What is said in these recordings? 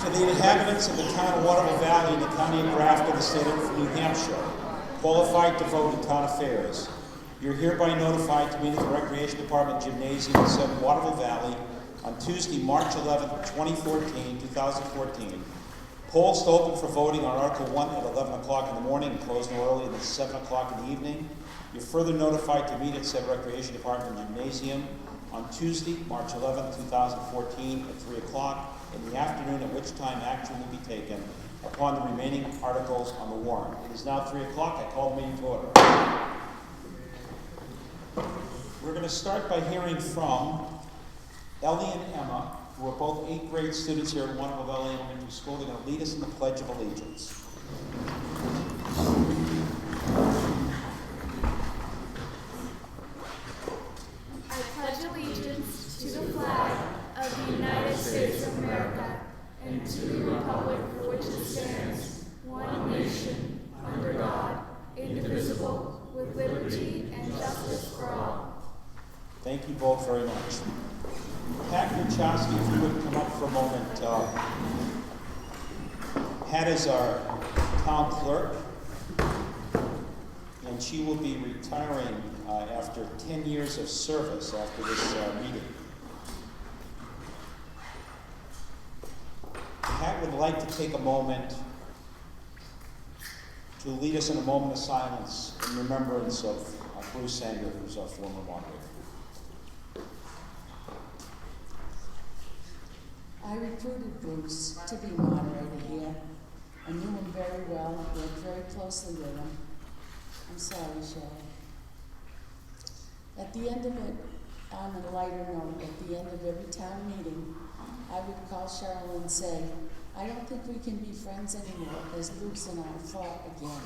To the inhabitants of the town of Waterville Valley and the county of Grafton, the state of New Hampshire, qualified to vote in town affairs, you're hereby notified to meet at the Recreation Department Gymnasium in South Waterville Valley on Tuesday, March 11th, 2014. Polls to open for voting on Article 1 at 11 o'clock in the morning and close no earlier than 7 o'clock in the evening. You're further notified to meet at said Recreation Department Gymnasium on Tuesday, March 11th, 2014 at 3 o'clock in the afternoon, at which time action will be taken upon the remaining articles on the warrant. It is now 3 o'clock. I call the meeting to order. We're going to start by hearing from Ellie and Emma, who are both 8th grade students here at Waterville Valley Elementary School. They're going to lead us in the Pledge of Allegiance. I pledge allegiance to the flag of the United States of America and to the republic for which it stands, one nation, under God, indivisible, with liberty and justice for all. Thank you both very much. Pat Gruchowski, if you would come up for a moment. Pat is our town clerk, and she will be retiring after 10 years of service after this meeting. Pat would like to take a moment to lead us in a moment of silence in remembrance of Bruce Sanger, who's our former moderator. I recruited Bruce to be moderator here. I knew him very well, worked very closely with him. I'm sorry, Cheryl. At the end of it, on a lighter note, at the end of every town meeting, I would call Cheryl and say, I don't think we can be friends anymore, as Bruce and I fought again.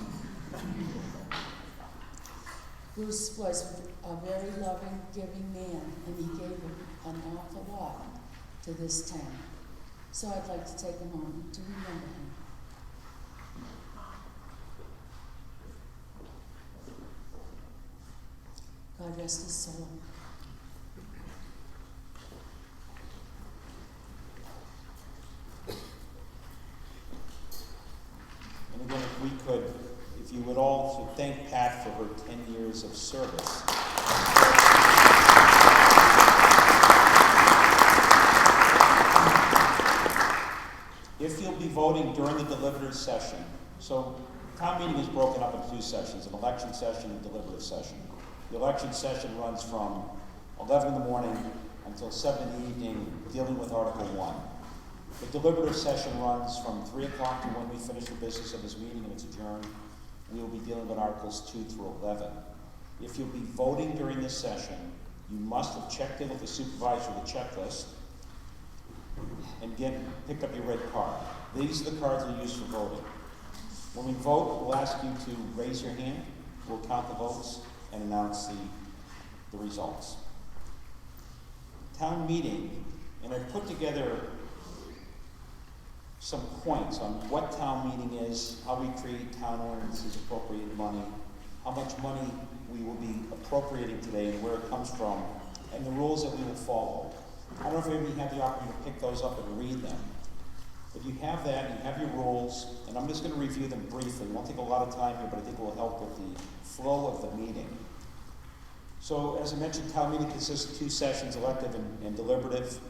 Bruce was a very loving, giving man, and he gave an awful lot to this town. So I'd like to take a moment to remember him. God rest his soul. And again, if we could, if you would all thank Pat for her 10 years of service. If you'll be voting during the deliberative session, so town meeting is broken up into two sessions, an election session and deliberative session. The election session runs from 11 in the morning until 7 in the evening, dealing with Article 1. The deliberative session runs from 3 o'clock to when we finish the business of this meeting and it's adjourned. We will be dealing with Articles 2 through 11. If you'll be voting during this session, you must have checked in with the supervisor of the checklist and pick up your red card. These are the cards we use for voting. When we vote, we'll ask you to raise your hand. We'll count the votes and announce the results. Town meeting, and I've put together some points on what town meeting is, how we create town ordinances, appropriate money, how much money we will be appropriating today and where it comes from, and the rules that we will follow. I don't know if anybody had the opportunity to pick those up and read them. But you have that, you have your rules, and I'm just going to review them briefly. It won't take a lot of time here, but I think it will help with the flow of the meeting. So, as I mentioned, town meeting consists of two sessions, elective and deliberative.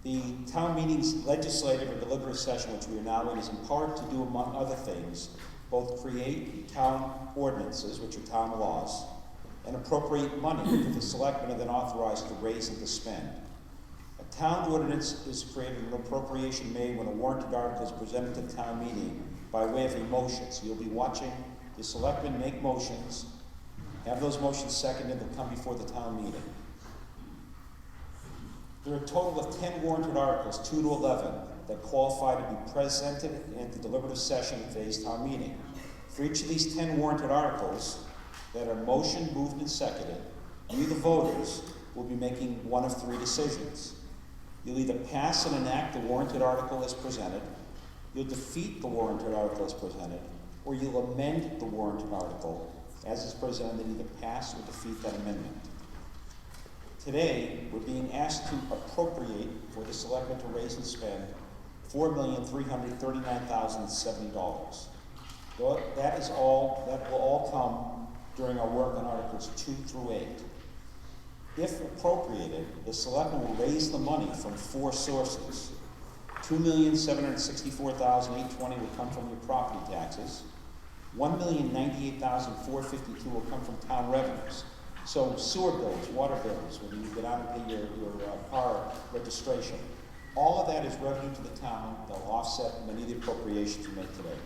The town meeting's legislative or deliberative session, which we are now in, is empowered to do, among other things, both create town ordinances, which are town laws, and appropriate money that the selectmen are then authorized to raise and to spend. A town ordinance is created, an appropriation made when a warranted article is presented to the town meeting by way of a motion. So you'll be watching the selectmen make motions, have those motions seconded, they'll come before the town meeting. There are a total of 10 warranted articles, 2 to 11, that qualify to be presented in the deliberative session of today's town meeting. For each of these 10 warranted articles that are motion, moved, and seconded, you, the voters, will be making one of three decisions. You'll either pass and enact the warranted article as presented, you'll defeat the warranted article as presented, or you'll amend the warranted article as is presented and either pass or defeat that amendment. Today, we're being asked to appropriate for the selectmen to raise and spend $4,339,070. That will all come during our work on Articles 2 through 8. If appropriated, the selectmen will raise the money from 4 sources. $2,764,820 will come from your property taxes. $1,098,452 will come from town revenues. So sewer bills, water bills, when you get out and pay your car registration. All of that is revenue to the town. They'll offset many of the appropriations we make today.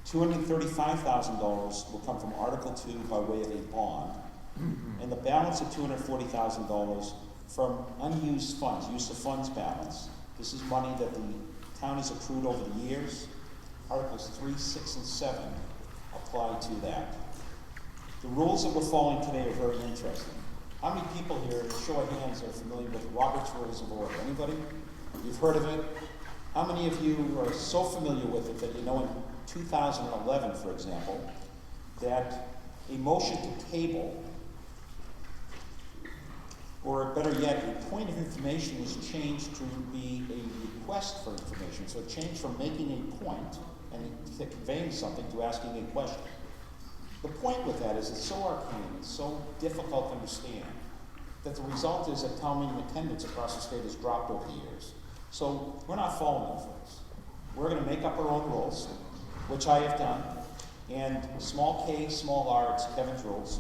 $235,000 will come from Article 2 by way of a bond. And the balance of $240,000 from unused funds, use of funds balance. This is money that the town has accrued over the years. Articles 3, 6, and 7 apply to that. The rules that we're following today are very interesting. How many people here, show of hands, are familiar with Robert's Rules of Order? Anybody? You've heard of it? How many of you are so familiar with it that you know in 2011, for example, that a motion to table, or better yet, a point of information was changed to be a request for information. So it changed from making a point and conveying something to asking a question. The point with that is it's so arcane, it's so difficult to understand, that the result is that town meeting attendance across the state has dropped over the years. So we're not following those rules. We're going to make up our own rules, which I have done, and small k, small r, it's Kevin's rules.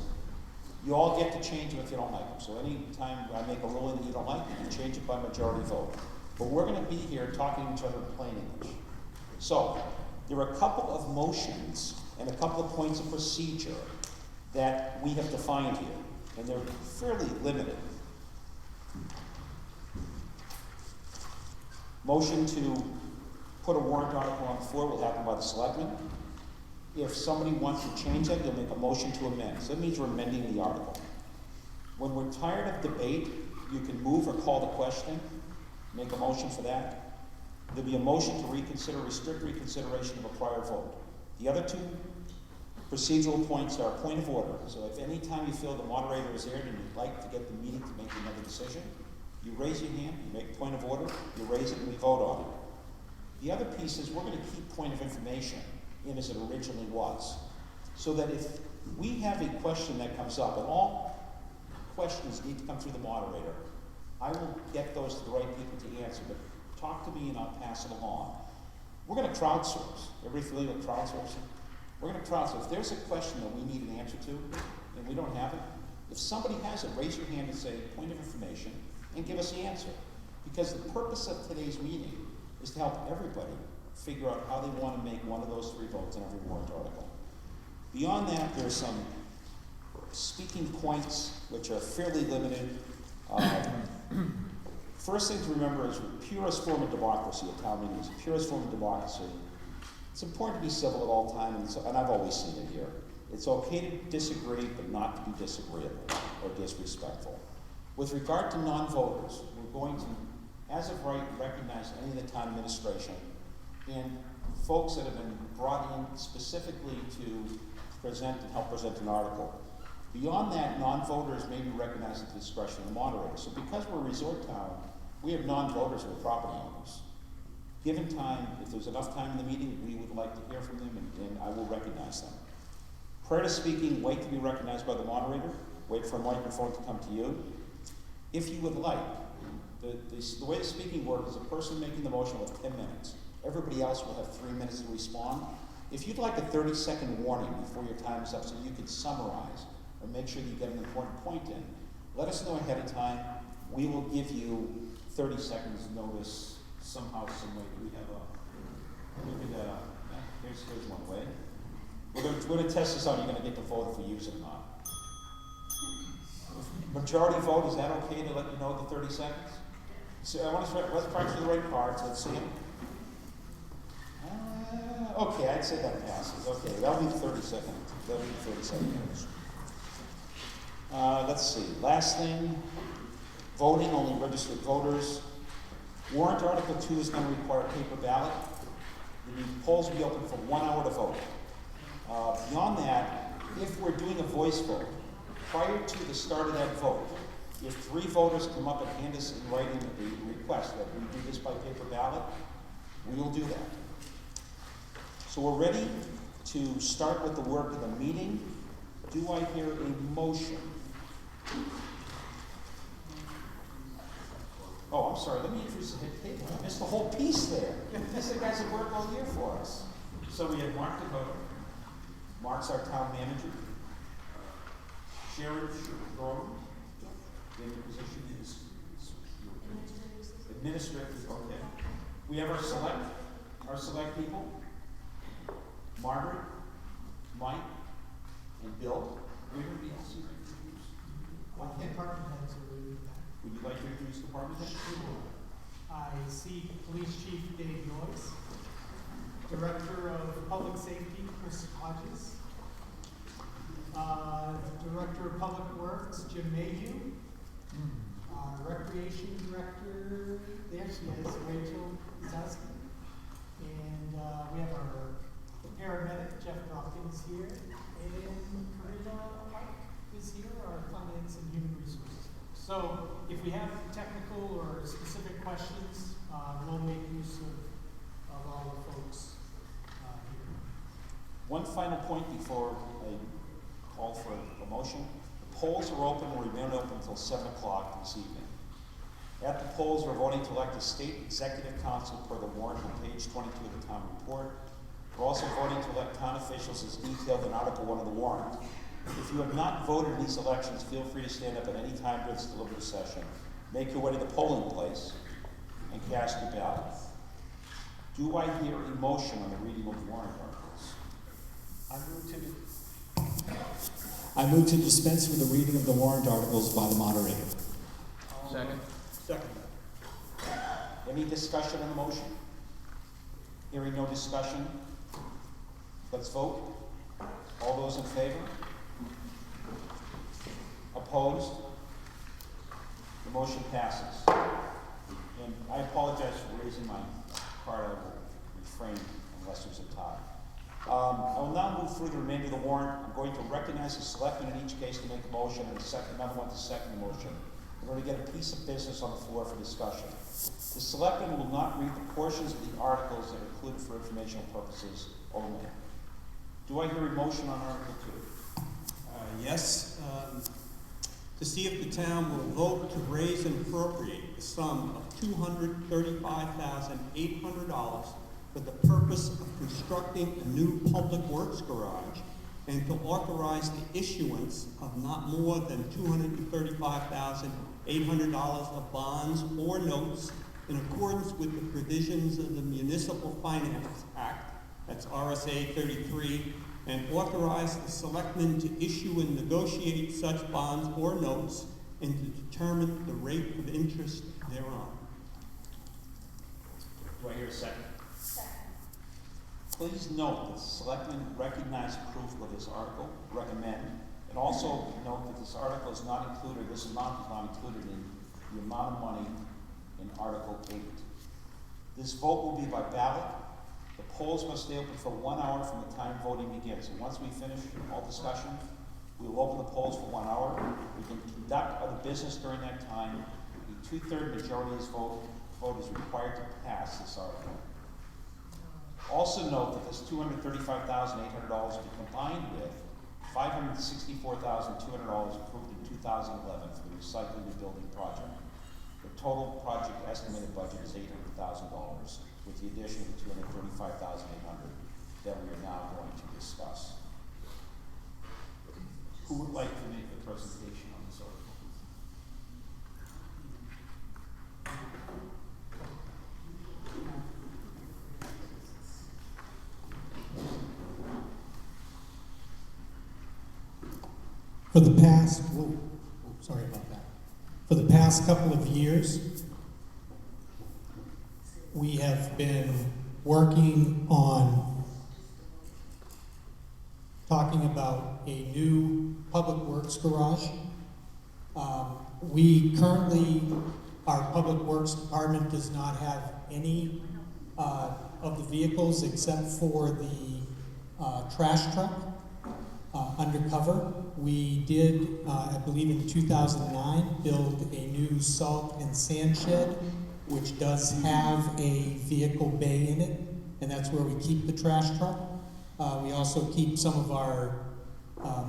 You all get to change them if you don't like them. So any time I make a ruling that you don't like, you can change it by majority vote. But we're going to be here talking to each other in plain English. So there are a couple of motions and a couple of points of procedure that we have defined here, and they're fairly limited. Motion to put a warrant article on the floor will happen by the selectmen. If somebody wants to change that, they'll make a motion to amend. So that means we're amending the article. When we're tired of debate, you can move or call the question, make a motion for that. There'll be a motion to reconsider, restrict reconsideration of a prior vote. The other two procedural points are point of order. So if any time you feel the moderator is there and you'd like to get the meeting to make another decision, you raise your hand, you make a point of order, you raise it, and we vote on it. The other piece is we're going to keep point of information in as it originally was. So that if we have a question that comes up, and all questions need to come through the moderator, I will get those to the right people to answer, but talk to me and I'll pass it along. We're going to crowdsource. Everybody familiar with crowdsourcing? We're going to crowdsource. If there's a question that we need an answer to, and we don't have it, if somebody has it, raise your hand and say, point of information, and give us the answer. Because the purpose of today's meeting is to help everybody figure out how they want to make one of those 3 votes in every warrant article. Beyond that, there's some speaking points which are fairly limited. First thing to remember is the purest form of democracy at town meetings, the purest form of democracy. It's important to be civil at all times, and I've always seen it here. It's okay to disagree, but not to be disagreeable or disrespectful. With regard to non-voters, we're going to, as of right, recognize any of the town administration and folks that have been brought in specifically to present and help present an article. Beyond that, non-voters may be recognized at the discretion of the moderator. So because we're a resort town, we have non-voters who are property owners. Given time, if there's enough time in the meeting, we would like to hear from them and I will recognize them. Prior to speaking, wait to be recognized by the moderator. Wait for a microphone to come to you. If you would like, the way the speaking works is a person making the motion will have 10 minutes. Everybody else will have 3 minutes to respond. If you'd like a 30-second warning before your time is up so you can summarize or make sure you get an important point in, let us know ahead of time. We will give you 30 seconds notice somehow, some way. Here's one way. We're going to test this out. You're going to get to vote if we use it or not. Majority vote, is that okay to let you know the 30 seconds? So I want to let's practice the right cards. Let's see them. Okay, I'd say that passes. Okay, that'll be 30 seconds. That'll be 30 seconds. Let's see. Last thing, voting, only registered voters. Warrant Article 2 is going to require a paper ballot. The polls will be open for 1 hour to vote. Beyond that, if we're doing a voice vote, prior to the start of that vote, if 3 voters come up and hand us in writing the request that we do this by paper ballot, We will do that. So we're ready to start with the work of the meeting. Do I hear a motion? Oh, I'm sorry, let me introduce the head table. I missed the whole piece there. These are the guys that work all year for us. So we have Mark Dakota. Mark's our town manager. Sharon Gordon. The position is administrative, okay. We have our select people. Margaret, Mike, and Bill. Anybody else you'd like to introduce? Okay. Department heads are leading that. Would you like to introduce the department head? I see Police Chief Dave Noyes, Director of Public Safety Chris Hodges, Director of Public Works Jim Mayhew, Recreation Director, there she is, Rachel Zaski, and we have our paramedic Jeff Dawkins here, and Karina Pike is here, our Finance and Human Resources. So if we have technical or specific questions, we'll make use of all the folks here. One final point before I call for a motion. The polls are open and remain open until 7 o'clock this evening. At the polls, we're voting to elect a state executive council per the warrant on page 22 of the town report. We're also voting to elect town officials as detailed in Article 1 of the warrant. If you have not voted in these elections, feel free to stand up at any time during this deliberative session. Make your way to the polling place and cast your ballot. Do I hear a motion on the reading of the warrant articles? I move to dispense with the reading of the warrant articles by the moderator. Second. Any discussion on the motion? Hearing no discussion, let's vote. All those in favor? Opposed? The motion passes. And I apologize for raising my card. I will refrain unless there's a tie. I will now move through the remainder of the warrant. I'm going to recognize the selectman in each case to make a motion and another one to second the motion. We're going to get a piece of business on the floor for discussion. The selectman will not read the portions of the articles that are included for informational purposes only. Do I hear a motion on Article 2? Yes, to see if the town will vote to raise and appropriate the sum of $235,800 for the purpose of constructing a new public works garage and to authorize the issuance of not more than $235,800 of bonds or notes in accordance with the provisions of the Municipal Finance Act, that's RSA 33, and authorize the selectmen to issue and negotiate such bonds or notes and to determine the rate of interest thereon. Do I hear a second? Please note that the selectmen recognize approval of this article, recommend, and also note that this article is not included, this amount is not included in the amount of money in Article 8. This vote will be by ballot. The polls must stay open for 1 hour from the time voting begins. And once we finish all discussion, we will open the polls for 1 hour. We can conduct other business during that time. A 2/3 majority of this vote is required to pass this article. Also note that this $235,800 will be combined with $564,200 approved in 2011 for the recycling and building project. The total project estimated budget is $800,000 with the addition of $235,800 that we are now going to discuss. Who would like to make the presentation on this article? For the past, sorry about that. For the past couple of years, we have been working on talking about a new public works garage. We currently, our public works department does not have any of the vehicles except for the trash truck undercover. We did, I believe in 2009, build a new salt and sand shed which does have a vehicle bay in it, and that's where we keep the trash truck. We also keep some of our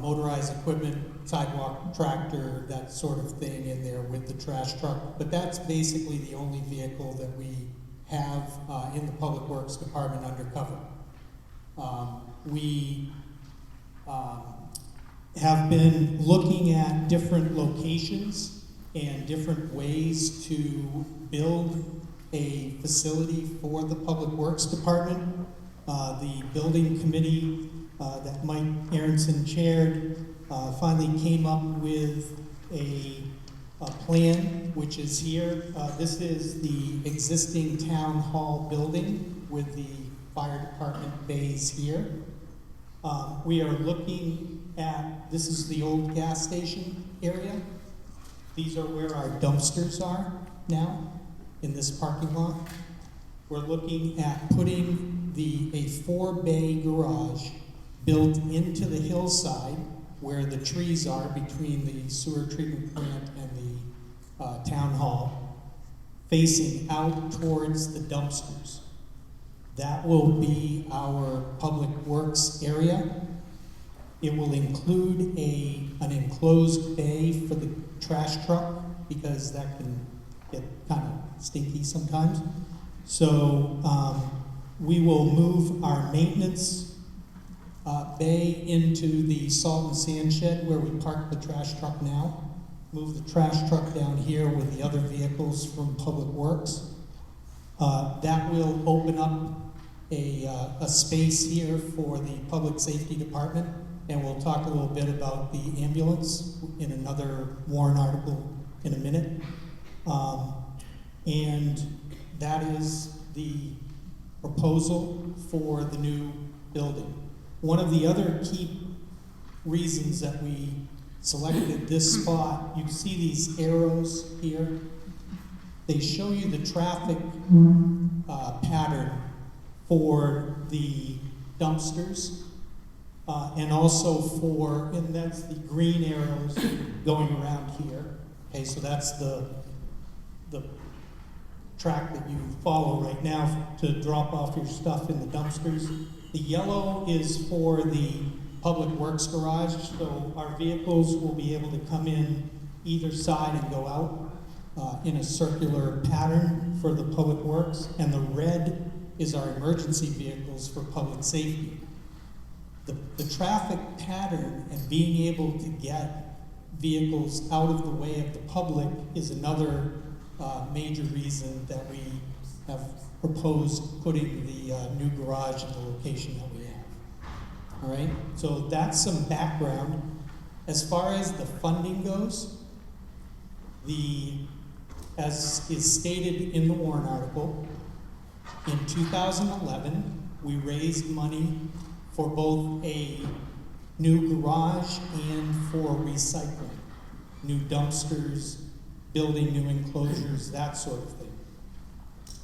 motorized equipment, sidewalk tractor, that sort of thing in there with the trash truck. But that's basically the only vehicle that we have in the Public Works Department undercover. We have been looking at different locations and different ways to build a facility for the Public Works Department. The building committee that Mike Aronson chaired finally came up with a plan, which is here. This is the existing town hall building with the fire department bays here. We are looking at, this is the old gas station area. These are where our dumpsters are now in this parking lot. We're looking at putting a 4-bay garage built into the hillside where the trees are between the sewer treatment plant and the town hall, facing out towards the dumpsters. That will be our public works area. It will include an enclosed bay for the trash truck, because that can get kind of stinky sometimes. So we will move our maintenance bay into the salt and sand shed where we park the trash truck now. Move the trash truck down here with the other vehicles from Public Works. That will open up a space here for the Public Safety Department, and we'll talk a little bit about the ambulance in another warrant article in a minute. And that is the proposal for the new building. One of the other key reasons that we selected this spot, you see these arrows here? They show you the traffic pattern for the dumpsters, and also and that's the green arrows going around here. Okay, so that's the track that you follow right now to drop off your stuff in the dumpsters. The yellow is for the Public Works garage, so our vehicles will be able to come in either side and go out in a circular pattern for the Public Works, and the red is our emergency vehicles for public safety. The traffic pattern and being able to get vehicles out of the way of the public is another major reason that we have proposed putting the new garage in the location that we have. All right, so that's some background. As far as the funding goes, as is stated in the warrant article, in 2011, we raised money for both a new garage and for recycling, new dumpsters, building new enclosures, that sort of thing.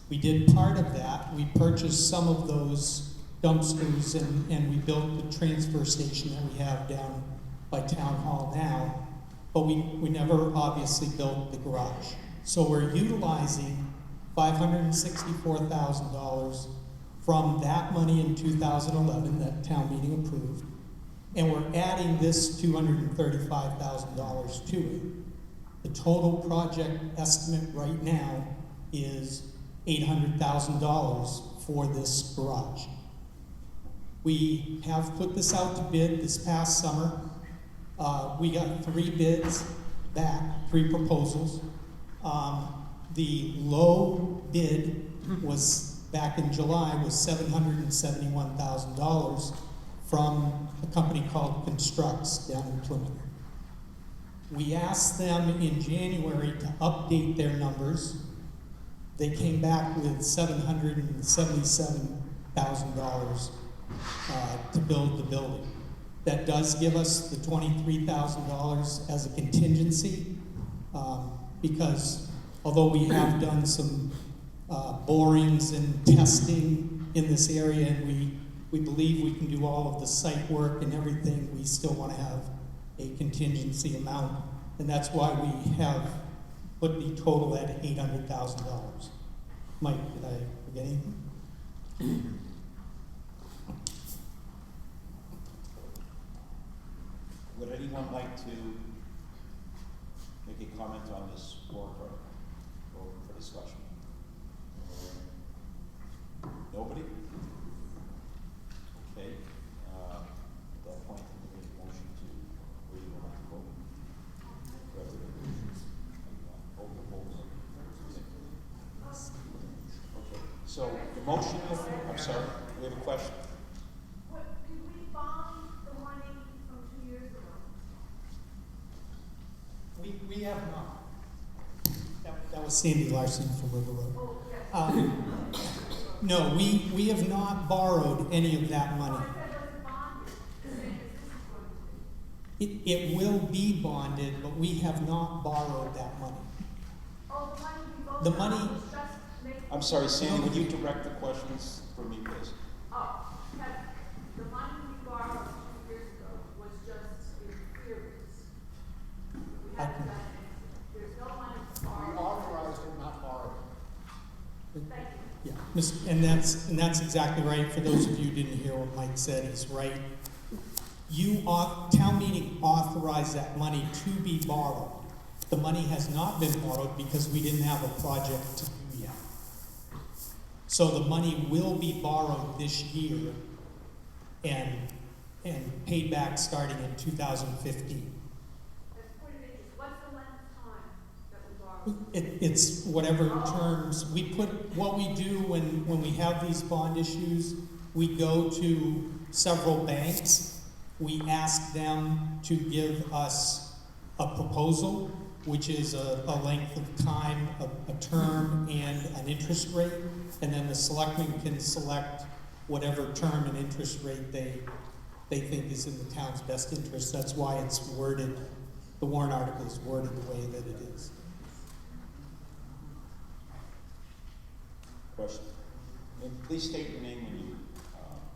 We did part of that. We purchased some of those dumpsters and we built the transfer station that we have down by Town Hall now, but we never obviously built the garage. So we're utilizing $564,000 from that money in 2011 that town meeting approved, and we're adding this $235,000 to it. The total project estimate right now is $800,000 for this garage. We have put this out to bid this past summer. We got 3 bids back, 3 proposals. The low bid was back in July was $771,000 from a company called Constructs down in Plymouth. We asked them in January to update their numbers. They came back with $777,000 to build the building. That does give us the $23,000 as a contingency, because although we have done some borings and testing in this area, and we believe we can do all of the site work and everything, we still want to have a contingency amount, and that's why we have put the total at $800,000. Mike, did I forget anything? Would anyone like to make a comment on this warrant article? Open for discussion. Nobody? Okay, at that point, I'm going to make a motion to, where you want to vote? Open the polls. Okay, so the motion, I'm sorry, we have a question. What, did we bond the money from 2 years ago? We have not. That was Sandy Larson from River Road. Oh, yes. No, we have not borrowed any of that money. I said it was bonded, the same as this is going to be. It will be bonded, but we have not borrowed that money. Oh, the money we voted The on money- was just make. I'm sorry, Sandy, would you direct the questions for me, please? Oh, that the money we borrowed 2 years ago was just in theories. We haven't done anything. There's no money to borrow. Authorized it, not borrowed. Thank you. Yeah, and that's exactly right. For those of you who didn't hear what Mike said, he's right. Town meeting authorized that money to be borrowed. The money has not been borrowed because we didn't have a project to do yet. So the money will be borrowed this year and paid back starting in 2015. That's point of interest. What's the length of time that we borrowed? It's whatever terms, what we do when we have these bond issues, we go to several banks. We ask them to give us a proposal, which is a length of time, a term, and an interest rate. And then the selectmen can select whatever term and interest rate they think is in the town's best interest. That's why it's worded, the warrant article is worded the way that it is. Question? And please state your name when you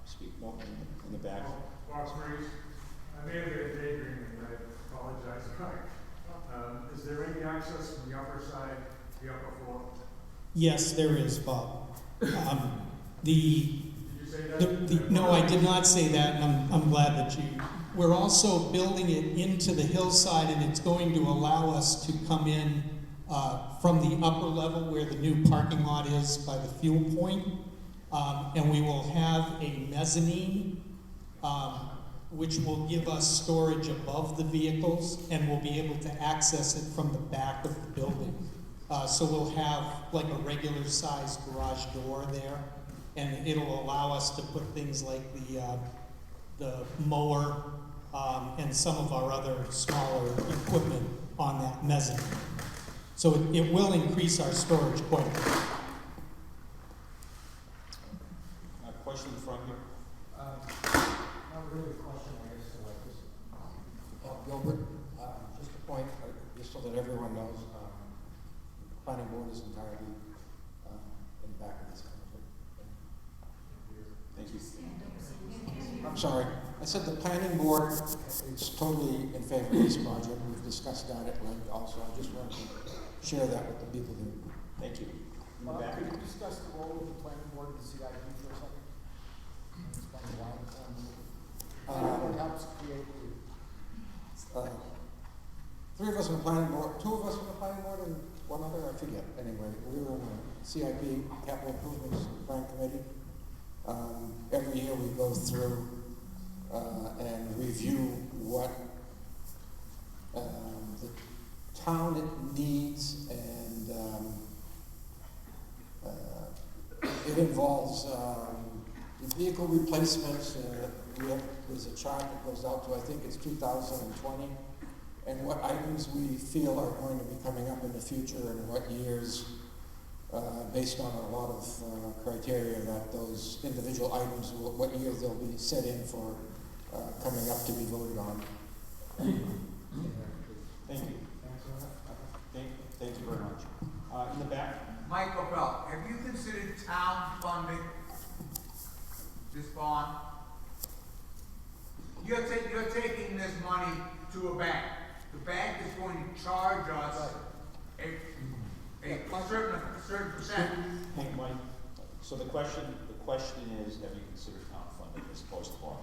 speak. No, in the back. Fox Reese, I may have been daydreaming, and I apologize. Is there any access from the upper side, the upper floor? Yes, there is, Bob. Did you say that? No, I did not say that, and I'm glad that you. We're also building it into the hillside, and it's going to allow us to come in from the upper level where the new parking lot is by the fuel point. And we will have a mezzanine, which will give us storage above the vehicles, and we'll be able to access it from the back of the building. So we'll have like a regular sized garage door there, and it'll allow us to put things like the mower and some of our other smaller equipment on that mezzanine. So it will increase our storage quite a bit. A question in front here. Not really a question, I guess, like this. Gilbert, just a point, just so that everyone knows, the planning board is entirely in the back of this conversation. Thank you. I'm sorry, I said the planning board is totally in favor of this project. We've discussed that at length also. I just wanted to share that with the people here. Thank you. In the back. Could you discuss the role of the planning board and the CIP for a second? Explain why the planning board helps create the. Three of us on the planning board, two of us on the planning board, and one other, I forget. Anyway, we were on the CIP, Capital Improvements Plan Committee. Every year we go through and review what the town needs, and it involves vehicle replacements. There's a chart that goes out to, I think it's 2020, and what items we feel are going to be coming up in the future and what years, based on a lot of criteria that those individual items, what years they'll be set in for coming up to be voted on. Thank you. Thank you very much. In the back. Michael Bell, have you considered town funding this bond? You're taking this money to a bank. The bank is going to charge us a certain percent. Hey, Mike, so the question is, have you considered town funding as opposed to borrowing?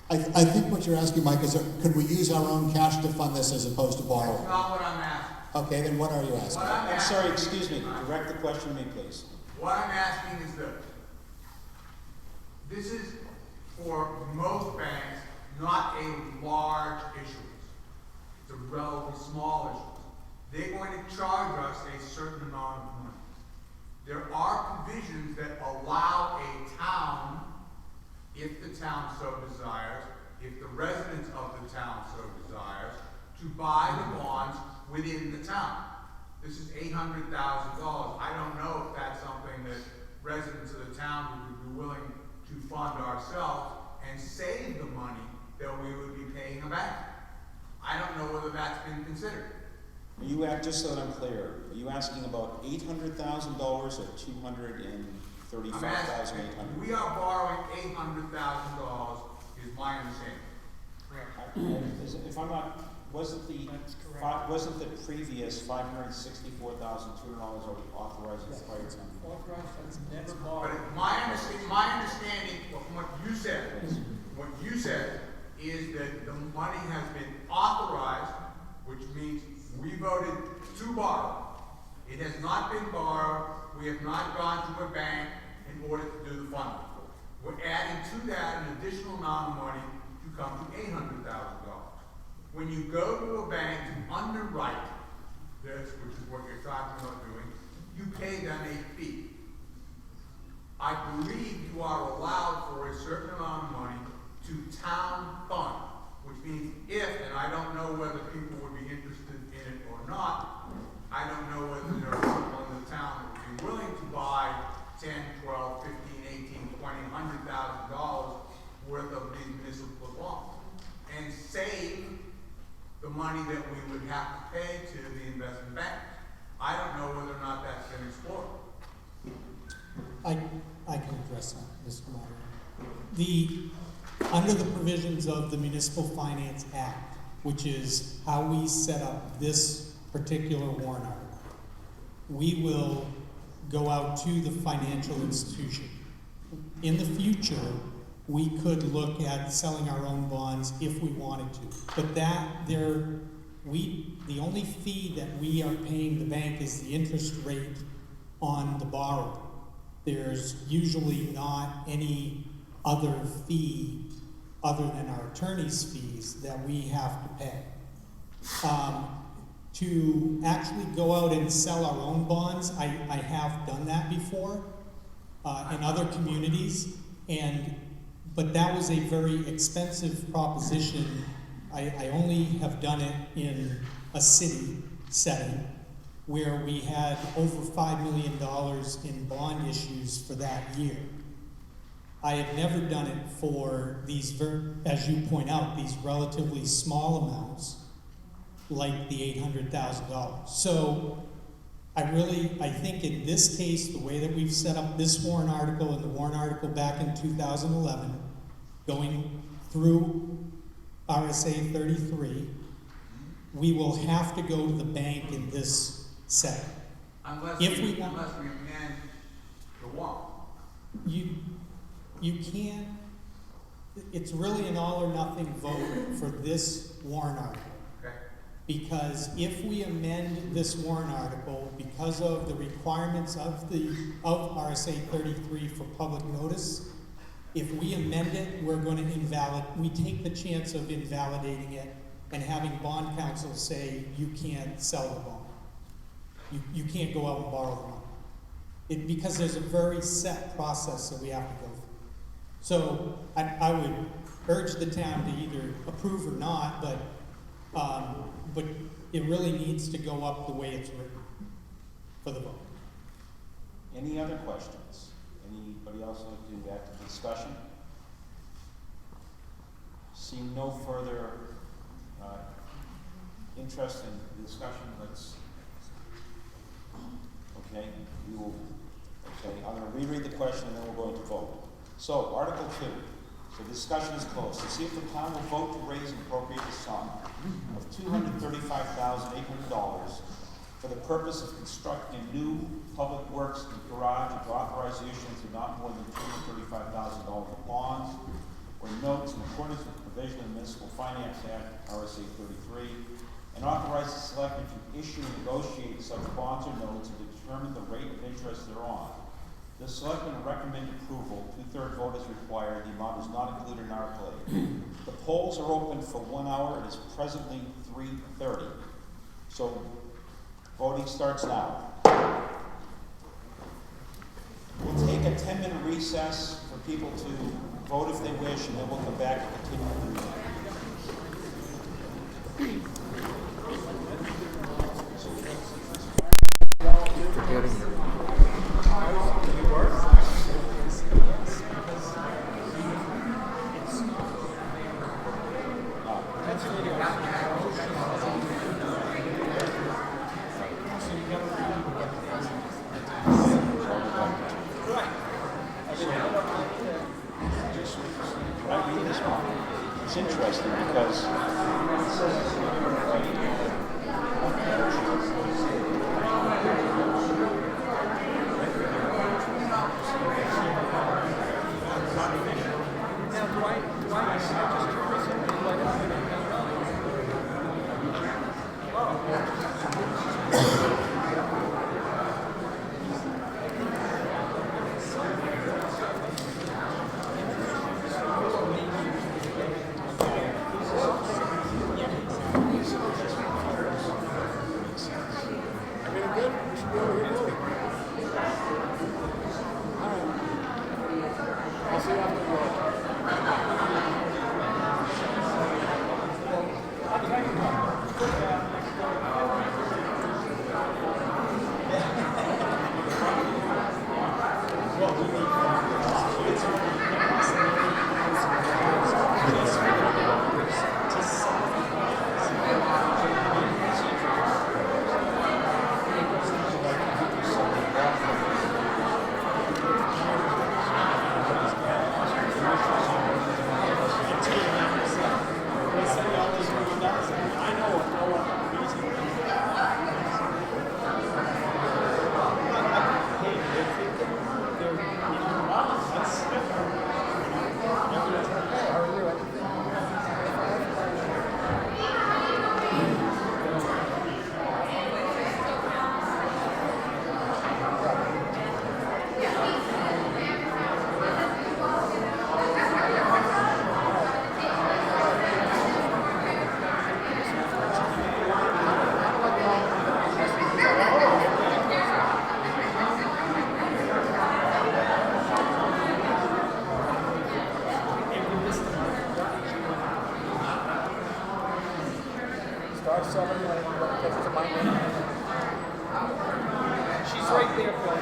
I think what you're asking, Mike, is could we use our own cash to fund this as opposed to borrowing? That's not what I'm asking. Okay, then what are you asking? What I'm I'm sorry, asking- excuse me, direct the question to me, please. What I'm asking is this. This is for most banks, not a large issuance. It's a relatively small issuance. They're going to charge us a certain amount of money. There are provisions that allow a town, if the town so desires, if the residents of the town so desires, to buy the bonds within the town. This is $800,000. I don't know if that's something that residents of the town would be willing to fund ourselves and save the money that we would be paying a bank. I don't know whether that's been considered. Are you just so that I'm clear, are you asking about $800,000 or $235,800? We are borrowing $800,000 is my understanding. If I'm not, wasn't the previous $564,200 authorized as prior to? Authorized, that's never But borrowed. my understanding from what you said is that the money has been authorized, which means we voted to borrow. It has not been borrowed. We have not gone to a bank in order to do the funding. We're adding to that an additional amount of money to come to $800,000. When you go to a bank to underwrite this, which is what you're talking about doing, you pay them a fee. I believe you are allowed for a certain amount of money to town fund, which means if, and I don't know whether people would be interested in it or not, I don't know whether there are people in the town that would be willing to buy $10, $12, $15, $18, $20, $100,000 worth of these municipal bonds and save the money that we would have to pay to the investment banks. I don't know whether or not that's been explored. I can address that, Mr. Moderator. Under the provisions of the Municipal Finance Act, which is how we set up this particular warrant article, we will go out to the financial institution. In the future, we could look at selling our own bonds if we wanted to. But the only fee that we are paying the bank is the interest rate on the borrowing. There's usually not any other fee other than our attorney's fees that we have to pay. To actually go out and sell our own bonds, I have done that before in other communities, but that was a very expensive proposition. I only have done it in a city setting where we had over $5 million in bond issues for that year. I have never done it for these, as you point out, these relatively small amounts, like the $800,000. So I think in this case, the way that we've set up this warrant article and the warrant article back in 2011, going through RSA 33, we will have to go to the bank in this setting. Unless If we we want- amend the warrant. You can't, it's really an all or nothing vote for this warrant article. Okay. Because if we amend this warrant article, because of the requirements of RSA 33 for public notice, if we amend it, we're going to we take the chance of invalidating it and having bond counsel say you can't sell the bond. You can't go out and borrow the money. Because there's a very set process that we have to go through. So I would urge the town to either approve or not, but it really needs to go up the way it's written for the vote. Any other questions? Anybody else like to add to the discussion? Seeing no further interest in the discussion, I'm going to reread the question and then we're going to vote. So, Article 2. So the discussion is closed. To see if the town will vote to raise and appropriate the sum of $235,800 for for the purpose of constructing a new public works garage and to authorize the issuance of not more than $235,000 of bonds or notes in accordance with the provision of the Municipal Finance Act, RSA 33, and authorize the selectmen to issue and negotiate such bonds or notes and to determine the rate of interest thereon. The selectmen recommend approval. 2/3 vote is required. The amount is not included in Article 8. The polls are open for 1 hour. It is presently 3:30. So voting starts now. We'll take a 10-minute recess for people to vote if they wish, and then we'll come back and continue the meeting. It's interesting because it says She's right there, Phil.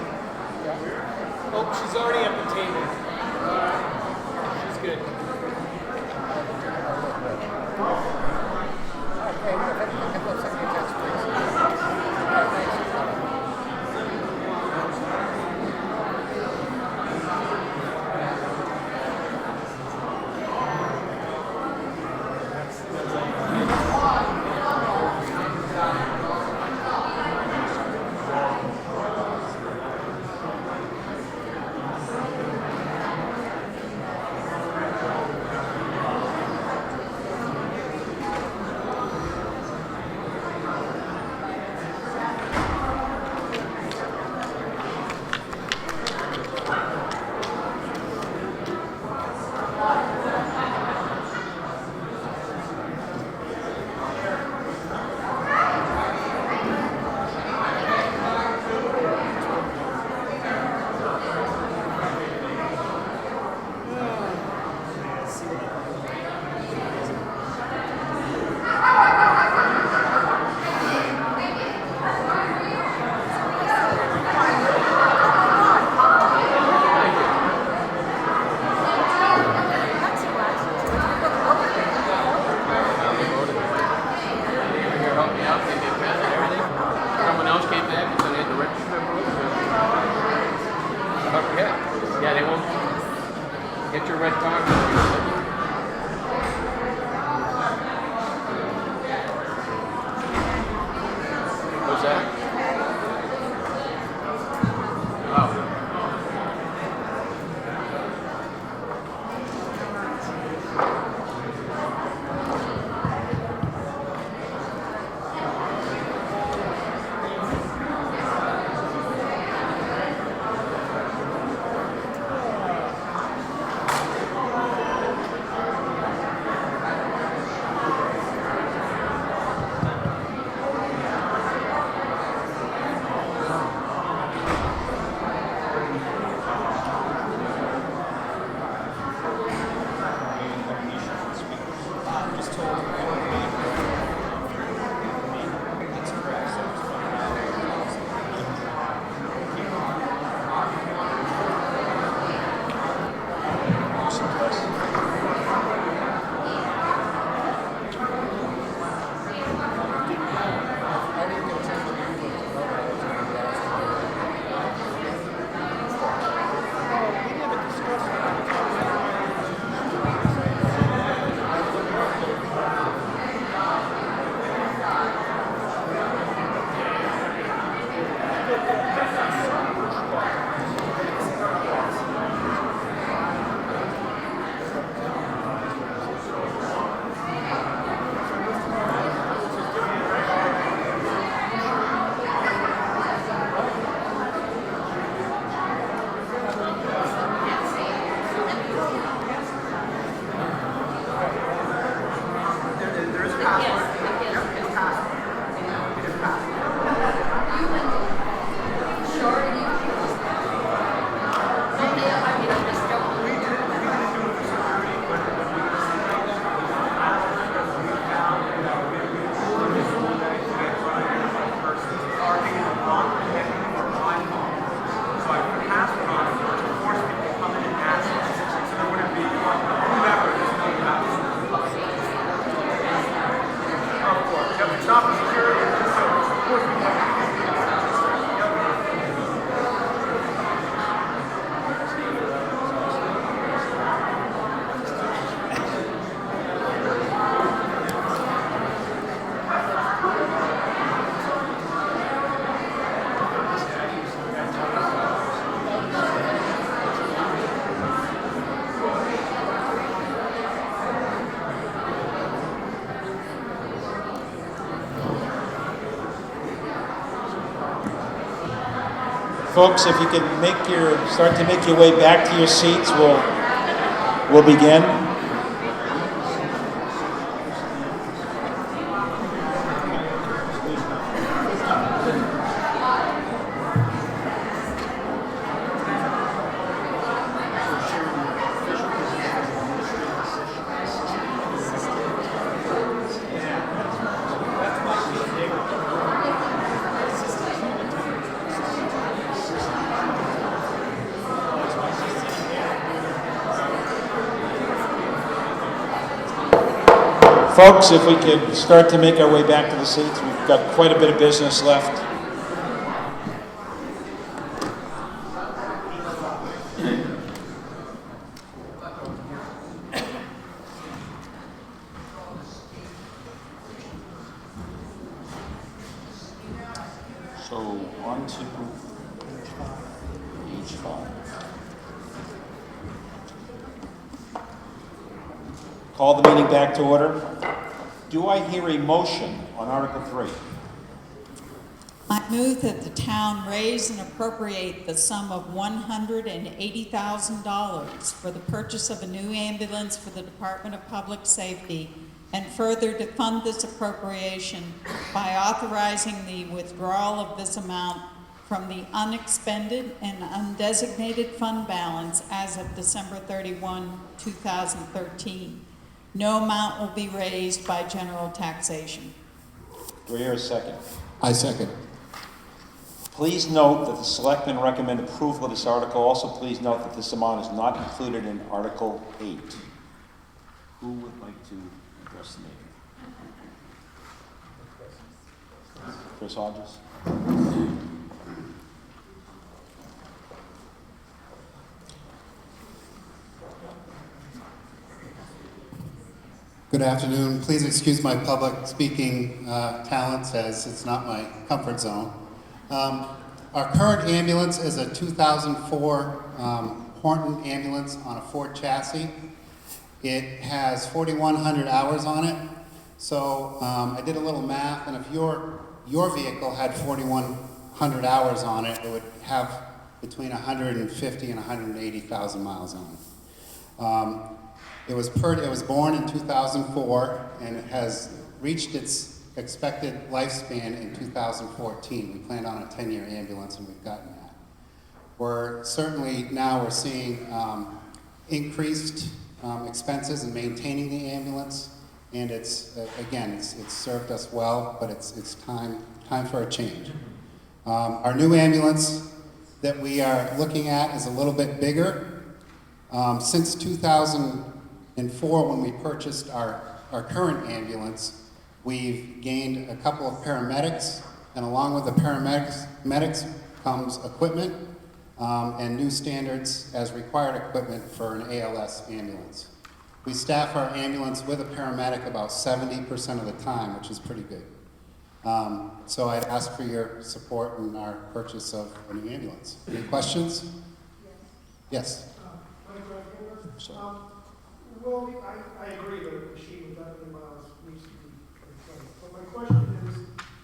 Oh, she's already at the table. She's good. Yeah, they won't get your red card. What's that? Folks, if you can start to make your way back to your seats, we'll begin. Folks, if we could start to make our way back to the seats, we've got quite a bit of business left. So, on to page 5. Call the meeting back to order. Do I hear a motion on Article 3? I move that the town raise and appropriate the sum of $180,000 for the purchase of a new ambulance for the Department of Public Safety, and further to fund this appropriation by authorizing the withdrawal of this amount from the unexpended and undesignated fund balance as of December 31, 2013. No amount will be raised by general taxation. Do I hear a second? I second. Please note that the selectmen recommend approval of this article. Also, please note that this amount is not included in Article 8. Who would like to address the meeting? Chris Hodges? Good afternoon. Please excuse my public speaking talents, as it's not my comfort zone. Our current ambulance is a 2004 Horton ambulance on a Ford chassis. It has 4,100 hours on it. So I did a little math, and if your vehicle had 4,100 hours on it, it would have between 150 and 180,000 miles on it. It was born in 2004, and it has reached its expected lifespan in 2014. We planned on a 10-year ambulance, and we've gotten that. We're seeing increased expenses in maintaining the ambulance, and it's served us well, but it's time for a change. Our new ambulance that we are looking at is a little bit bigger. Since 2004, when we purchased our current ambulance, we've gained a couple of paramedics, and along with the paramedics comes equipment and new standards as required equipment for an ALS ambulance. We staff our ambulance with a paramedic about 70% of the time, which is pretty good. So I'd ask for your support in our purchase of a new ambulance. Any questions? Yes. Well, I agree that a machine with that many miles needs to be replaced. But my question is,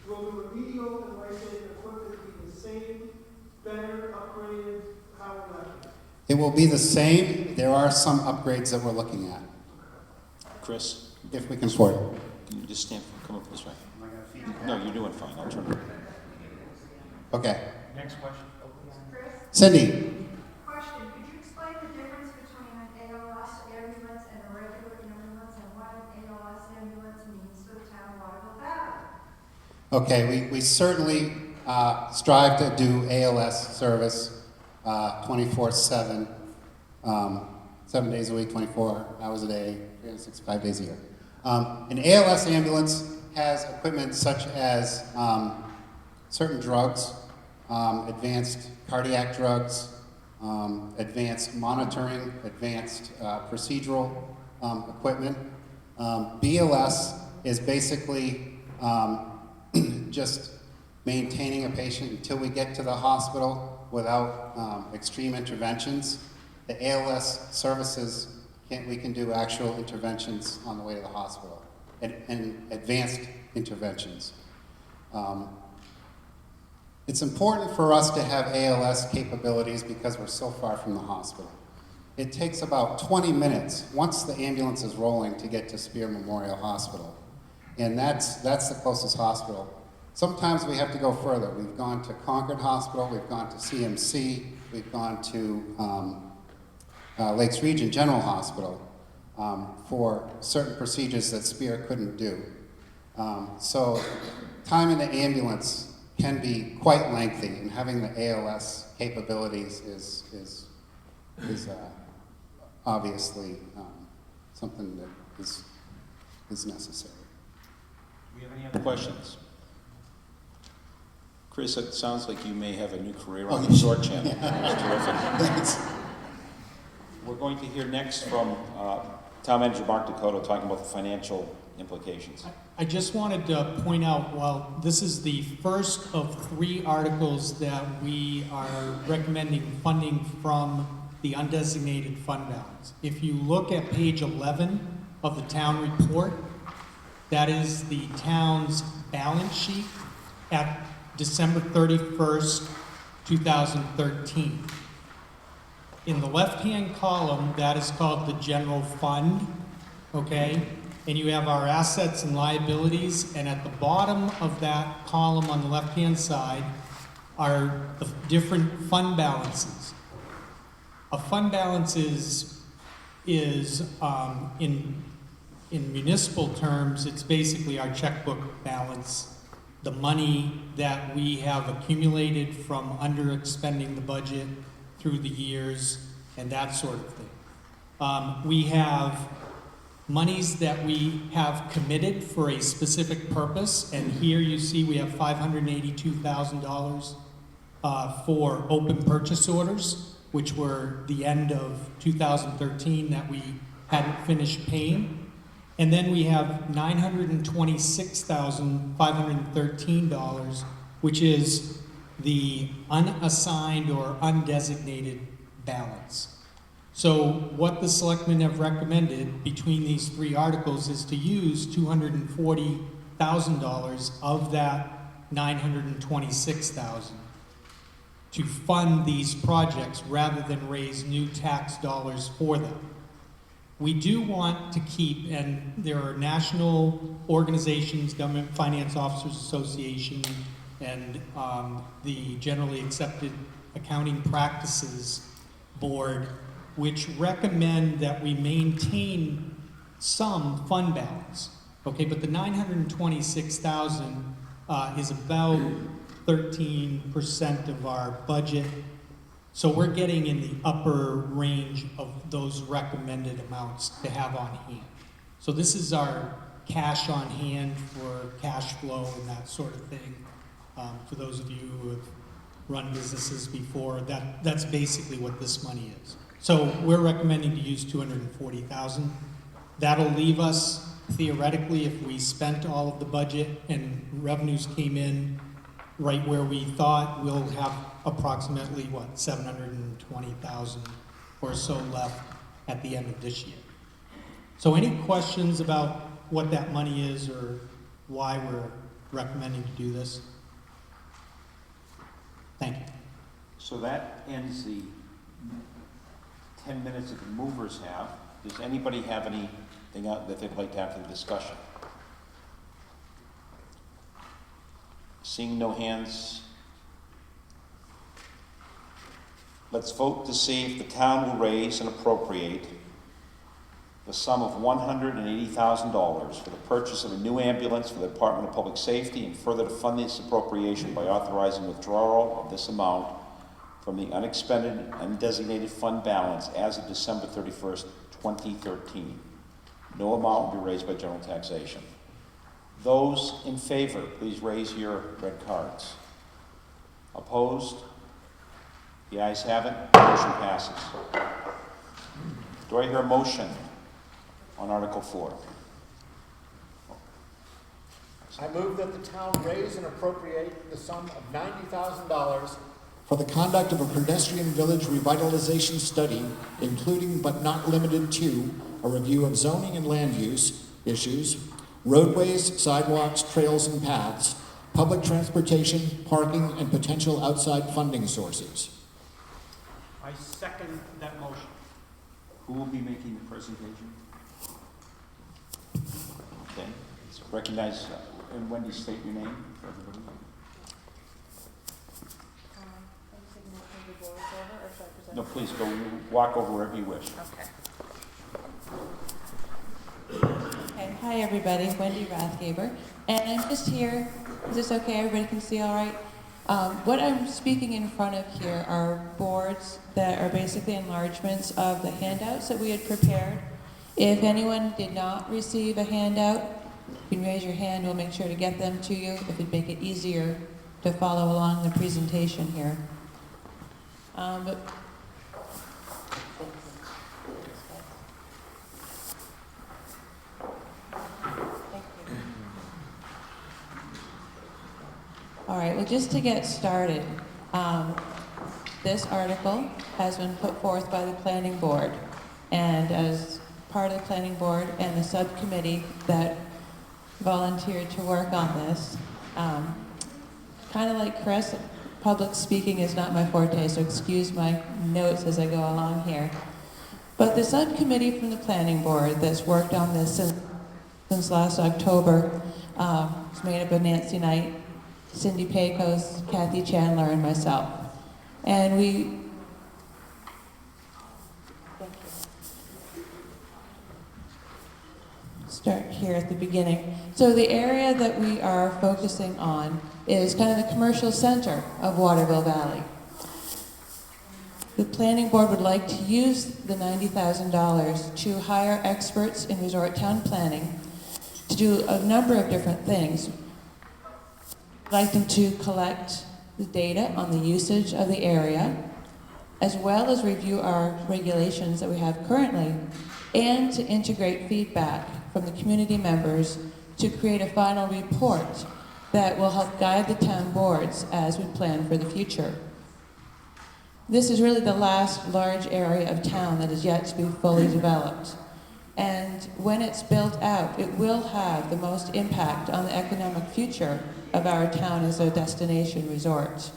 will the remedial and life-saving equipment be the same, better, upgraded? How will that be? It will be the same. There are some upgrades that we're looking at. Chris? If we can afford it. Can you just come up this way? No, you're doing fine. I'll turn it around. Okay. Next question. Cindy? Question, could you explain the difference between an ALS ambulance and a regular ambulance, and what an ALS ambulance means for the town of Waterville Valley? Okay, we certainly strive to do ALS service 24/7, 7 days a week, 24 hours a day, 365 days a year. An ALS ambulance has equipment such as certain drugs, advanced cardiac drugs, advanced monitoring, advanced procedural equipment. BLS is basically just maintaining a patient until we get to the hospital without extreme interventions. The ALS services, we can do actual interventions on the way to the hospital, and advanced interventions. It's important for us to have ALS capabilities because we're so far from the hospital. It takes about 20 minutes, once the ambulance is rolling, to get to Spear Memorial Hospital. And that's the closest hospital. Sometimes we have to go further. We've gone to Concord Hospital, we've gone to CMC, we've gone to Lakes Region General Hospital for certain procedures that Spear couldn't do. So time in the ambulance can be quite lengthy, and having the ALS capabilities is obviously something that is necessary. Do we have any other questions? Chris, it sounds like you may have a new career on the Resort Channel. That's terrific. Thanks. We're going to hear next from Town Manager Mark Dakota talking about the financial implications. I just wanted to point out, while this is the first of 3 articles that we are recommending funding from the undesignated fund balance. If you look at page 11 of the town report, that is the town's balance sheet at December 31st, 2013. In the left-hand column, that is called the general fund, okay? And you have our assets and liabilities, and at the bottom of that column on the left-hand side are the different fund balances. A fund balance is in municipal terms, it's basically our checkbook balance, the money that we have accumulated from under expending the budget through the years, and that sort of thing. We have monies that we have committed for a specific purpose, and here you see we have $582,000 for open purchase orders, which were the end of 2013 that we hadn't finished paying. And then we have $926,513, which is the unassigned or undesignated balance. So what the selectmen have recommended between these 3 articles is to use $240,000 of that $926,000 to fund these projects rather than raise new tax dollars for them. We do want to keep, and there are national organizations, Government Finance Officers Association, and the Generally Accepted Accounting Practices Board, which recommend that we maintain some fund balance. Okay, but the $926,000 is about 13% of our budget. So we're getting in the upper range of those recommended amounts to have on hand. So this is our cash on hand for cash flow and that sort of thing. For those of you who have run businesses before, that's basically what this money is. So we're recommending to use $240,000. That'll leave us, theoretically, if we spent all of the budget and revenues came in right where we thought, we'll have approximately, what, $720,000 or so left at the end of this year. So any questions about what that money is or why we're recommending to do this? Thank you. So that ends the 10 minutes that the movers have. Does anybody have anything out that they'd like to have for the discussion? Seeing no hands, let's vote to see if the town will raise and appropriate the sum of $180,000 for the purchase of a new ambulance for the Department of Public Safety, and further to fund this appropriation by authorizing withdrawal of this amount from the unexpended and undesignated fund balance as of December 31st, 2013. No amount will be raised by general taxation. Those in favor, please raise your red cards. Opposed? The ayes have it. Motion passes. Do I hear a motion on Article 4? I move that the town raise and appropriate the sum of $90,000 for the conduct of a pedestrian village revitalization study, including but not limited to a review of zoning and land use issues, roadways, sidewalks, trails, and paths, public transportation, parking, and potential outside funding sources. I second that motion. Who will be making the presentation? Okay, so recognize, and Wendy, state your name for everybody. No, please go, walk over wherever you wish. Okay, hi everybody, Wendy Rathgaber, and I'm just here, is this okay, everybody can see all right? What I'm speaking in front of here are boards that are basically enlargements of the handouts that we had prepared. If anyone did not receive a handout, you can raise your hand, we'll make sure to get them to you, if it'd make it easier to follow along the presentation here. All right, well, just to get started, this article has been put forth by the planning board, and as part of the planning board and the subcommittee that volunteered to work on this, kind of like Chris, public speaking is not my forte, so excuse my notes as I go along here. But the subcommittee from the planning board that's worked on this since last October is made up of Nancy Knight, Cindy Pecos, Kathy Chandler, and myself. And we start here at the beginning. So the area that we are focusing on is kind of the commercial center of Waterville Valley. The planning board would like to use the $90,000 to hire experts in resort town planning to do a number of different things. We'd like them to collect the data on the usage of the area, as well as review our regulations that we have currently, and to integrate feedback from the community members to create a final report that will help guide the town boards as we plan for the future. This is really the last large area of town that is yet to be fully developed. And when it's built out, it will have the most impact on the economic future of our town as a destination resort.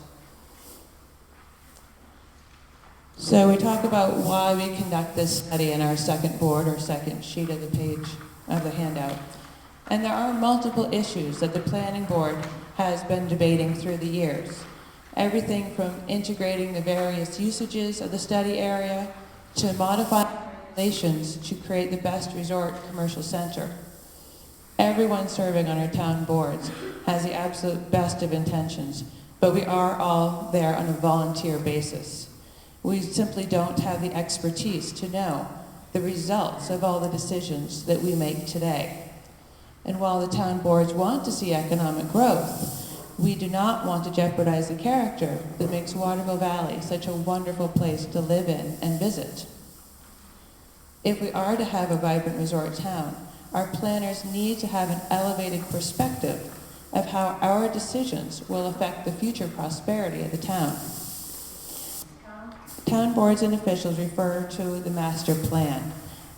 So we talk about why we conduct this study in our second board or second sheet of the page of the handout. And there are multiple issues that the planning board has been debating through the years. Everything from integrating the various usages of the study area to modifying regulations to create the best resort commercial center. Everyone serving on our town boards has the absolute best of intentions, but we are all there on a volunteer basis. We simply don't have the expertise to know the results of all the decisions that we make today. And while the town boards want to see economic growth, we do not want to jeopardize the character that makes Waterville Valley such a wonderful place to live in and visit. If we are to have a vibrant resort town, our planners need to have an elevated perspective of how our decisions will affect the future prosperity of the town. Town boards and officials refer to the master plan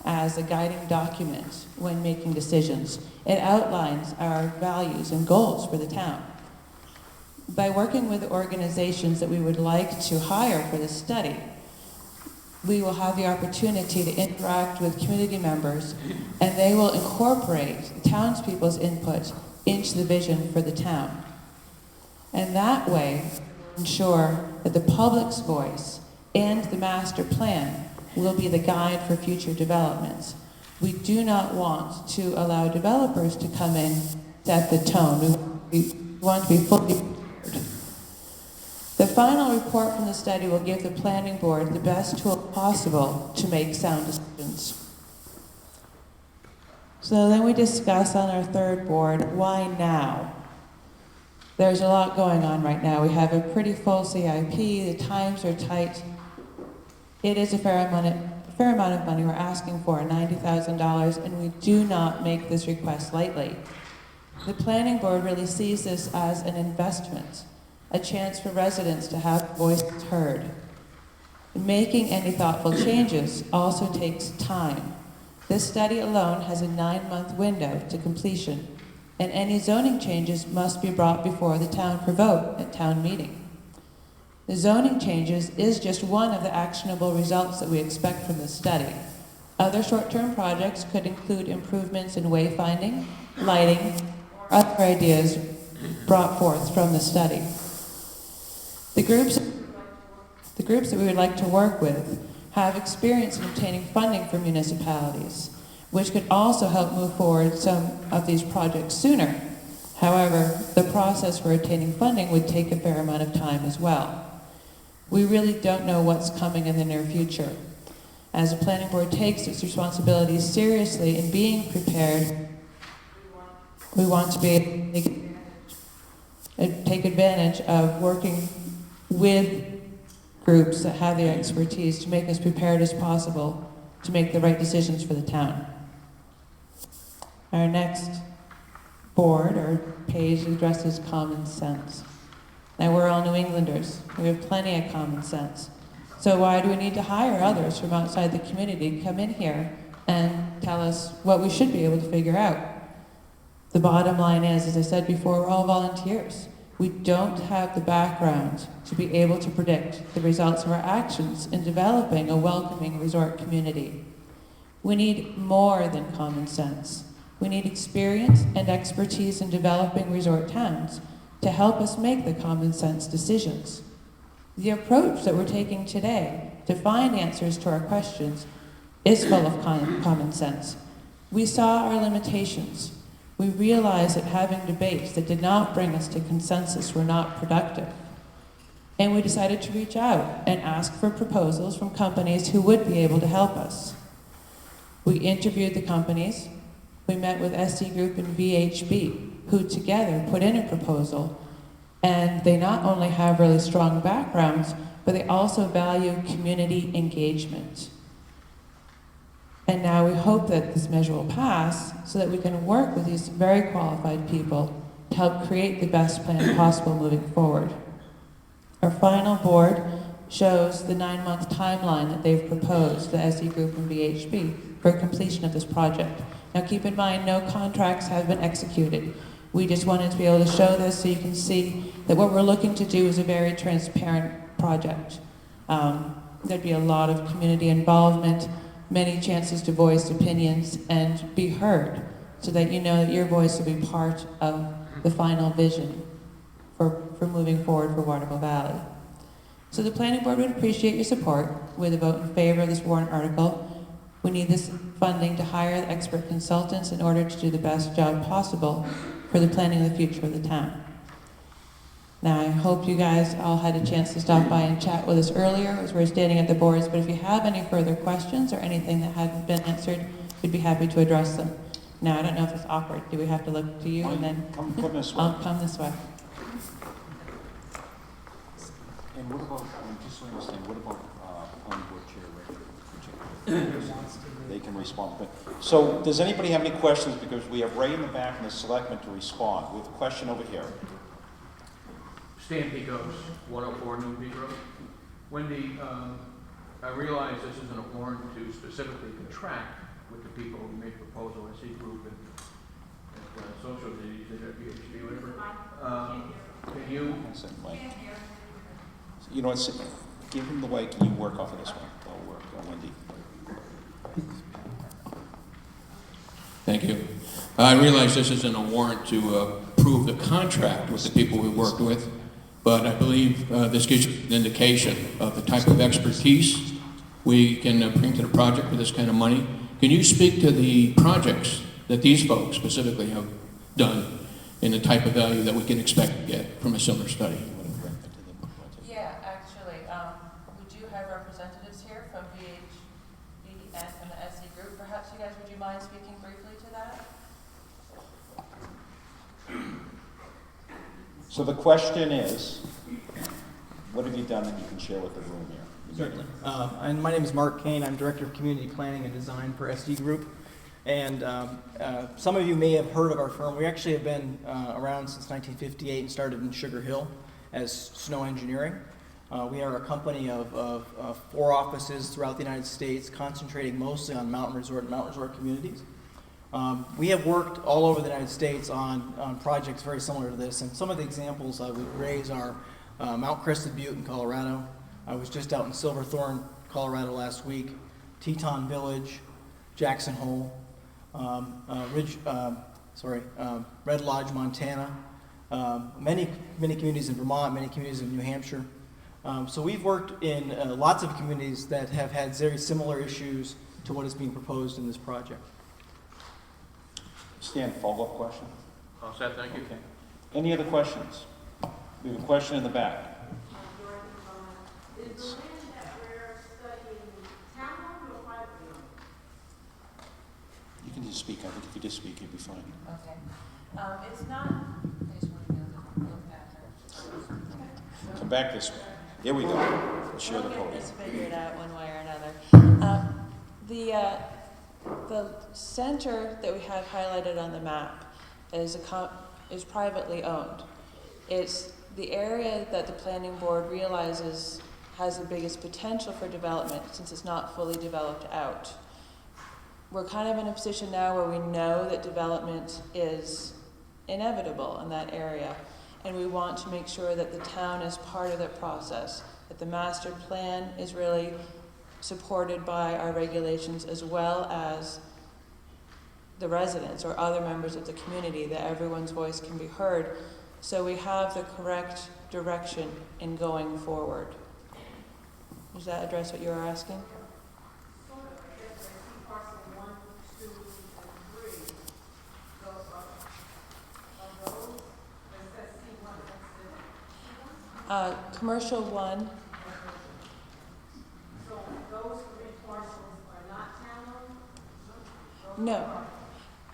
as a guiding document when making decisions. It outlines our values and goals for the town. By working with the organizations that we would like to hire for this study, we will have the opportunity to interact with community members, and they will incorporate the townspeople's input into the vision for the town. And that way, ensure that the public's voice and the master plan will be the guide for future developments. We do not want to allow developers to come in, set the tone. We want to be fully prepared. The final report from the study will give the planning board the best tool possible to make sound decisions. So then we discuss on our third board, why now? There's a lot going on right now. We have a pretty full CIP, the times are tight. It is a fair amount of money we're asking for, $90,000, and we do not make this request lightly. The planning board really sees this as an investment, a chance for residents to have voices heard. Making any thoughtful changes also takes time. This study alone has a 9-month window to completion, and any zoning changes must be brought before the town for vote at town meeting. The zoning changes is just one of the actionable results that we expect from this study. Other short-term projects could include improvements in wayfinding, lighting, or other ideas brought forth from the study. The groups that we would like to work with have experience in obtaining funding for municipalities, which could also help move forward some of these projects sooner. However, the process for obtaining funding would take a fair amount of time as well. We really don't know what's coming in the near future. As the planning board takes its responsibilities seriously in being prepared, we want to be able to take advantage of working with groups that have the expertise to make us prepared as possible to make the right decisions for the town. Our next board or page addresses common sense. Now, we're all New Englanders. We have plenty of common sense. So why do we need to hire others from outside the community to come in here and tell us what we should be able to figure out? The bottom line is, as I said before, we're all volunteers. We don't have the background to be able to predict the results of our actions in developing a welcoming resort community. We need more than common sense. We need experience and expertise in developing resort towns to help us make the common sense decisions. The approach that we're taking today to find answers to our questions is full of common sense. We saw our limitations. We realized that having debates that did not bring us to consensus were not productive. And we decided to reach out and ask for proposals from companies who would be able to help us. We interviewed the companies. We met with SC Group and VHB, who together put in a proposal, and they not only have really strong backgrounds, but they also value community engagement. And now we hope that this measure will pass so that we can work with these very qualified people to help create the best plan possible moving forward. Our final board shows the 9-month timeline that they've proposed, the SE Group and VHB, for completion of this project. Now keep in mind, no contracts have been executed. We just wanted to be able to show this so you can see that what we're looking to do is a very transparent project. There'd be a lot of community involvement, many chances to voice opinions and be heard, so that you know that your voice will be part of the final vision for moving forward for Waterville Valley. So the planning board would appreciate your support with a vote in favor of this warrant article. We need this funding to hire the expert consultants in order to do the best job possible for the planning of the future of the town. Now, I hope you guys all had a chance to stop by and chat with us earlier as we were standing at the boards, but if you have any further questions or anything that hadn't been answered, we'd be happy to address them. Now, I don't know if it's awkward. Do we have to look to you and then? Come this way. I'll come this way. And what about, just so I understand, what about planning board chair, They can respond. But, so, does anybody have any questions? Because we have Ray in the back and the selectmen to respond. We have a question over here. Stan Picos, 104 New Peak Road. Wendy, I realize this isn't a warrant to specifically contract with the people who made the proposal, SE Group and social disease, VHB, whatever. Can you? You know what, give him the mic and you work off of this one. That'll work, Wendy. Thank you. I realize this isn't a warrant to approve the contract with the people we worked with, but I believe this gives you an indication of the type of expertise we can bring to the project with this kind of money. Can you speak to the projects that these folks specifically have done and the type of value that we can expect to get from a similar study? Yeah, actually, we do have representatives here from VHB and the SE Group. Perhaps you guys, would you mind speaking briefly to that? So the question is, what have you done that you can share with the room here? Certainly. And my name is Mark Kane. I'm Director of Community Planning and Design for SD Group. And some of you may have heard of our firm. We actually have been around since 1958 and started in Sugar Hill as Snow Engineering. We are a company of 4 offices throughout the United States, concentrating mostly on mountain resort communities. We have worked all over the United States on projects very similar to this, and some of the examples I would raise are Mount Crested Butte in Colorado. I was just out in Silverthorne, Colorado last week, Teton Village, Jackson Hole, Red Lodge, Montana, many communities in Vermont, many communities in New Hampshire. So we've worked in lots of communities that have had very similar issues to what is being proposed in this project. Stan, follow-up question? All set, thank you. Okay. Any other questions? We have a question in the back. Is the land that we're studying town-owned or privately owned? You can just speak. I think if you just speak, you'll be fine. Okay. It's not, I just want to look at Come back this way. There we go. Share the We'll get podium. this figured out one way or another. The center that we have highlighted on the map is privately owned. It's the area that the planning board realizes has the biggest potential for development since it's not fully developed out. We're kind of in a position now where we know that development is inevitable in that area, and we want to make sure that the town is part of that process, that the master plan is really supported by our regulations as well as the residents or other members of the community, that everyone's voice can be heard, so we have the correct direction in going forward. Does that address what you were asking? Sort of, I guess I see parcel 1, 2, and 3. So, of those, it says C1, what's the? Commercial 1, So those 3 parcels are not town-owned?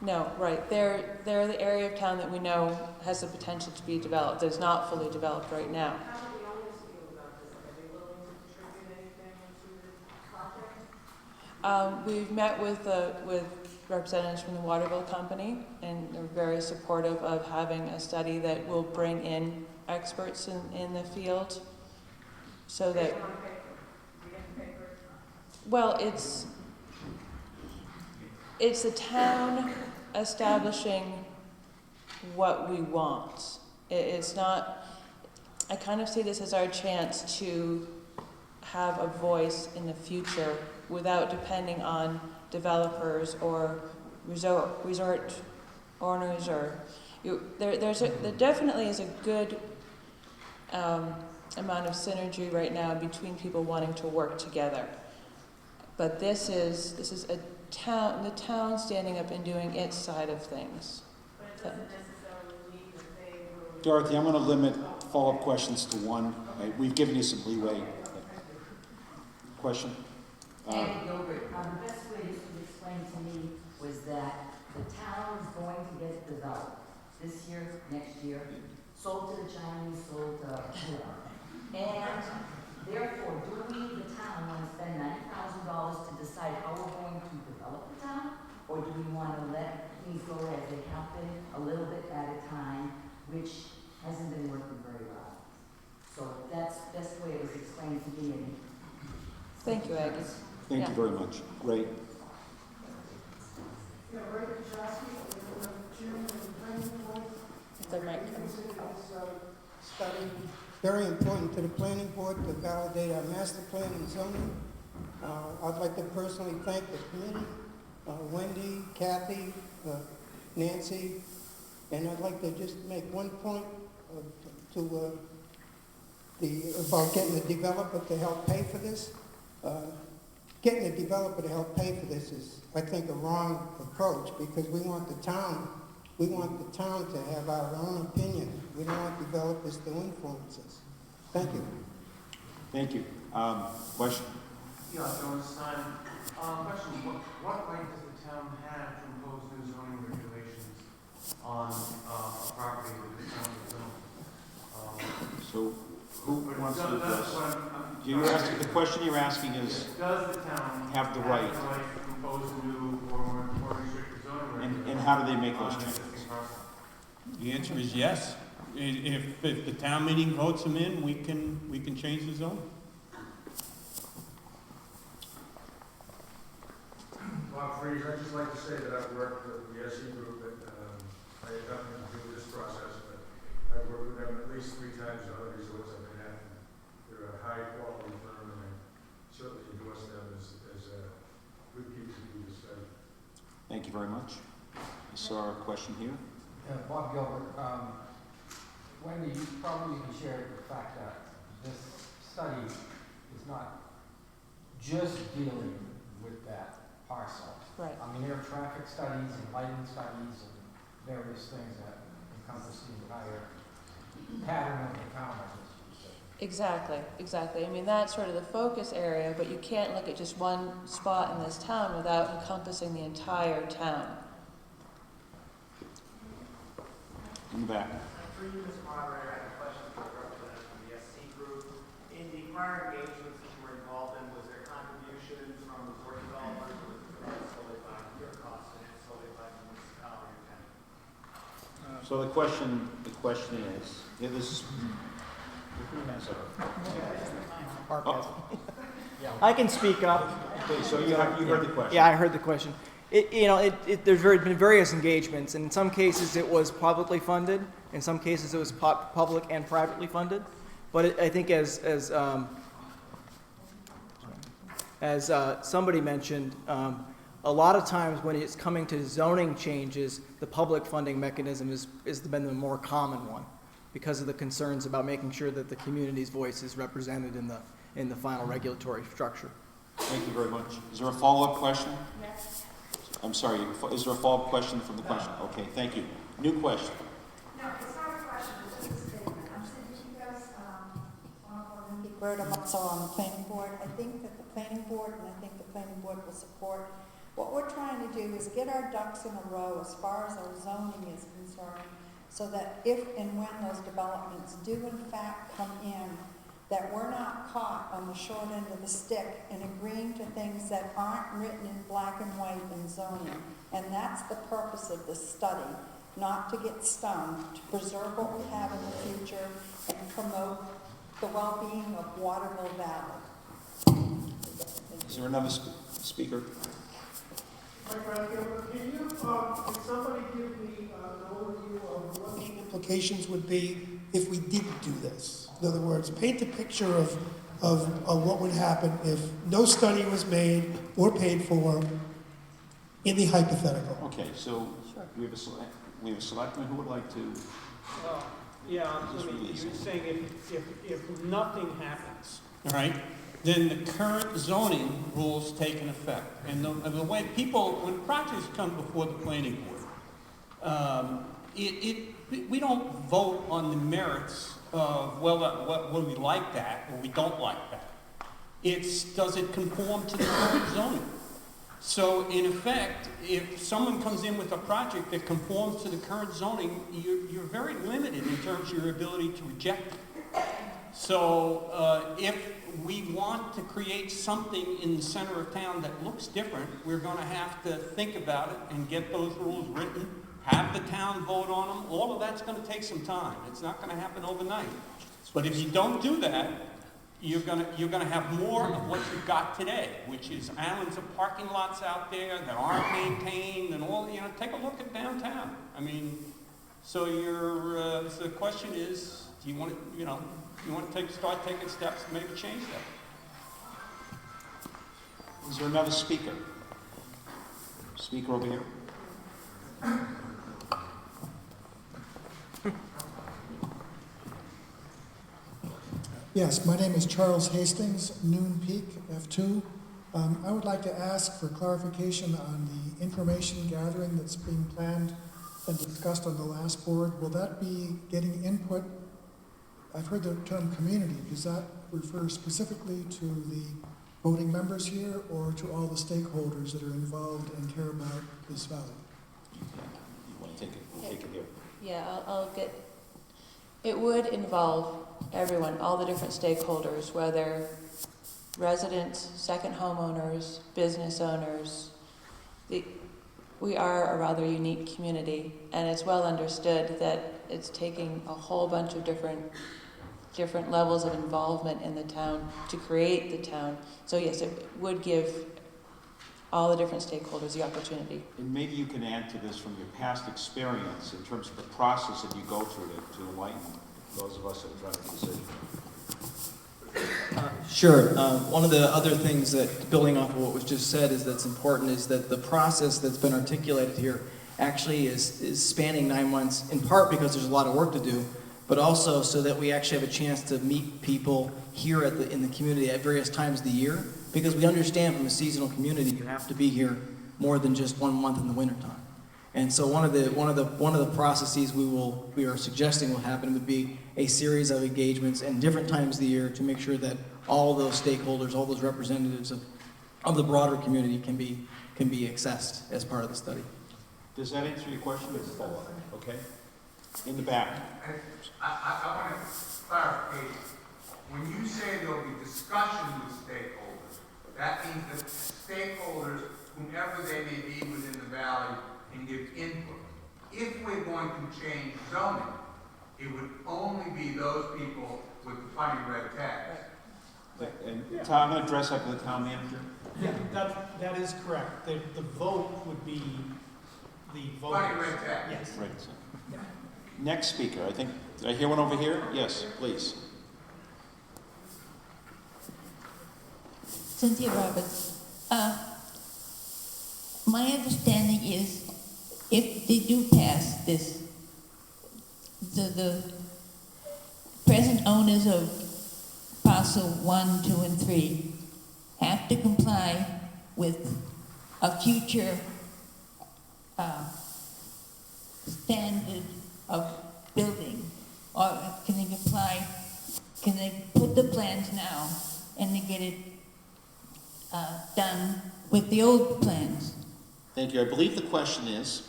no, right. They're the area of town that we know has the potential to be developed. It's not fully developed right now. How do the owners feel about this? Are they willing to contribute anything to the project? We've met with representatives from the Waterville Company, and they're very supportive of having a study that will bring in experts in the field, so that, well, it's the town establishing what we want. It's not, I kind of see this as our chance to have a voice in the future without depending on developers or resort owners, or there definitely is a good amount of synergy right now between people wanting to work together. But this is the town standing up and doing its side of things. But it doesn't necessarily mean that they will. Dorothy, I'm going to limit follow-up questions to one. We've given you some leeway. Question? Andy Gilbert, the best way this was explained to me was that the town is going to get developed this year, next year, sold to the Chinese, sold to whoever. And therefore, do we, the town, want to spend $90,000 to decide how we're going to develop the town? Or do we want to let things go as they happen, a little bit at a time, which hasn't been working very well? So that's the best way it was explained to me. Thank you, Aggie. Thank you very much. Great. Yeah, Ray Kachowski, chairman of the planning board. The mic. Study very important to the planning board to validate our master plan and zoning. I'd like to personally thank the committee, Wendy, Kathy, Nancy, and I'd like to just make one point about getting the developer to help pay for this. Getting a developer to help pay for this is, I think, a wrong approach, because we want the town to have our own opinion. We don't want developers to influence us. Thank you. Thank you. Question? Yeah, John Stein. Question, what right does the town have to impose new zoning regulations on a property that the town is owned? So, who wants to address? You're asking, the question you're asking is, does the town have the right to impose a new or more restrictive zoning regulation? and how do they make those changes? The answer is yes. If the town meeting votes them in, we can change the zone. Well, Bob Freeze, I'd just like to say that I've worked with the SE group, and I had nothing to do with this process, but I've worked with them at least 3 times in other resorts I've been at. They're a high-quality firm, and I certainly endorse them as good people to do this study. Thank you very much. I saw a question here. Bob Gilbert, Wendy, you probably can share the fact that this study is not just dealing with that parcel. Right. I mean, there are traffic studies and lighting studies and various things that encompass the entire pattern of the town. Exactly, exactly. I mean, that's sort of the focus area, but you can't look at just one spot in this town without encompassing the entire town. In the back. For you, Mr. Moderator, I have a question for the representative from the SC group. In the prior engagements that you were involved in, was there contribution from resort developers, or was it solely by your costs and solely by the municipality or tenant? So the question is, it was. I can speak up. Okay, so you heard the question. Yeah, I heard the question. There's been various engagements, and in some cases it was publicly funded, in some cases it was public and privately funded. But I think as somebody mentioned, a lot of times when it's coming to zoning changes, the public funding mechanism has been the more common one, because of the concerns about making sure that the community's voice is represented in the final regulatory structure. Thank you very much. Is there a follow-up question? Yes. I'm sorry, is there a follow-up question from the question? Okay, thank you. New question. No, it's not a question, it's just a statement. I'm saying, you guys, I'm also on the planning board. I think that the planning board, and I think the planning board will support, what we're trying to do is get our ducks in a row as far as our zoning is concerned, so that if and when those developments do in fact come in, that we're not caught on the short end of the stick and agreeing to things that aren't written in black and white in zoning. And that's the purpose of this study, not to get stung, to preserve what we have in the future and promote the well-being of Waterville Valley. Is there another speaker? Can you, can somebody give me an overview of what the implications would be if we didn't do this? In other words, paint a picture of what would happen if no study was made or paid for in the hypothetical. Okay, so we have a selectman who would like to. Yeah, I mean, you're saying if nothing happens, all right, then the current zoning rules take an effect. And the way when projects come before the planning board, we don't vote on the merits of whether we like that or we don't like that. Does it conform to the current zoning? So in effect, if someone comes in with a project that conforms to the current zoning, you're very limited in terms of your ability to reject it. So if we want to create something in the center of town that looks different, we're going to have to think about it and get those rules written, have the town vote on them. All of that's going to take some time. It's not going to happen overnight. But if you don't do that, you're going to have more of what you've got today, which is islands of parking lots out there that aren't maintained and all. Take a look at downtown. I mean, so so the question is, do you want to start taking steps to maybe change that? Is there another speaker? Speaker over here. Yes, my name is Charles Hastings, Noon Peak, F2. I would like to ask for clarification on the information gathering that's being planned and discussed on the last board. Will that be getting input? I've heard the term community. Does that refer specifically to the voting members here or to all the stakeholders that are involved and care about this valley? You want to take it? We'll take it here. Yeah, it would involve everyone, all the different stakeholders, whether residents, second homeowners, business owners. We are a rather unique community, and it's well understood that it's taking a whole bunch of different levels of involvement in the town to create the town. So yes, it would give all the different stakeholders the opportunity. And maybe you can add to this from your past experience in terms of the process that you go through to enlighten those of us that are trying to make a decision. Sure. One of the other things that, building off of what was just said, is that's important is that the process that's been articulated here actually is spanning 9 months, in part because there's a lot of work to do, but also so that we actually have a chance to meet people here in the community at various times of the year, because we understand from a seasonal community you have to be here more than just 1 month in the wintertime. And so one of the processes we are suggesting will happen would be a series of engagements in different times of the year to make sure that all those stakeholders, all those representatives of the broader community can be accessed as part of the study. Does that answer your question? Okay. In the back. I want to clarification. When you say there'll be discussion with stakeholders, that means that stakeholders, whomever they may be within the valley, can give input. If we're going to change zoning, it would only be those people with the funny red tags. And Tom, I'm going to address that with the town manager. Yeah, that is correct. The vote would be the voters. Funny red tags. Yes. Right. Next speaker, I think, did I hear one over here? Yes, please. Cynthia Roberts. My understanding is if they do pass this, the present owners of parcel 1, 2, and 3 have to comply with a future standard of building, or can they put the plans now and they get it done with the old plans? Thank you. I believe the question is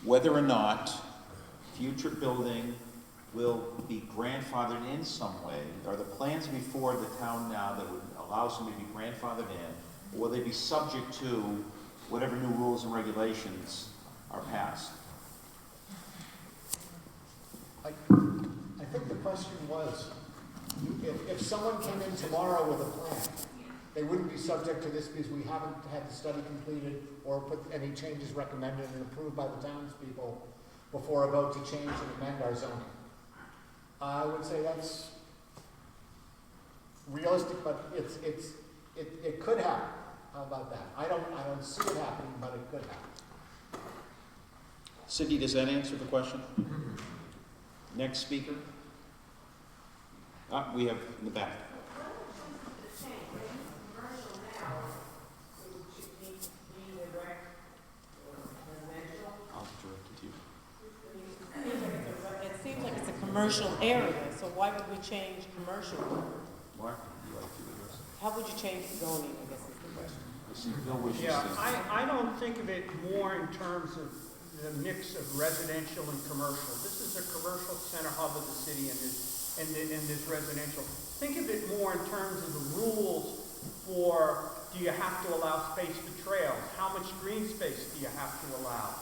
whether or not future building will be grandfathered in some way. Are the plans before the town now that would allow somebody to be grandfathered in, or will they be subject to whatever new rules and regulations are passed? I think the question was, if someone came in tomorrow with a plan, they wouldn't be subject to this because we haven't had the study completed or put any changes recommended and approved by the townspeople before a vote to change and amend our zoning. I would say that's realistic, but it could happen. How about that? I don't see it happening, but it could happen. Cindy, does that answer the question? Next speaker. We have in the back. I'll direct it to you. It seems like it's a commercial area, so why would we change commercial? Mark, would you like to address it? How would you change zoning, I guess is the question. I see Bill wishes Yeah, to. I don't think of it more in terms of the mix of residential and commercial. This is a commercial center hub of the city and this residential. Think of it more in terms of the rules for, do you have to allow space for trails? How much green space do you have to allow?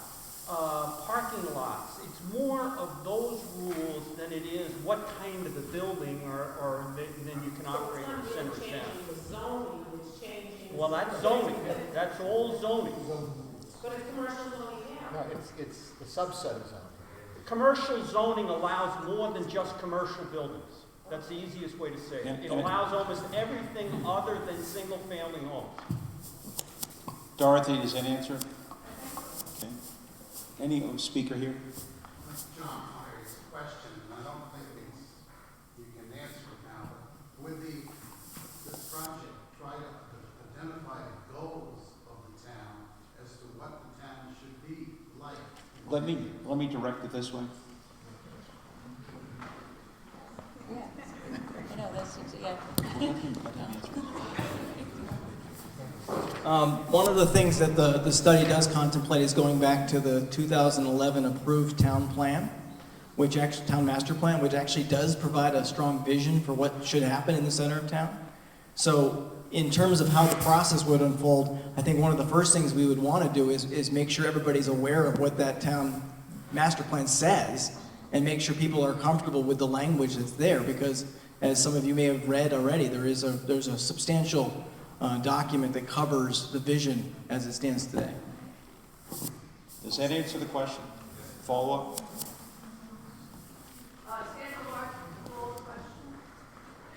Parking lots. It's more of those rules than it is what kind of a building or then you can operate in the center of town. Zoning is changing. Well, that's zoning. That's all zoning. But it's commercial zoning now. No, it's the subset of zoning. Commercial zoning allows more than just commercial buildings. That's the easiest way to say it. It allows almost everything other than single-family homes. Dorothy, does that answer? Okay. Any speaker here? John Myers' question, and I don't think you can answer it now, but with this project, try to identify the goals of the town as to what the town should be like. Let me direct it this way. Yeah. I know, that's, yeah. One of the things that the study does contemplate is going back to the 2011 approved town plan, town master plan, which actually does provide a strong vision for what should happen in the center of town. So in terms of how the process would unfold, I think one of the first things we would want to do is make sure everybody's aware of what that town master plan says and make sure people are comfortable with the language that's there, because as some of you may have read already, there's a substantial document that covers the vision as it stands today. Does that answer the question? Follow-up?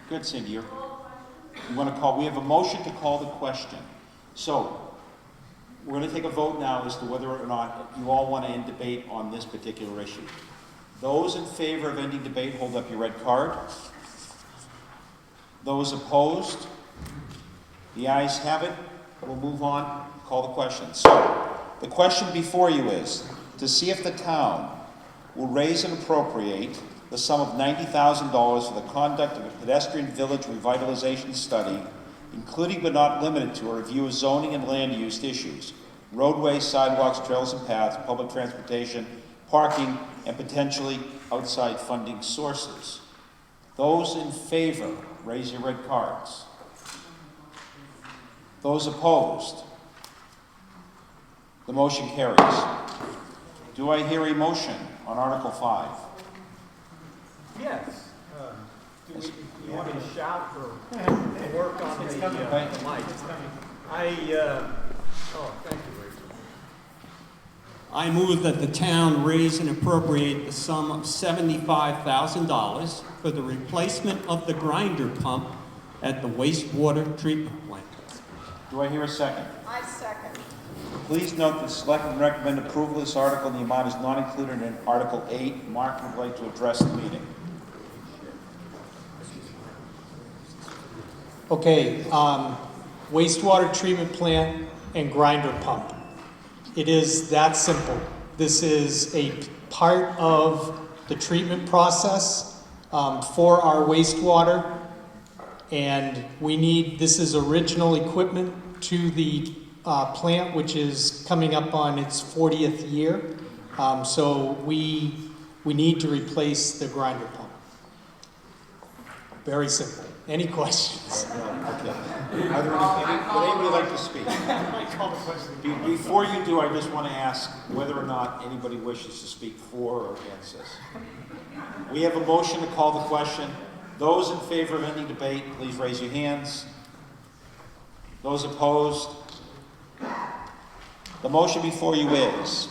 Good, Cindy. We have a motion to call the question. So, we're going to take a vote now as to whether or not you all want to end debate on this particular issue. Those in favor of ending debate, hold up your red card. Those opposed? The ayes have it. We'll move on. Call the question. So, the question before you is to see if the town will raise and appropriate the sum of $90,000 for the conduct of a pedestrian village revitalization study, including but not limited to a review of zoning and land use issues, roadways, sidewalks, trails and paths, public transportation, parking, and potentially outside funding sources. Those in favor, raise your red cards. Those opposed? The motion carries. Do I hear a motion on Article 5? Yes. You want me to shout or work on the mic? Thank you, Rachel. I move that the town raise and appropriate the sum of $75,000 for the replacement of the grinder pump at the wastewater treatment plant. Do I hear a second? I second. Please note that the selectmen recommend approval of this article and the amount is not included in Article 8. Mark would like to address the meeting. Okay, wastewater treatment plant and grinder pump. It is that simple. This is a part of the treatment process for our wastewater, and this is original equipment to the plant, which is coming up on its 40th year. So we need to replace the grinder pump. Very simple. Any questions? Okay. Would anybody like to speak? Before you do, I just want to ask whether or not anybody wishes to speak for or against this. We have a motion to call the question. Those in favor of ending debate, please raise your hands. Those opposed? The motion before you is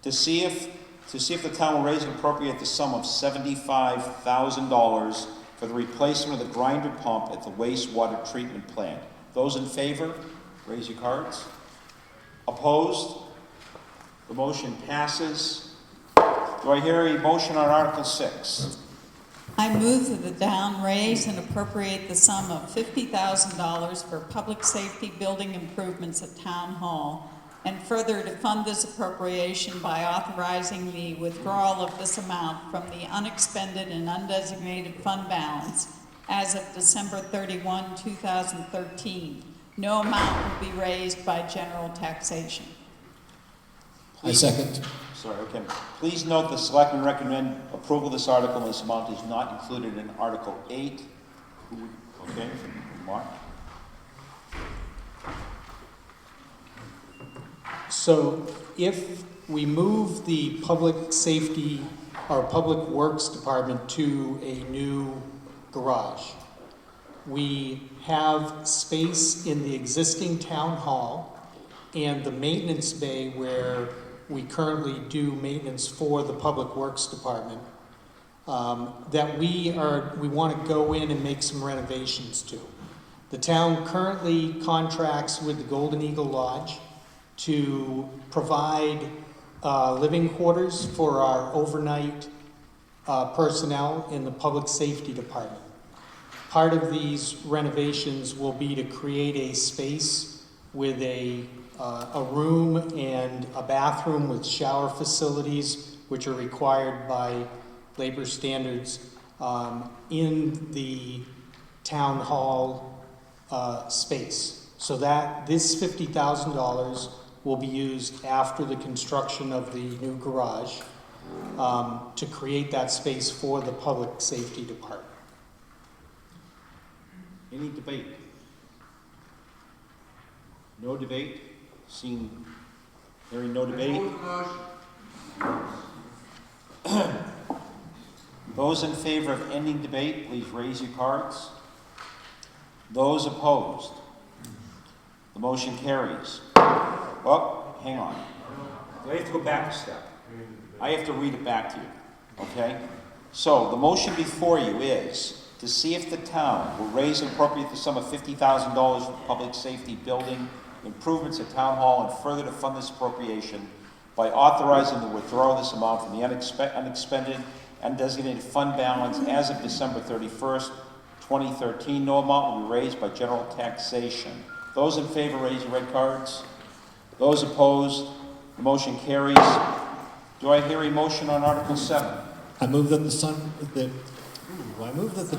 to see if the town will raise and appropriate the sum of $75,000 for the replacement of the grinder pump at the wastewater treatment plant. Those in favor, raise your cards. Opposed? The motion passes. Do I hear a motion on Article 6? I move that the town raise and appropriate the sum of $50,000 for public safety building improvements at Town Hall, and further to fund this appropriation by authorizing the withdrawal of this amount from the unexpended and undesignated fund balance as of December 31, 2013. No amount will be raised by general taxation. I second. Sorry, okay. Please note the selectmen recommend approval of this article, and this amount is not included in Article 8. Okay, Mark? So if we move the public safety or public works department to a new garage, we have space in the existing town hall and the maintenance bay where we currently do maintenance for the public works department, that we want to go in and make some renovations to. The town currently contracts with the Golden Eagle Lodge to provide living quarters for our overnight personnel in the public safety department. Part of these renovations will be to create a space with a room and a bathroom with shower facilities, which are required by labor standards, in the town hall space. So that this $50,000 will be used after the construction of the new garage to create that space for the public safety department. Any debate? No debate? Hearing no debate? Those in favor of ending debate, please raise your cards. Those opposed? The motion carries. Well, hang on. I have to go back a step. I have to read it back to you, okay? So, the motion before you is to see if the town will raise and appropriate the sum of $50,000 for public safety building improvements at Town Hall, and further to fund this appropriation by authorizing the withdrawal of this amount from the unexpended and designated fund balance as of December 31st, 2013. No amount will be raised by general taxation. Those in favor, raise your red cards. Those opposed, the motion carries. Do I hear a motion on Article 7? I move that the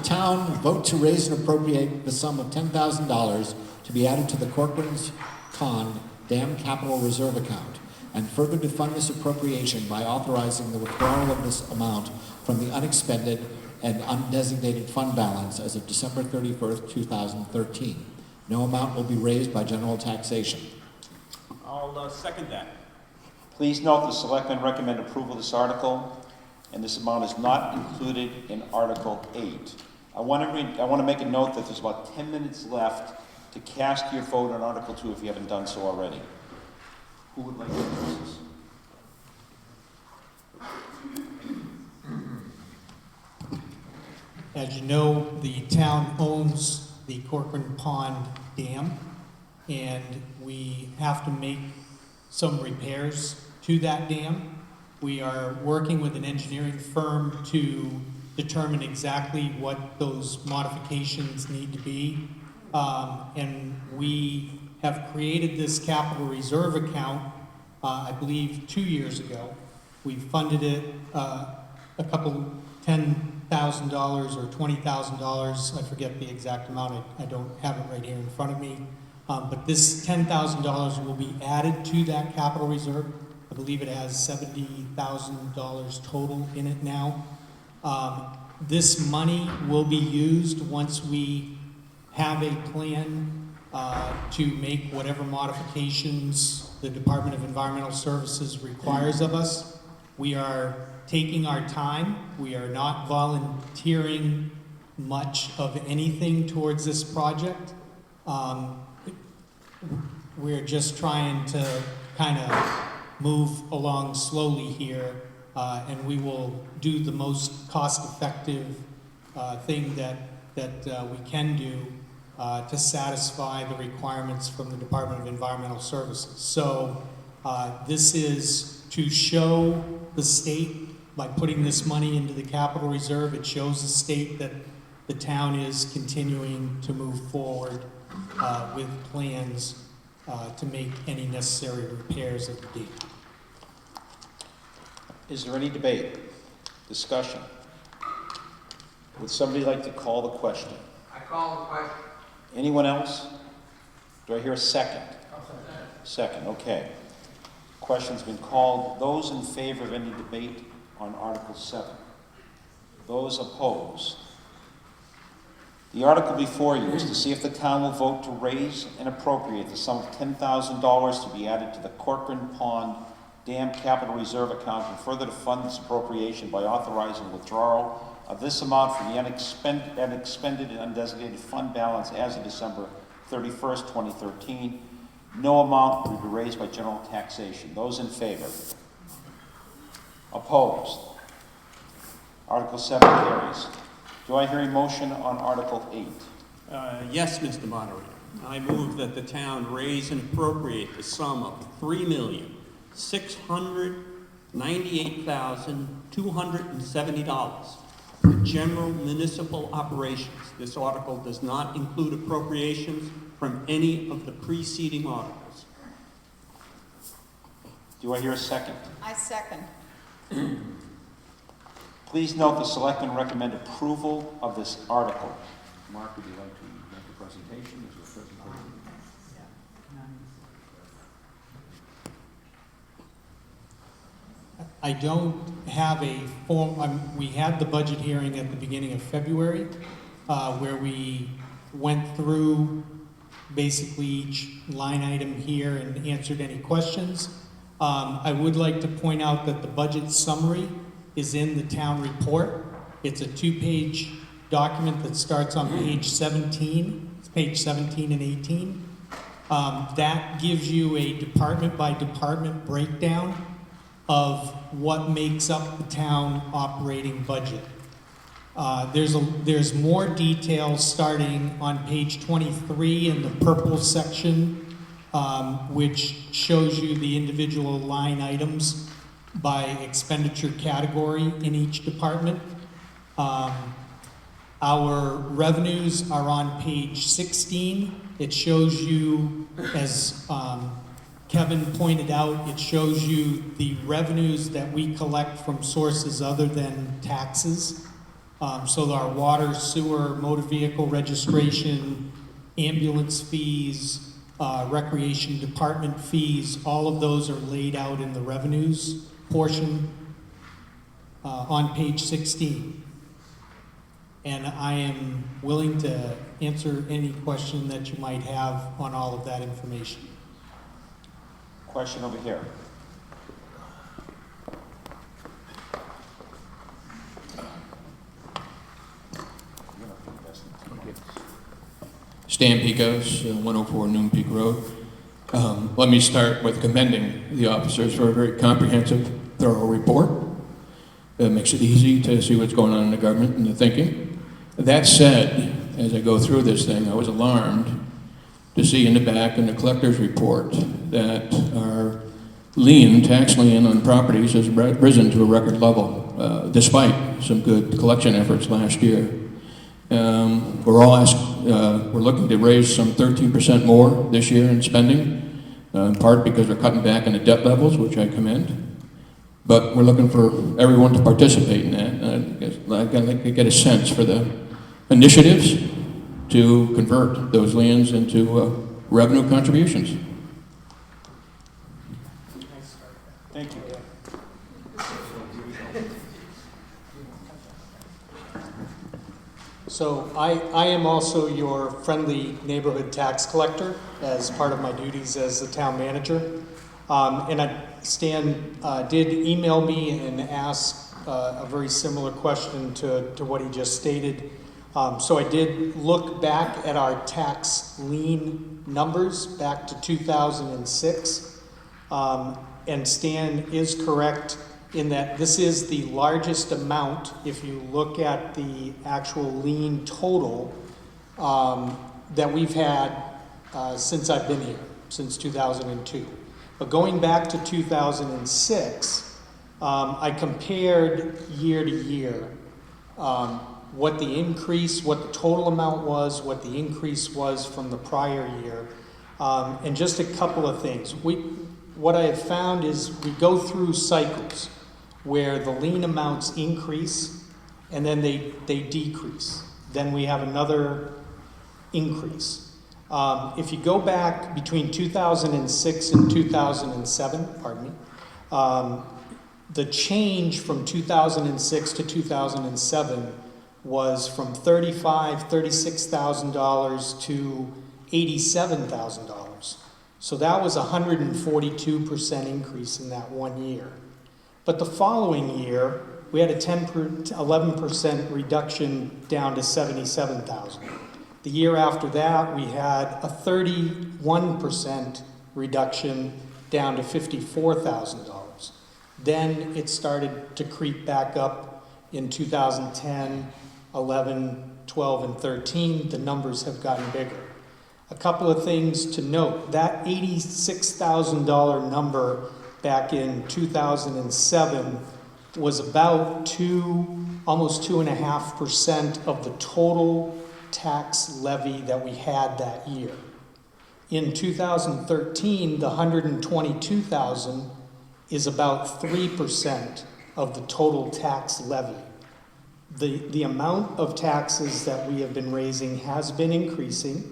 town vote to raise and appropriate the sum of $10,000 to be added to the Corcoran's Pond Dam Capital Reserve account, and further to fund this appropriation by authorizing the withdrawal of this amount from the unexpended and undesignated fund balance as of December 31st, 2013. No amount will be raised by general taxation. I'll second that. Please note the selectmen recommend approval of this article, and this amount is not included in Article 8. I want to make a note that there's about 10 minutes left to cast your vote on Article 2 if you haven't done so already. Who would like to address this? As you know, the town owns the Corcoran Pond Dam, and we have to make some repairs to that dam. We are working with an engineering firm to determine exactly what those modifications need to be. And we have created this capital reserve account, I believe 2 years ago. We funded it a couple, $10,000 or $20,000, I forget the exact amount, I don't have it right here in front of me. But this $10,000 will be added to that capital reserve. I believe it has $70,000 total in it now. This money will be used once we have a plan to make whatever modifications the Department of Environmental Services requires of us. We are taking our time. We are not volunteering much of anything towards this project. We're just trying to kind of move along slowly here, and we will do the most cost-effective thing that we can do to satisfy the requirements from the Department of Environmental Services. So this is to show the state, by putting this money into the capital reserve, it shows the state that the town is continuing to move forward with plans to make any necessary repairs at the dam. Is there any debate, discussion? Would somebody like to call the question? I call the question. Anyone else? Do I hear a second? Second, okay. Question's been called. Those in favor of any debate on Article 7? Those opposed? The article before you is to see if the town will vote to raise and appropriate the sum of $10,000 to be added to the Corcoran Pond Dam Capital Reserve account, and further to fund this appropriation by authorizing withdrawal of this amount from the unexpended and undesignated fund balance as of December 31st, 2013. No amount will be raised by general taxation. Those in favor? Opposed? Article 7 carries. Do I hear a motion on Article 8? Yes, Mr. Moderator. I move that the town raise and appropriate the sum of $3,698,270 for general municipal operations. This article does not include appropriations from any of the preceding articles. Do I hear a second? I second. Please note the selectmen recommend approval of this article. Mark, would you like to make a presentation? Is there a presentation? I don't have a form. We had the budget hearing at the beginning of February, where we went through basically each line item here and answered any questions. I would like to point out that the budget summary is in the town report. It's a 2-page document that starts on page 17. It's page 17 and 18. That gives you a department by department breakdown of what makes up the town operating budget. There's more details starting on page 23 in the purple section, which shows you the individual line items by expenditure category in each department. Our revenues are on page 16. It shows you, as Kevin pointed out, it shows you the revenues that we collect from sources other than taxes. So our water, sewer, motor vehicle registration, ambulance fees, recreation department fees, all of those are laid out in the revenues portion on page 16. And I am willing to answer any question that you might have on all of that information. Question over here. Stan Picos, 104 Noon Peak Road. Let me start with commending the officers for a very comprehensive, thorough report. It makes it easy to see what's going on in the government and the thinking. That said, as I go through this thing, I was alarmed to see in the back in the collector's report that our tax lien on properties has risen to a record level, despite some good collection efforts last year. We're looking to raise some 13% more this year in spending, in part because we're cutting back on the debt levels, which I commend. But we're looking for everyone to participate in that. I'd like to get a sense for the initiatives to convert those liens into revenue contributions. Thank you. So I am also your friendly neighborhood tax collector as part of my duties as the town manager. Stan did email me and ask a very similar question to what he just stated. So I did look back at our tax lien numbers back to 2006. And Stan is correct in that this is the largest amount, if you look at the actual lien total, that we've had since I've been here, since 2002. But going back to 2006, I compared year to year what the total amount was, what the increase was from the prior year, and just a couple of things. What I have found is we go through cycles where the lien amounts increase and then they decrease. Then we have another increase. If you go back between 2006 and 2007, the change from 2006 to 2007 was from $36,000 to $87,000. So that was a 142% increase in that 1 year. But the following year, we had a 11% reduction down to $77,000. The year after that, we had a 31% reduction down to $54,000. Then it started to creep back up in 2010, 11, 12, and 13. The numbers have gotten bigger. A couple of things to note. That $86,000 number back in 2007 was about almost 2.5% of the total tax levy that we had that year. In 2013, the $122,000 is about 3% of the total tax levy. The amount of taxes that we have been raising has been increasing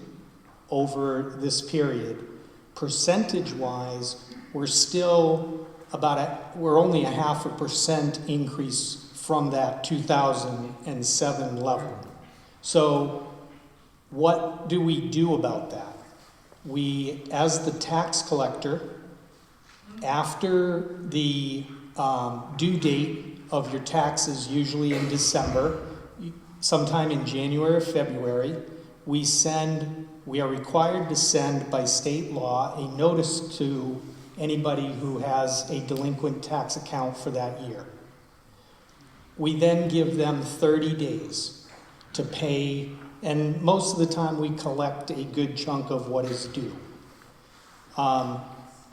over this period. Percentage-wise, we're still we're only 0.5% increase from that 2007 level. So what do we do about that? We, as the tax collector, after the due date of your taxes, usually in December, sometime in January or February, we are required to send by state law a notice to anybody who has a delinquent tax account for that year. We then give them 30 days to pay, and most of the time we collect a good chunk of what is due.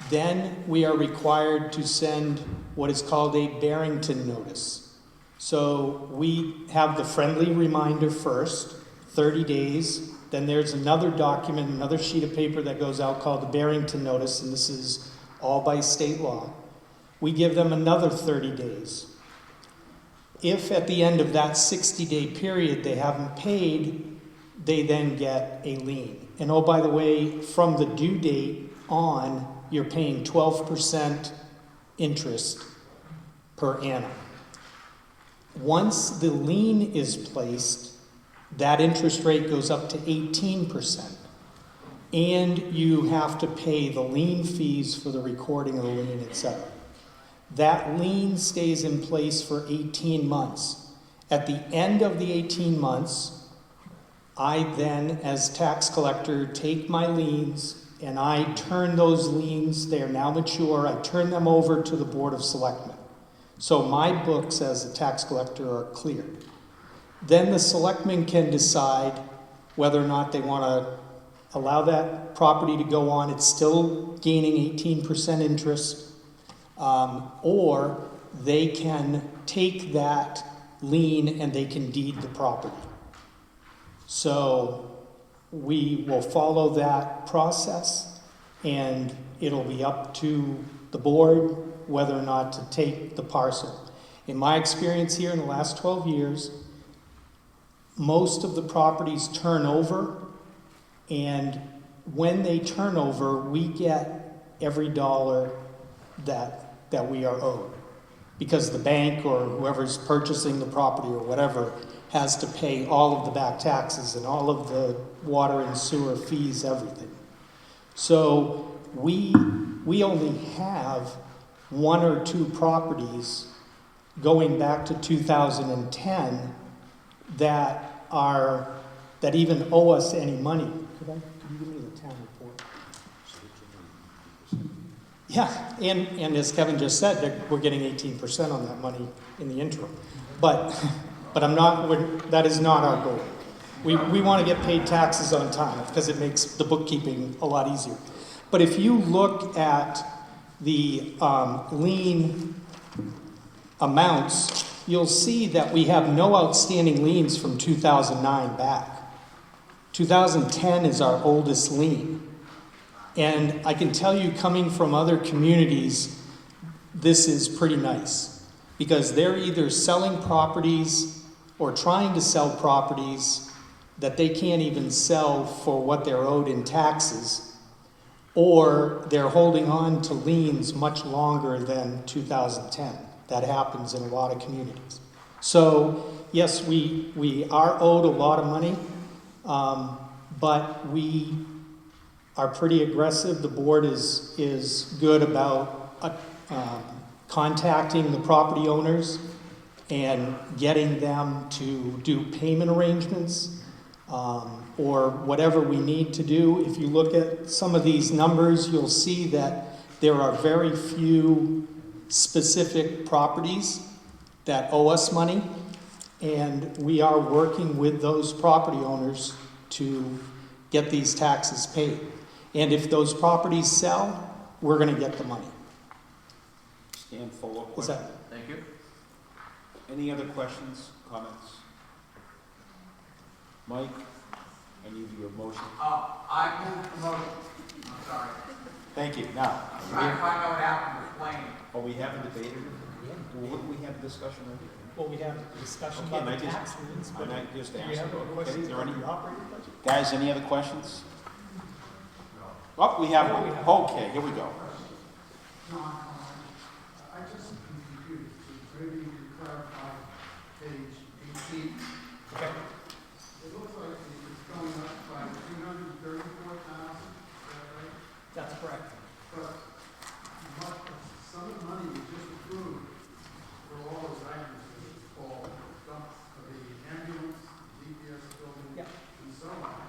Then we are required to send what is called a Barrington notice. So we have the friendly reminder first, 30 days. Then there's another document, another sheet of paper that goes out called the Barrington notice, and this is all by state law. We give them another 30 days. If at the end of that 60-day period they haven't paid, they then get a lien. And oh, by the way, from the due date on, you're paying 12% interest per annum. Once the lien is placed, that interest rate goes up to 18%. And you have to pay the lien fees for the recording of the lien, etc. That lien stays in place for 18 months. At the end of the 18 months, I then, as tax collector, take my liens and I turn those liens, they are now mature, I turn them over to the Board of Selectmen. So my books as a tax collector are cleared. Then the selectmen can decide whether or not they want to allow that property to go on. It's still gaining 18% interest. Or they can take that lien and they can deed the property. So we will follow that process, and it'll be up to the board whether or not to take the parcel. In my experience here in the last 12 years, most of the properties turn over, and when they turn over, we get every dollar that we are owed. Because the bank or whoever's purchasing the property or whatever has to pay all of the back taxes and all of the water and sewer fees, everything. So we only have one or two properties going back to 2010 that even owe us any money. Could you give me the town report? Yeah, and as Kevin just said, we're getting 18% on that money in the interim. But that is not our goal. We want to get paid taxes on time because it makes the bookkeeping a lot easier. But if you look at the lien amounts, you'll see that we have no outstanding liens from 2009 back. 2010 is our oldest lien. And I can tell you, coming from other communities, this is pretty nice because they're either selling properties or trying to sell properties that they can't even sell for what they're owed in taxes, or they're holding on to liens much longer than 2010. That happens in a lot of communities. So yes, we are owed a lot of money, but we are pretty aggressive. The board is good about contacting the property owners and getting them to do payment arrangements or whatever we need to do. If you look at some of these numbers, you'll see that there are very few specific properties that owe us money, and we are working with those property owners to get these taxes paid. And if those properties sell, we're going to get the money. Stand follow-up question. Thank you. Any other questions, comments? Mike, I need your motion. I moved the motion. I'm sorry. Thank you. Now, I'm trying to find out what happened with Blaine. oh, we haven't debated it? Yeah. Well, wouldn't we have discussion on it? Well, we have a discussion Okay, about and the I tax liens, but and I just do you asked. have any Okay, questions is there about any- the operating budget? Guys, any other questions? Oh, we have one. Okay, here we go. John, I just am confused, maybe you could clarify page 18. Okay. It looks like it's going up by 234,000, is that right? That's correct. But some of the money you just approved for all those items that it's called, dump for the ambulance, DPS building, and so on.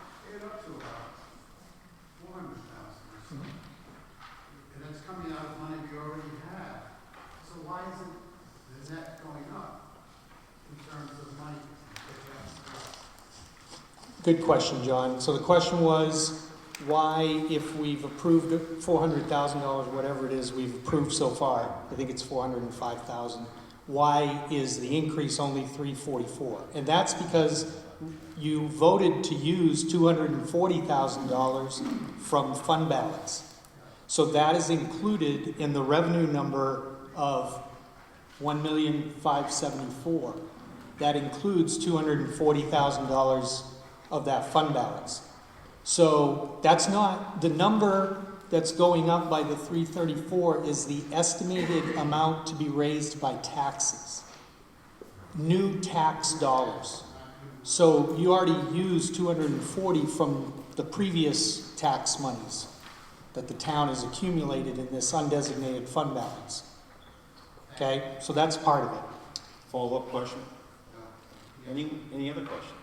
Good question, John. So the question was, why, if we've approved $400,000, whatever it is we've approved so far, I think it's 405,000, why is the increase only 344? And that's because you voted to use $240,000 from fund balance. So that is included in the revenue number of $1,574,000. That includes $240,000 of that fund balance. So that's not, the number that's going up by the 334 is the estimated amount to be raised by taxes. New tax dollars. So you already used 240 from the previous tax monies that the town has accumulated in this undesignated fund balance. Okay, so that's part of it. Follow-up question? Any other questions?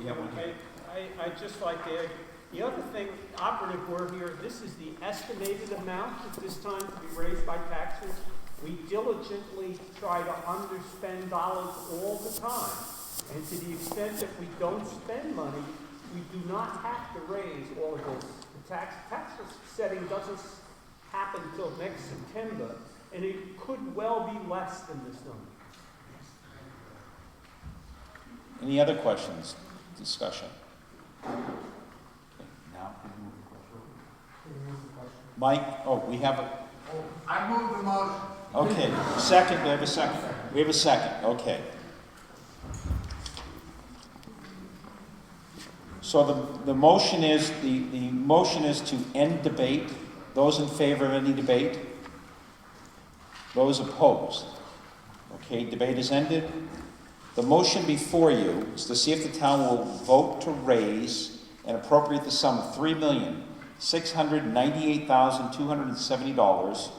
Yeah, one here. I'd just like to add, the other thing, operative word here, this is the estimated amount at this time to be raised by taxes. We diligently try to underspend dollars all the time. And to the extent that we don't spend money, we do not have to raise all of this. The tax setting doesn't happen until next September, and it could well be less than this number. Any other questions, discussion? Okay, now, Mike, we have a... I move the motion. Okay, second, we have a second. We have a second, okay. So the motion is, the motion is to end debate. Those in favor of any debate? Those opposed? Okay, debate is ended. The motion before you is to see if the town will vote to raise and appropriate the sum of $3,698,270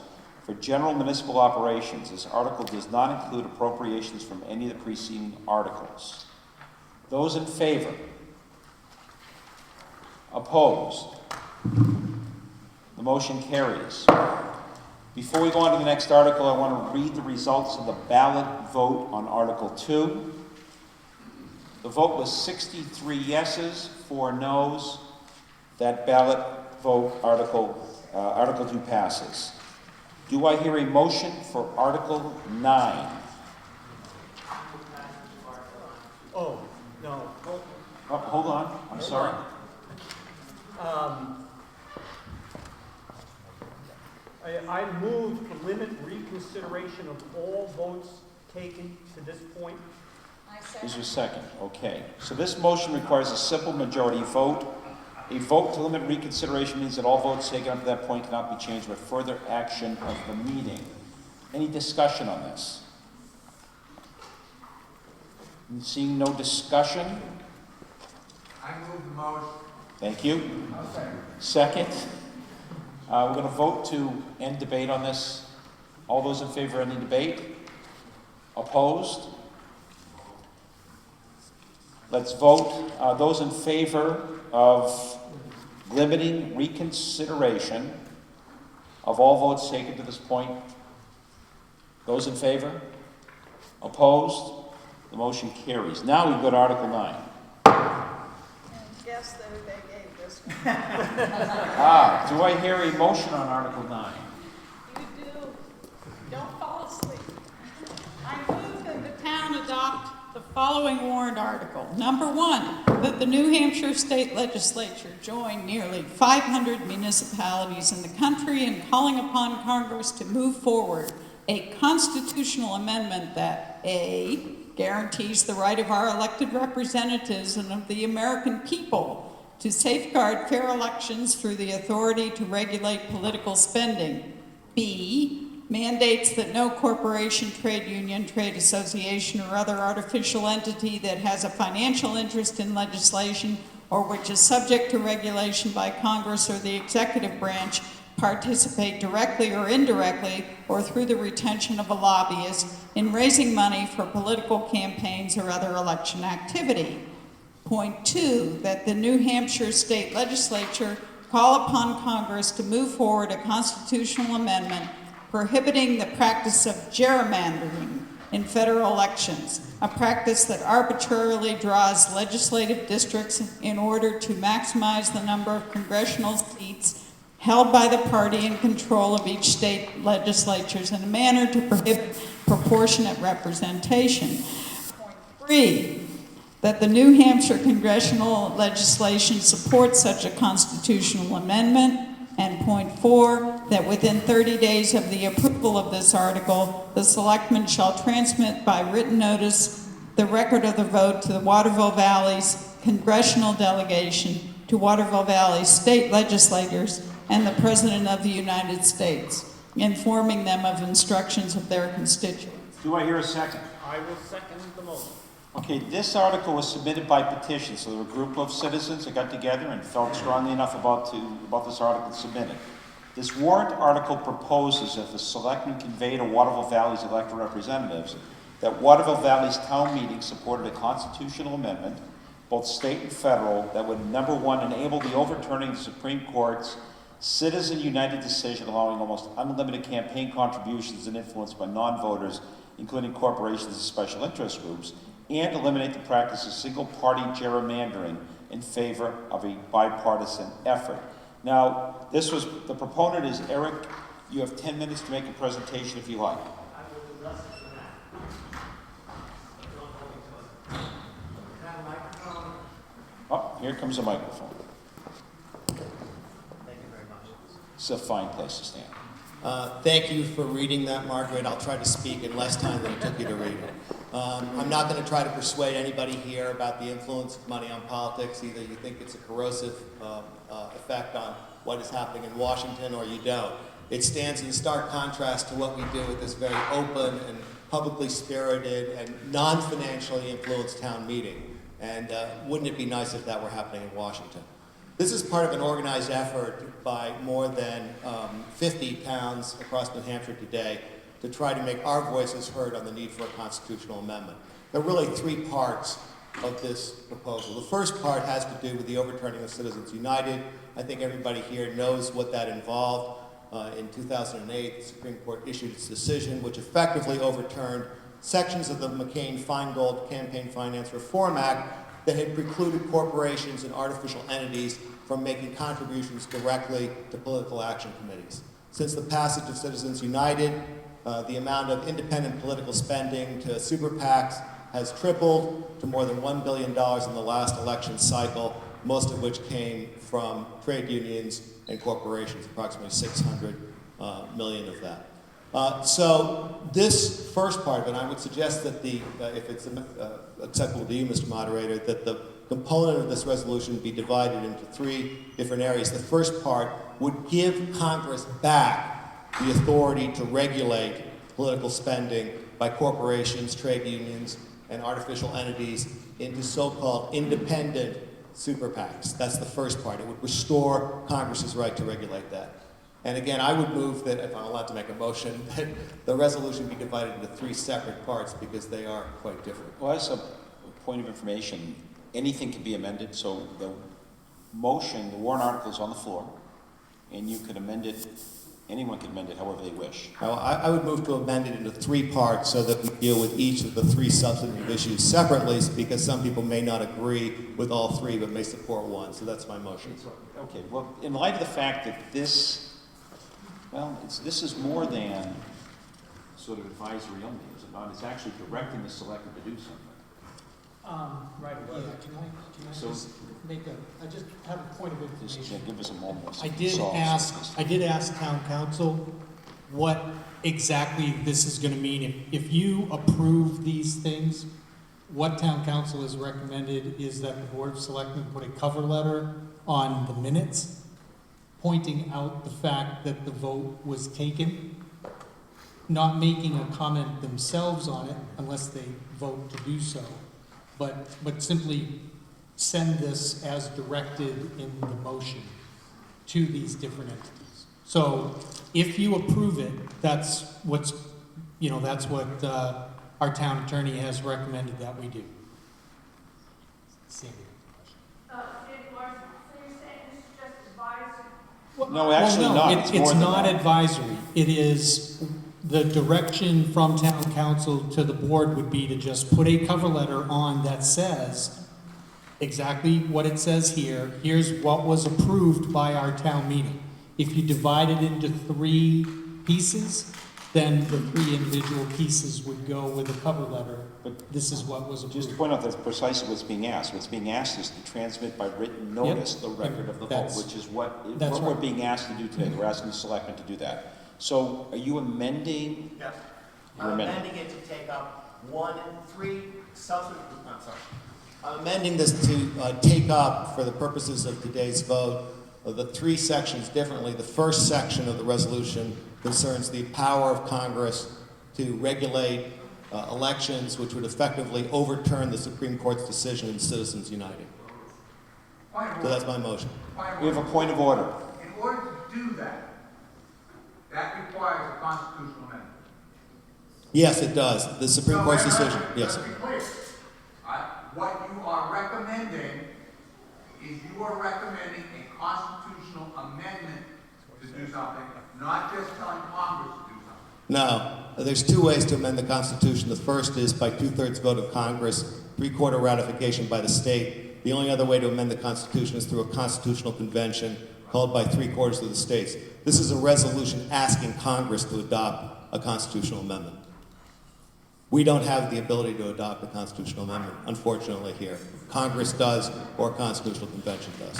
for general municipal operations. This article does not include appropriations from any of the preceding articles. Those in favor? Opposed? The motion carries. Before we go on to the next article, I want to read the results of the ballot vote on Article 2. The vote was 63 yeses, 4 noes. That ballot vote, Article 2 passes. Do I hear a motion for Article 9? Oh, no. Hold on, I'm sorry. I move to limit reconsideration of all votes taken to this point. Is there a second? Okay. So this motion requires a simple majority vote. A vote to limit reconsideration means that all votes taken up to that point cannot be changed by further action of the meeting. Any discussion on this? Seeing no discussion? I move the motion. Thank you. Second. We're going to vote to end debate on this. All those in favor of any debate? Opposed? Let's vote. Those in favor of limiting reconsideration of all votes taken to this point? Those in favor? Opposed? The motion carries. Now we go to Article 9. Guess that they gave this one. Do I hear a motion on Article 9? You do. Don't fall asleep. I move that the town adopt the following warrant article. Number 1, that the New Hampshire State Legislature join nearly 500 municipalities in the country in calling upon Congress to move forward a constitutional amendment that A, guarantees the right of our elected representatives and of the American people to safeguard fair elections through the authority to regulate political spending. B, mandates that no corporation, trade union, trade association, or other artificial entity that has a financial interest in legislation or which is subject to regulation by Congress or the executive branch participate directly or indirectly or through the retention of a lobbyist in raising money for political campaigns or other election activity. Point 2, that the New Hampshire State Legislature call upon Congress to move forward a constitutional amendment prohibiting the practice of gerrymandering in federal elections, a practice that arbitrarily draws legislative districts in order to maximize the number of congressional seats held by the party in control of each state legislatures in a manner to prohibit proportionate representation. Point 3, that the New Hampshire congressional legislation supports such a constitutional amendment. And point 4, that within 30 days of the approval of this article, the selectmen shall transmit by written notice the record of the vote to the Waterville Valley's congressional delegation, to Waterville Valley state legislators, and the President of the United States, informing them of instructions of their constituents. Do I hear a second? I will second the motion. Okay, this article was submitted by petition, so there were a group of citizens that got together and felt strongly enough about this article submitted. This warrant article proposes that the selectmen convey to Waterville Valley's elected representatives that Waterville Valley's town meeting supported a constitutional amendment, both state and federal, that would, number 1, enable the overturning of the Supreme Court's Citizen United decision allowing almost unlimited campaign contributions and influence by non-voters, including corporations and special interest groups, and eliminate the practice of single-party gerrymandering in favor of a bipartisan effort. Now, the proponent is Eric. You have 10 minutes to make a presentation if you like. Oh, here comes a microphone. Thank you very much. It's a fine place to stand. Thank you for reading that, Margaret. I'll try to speak in less time than it took you to read it. I'm not going to try to persuade anybody here about the influence of money on politics. Either you think it's a corrosive effect on what is happening in Washington or you don't. It stands in stark contrast to what we do with this very open and publicly spirited and non-financially influenced town meeting. And wouldn't it be nice if that were happening in Washington? This is part of an organized effort by more than 50 towns across New Hampshire today to try to make our voices heard on the need for a constitutional amendment. There are really 3 parts of this proposal. The first part has to do with the overturning of Citizens United. I think everybody here knows what that involved. In 2008, the Supreme Court issued its decision, which effectively overturned sections of the McCain-Feingold Campaign Finance Reform Act that had precluded corporations and artificial entities from making contributions directly to political action committees. Since the passage of Citizens United, the amount of independent political spending to super PACs has tripled to more than $1 billion in the last election cycle, most of which came from trade unions and corporations, approximately 600 million of that. So this first part of it, I would suggest that if it's acceptable to you, Mr. Moderator, that the component of this resolution be divided into 3 different areas. The first part would give Congress back the authority to regulate political spending by corporations, trade unions, and artificial entities into so-called independent super PACs. That's the first part. It would restore Congress's right to regulate that. And again, I would move that, if I'm allowed to make a motion, that the resolution be divided into 3 separate parts because they are quite different. Well, as a point of information, anything can be amended, so the motion, the warrant article is on the floor, and you could amend it, anyone can amend it however they wish. I would move to amend it into 3 parts so that we deal with each of the 3 substantive issues separately, because some people may not agree with all 3 but may support one. So that's my motion. Okay, well, in light of the fact that this is more than sort of advisory only, is it not? It's actually directing the selectmen to do something. Right. Yeah, can I So- just make I just have a point of information. Just give us a moment. I did ask town council what exactly this is going to mean. If you approve these things, what town council has recommended is that the Board of Selectmen put a cover letter on the minutes pointing out the fact that the vote was taken, not making a comment themselves on it unless they vote to do so, but simply send this as directed in the motion to these different entities. So if you approve it, that's what our town attorney has recommended that we do. Sandy. So you're saying this is just advisory? No, actually not. It's not advisory. It is the direction from town council to the board would be to just put a cover letter on that says exactly what it says here. Here's what was approved by our town meeting. If you divide it into 3 pieces, then the 3 individual pieces would go with a cover letter. But this is what was approved. Just to point out, that's precisely what's being asked. What's being asked is to transmit by written notice the record of the vote, which is what we're being asked to do today. We're asking the selectmen to do that. So are you amending? Yep. You're I'm amending. amending it to take up 1 and 3 substantive, I'm sorry. I'm amending this to take up, for the purposes of today's vote, the 3 sections differently. The first section of the resolution concerns the power of Congress to regulate elections, which would effectively overturn the Supreme Court's decision in Citizens United. So that's my motion. We have a point of order. In order to do that, that requires a constitutional amendment. Yes, it does. The Supreme Court's decision. Yes. To be clear, what you are recommending is you are recommending a constitutional amendment to do something, not just telling Congress to do something. No. There's 2 ways to amend the Constitution. The first is by 2/3 vote of Congress, 3/4 ratification by the state. The only other way to amend the Constitution is through a constitutional convention called by 3/4 of the states. This is a resolution asking Congress to adopt a constitutional amendment. We don't have the ability to adopt a constitutional amendment, unfortunately, here. Congress does, or a constitutional convention does.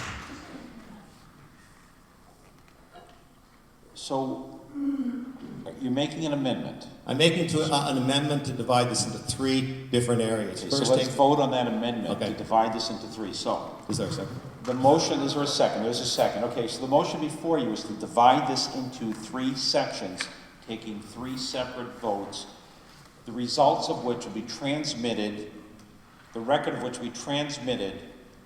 So you're making an amendment. I'm making an amendment to divide this into 3 different areas. Okay, so let's vote on that amendment to divide this into 3. So, is there a second? The motion, is there a second? There's a second. Okay, so the motion before you is to divide this into 3 sections, taking 3 separate votes, the results of which will be transmitted, the record of which will be transmitted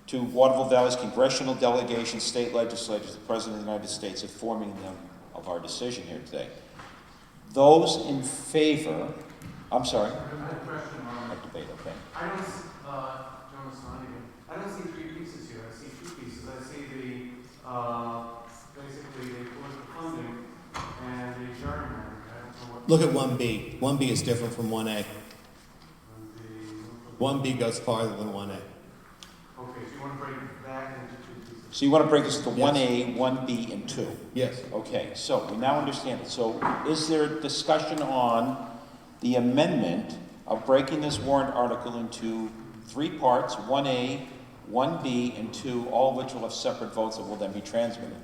to Waterville Valley's congressional delegation, state legislatures, the President of the United States, informing them of our decision here today. Those in favor, I'm sorry. Debate, okay. I don't, Jonas Lanigan, I don't see 3 pieces here. I see 2 pieces. I see basically the political funding and the gerrymandering. Look at 1B. 1B is different from 1A. 1B goes farther than 1A. Okay, so you want to break that into 2 pieces? So you want to break this into Yes. 1A, 1B, and 2? Yes. Okay, so we now understand it. So is there discussion on the amendment of breaking this warrant article into 3 parts, 1A, 1B, and 2, all of which will have separate votes that will then be transmitted?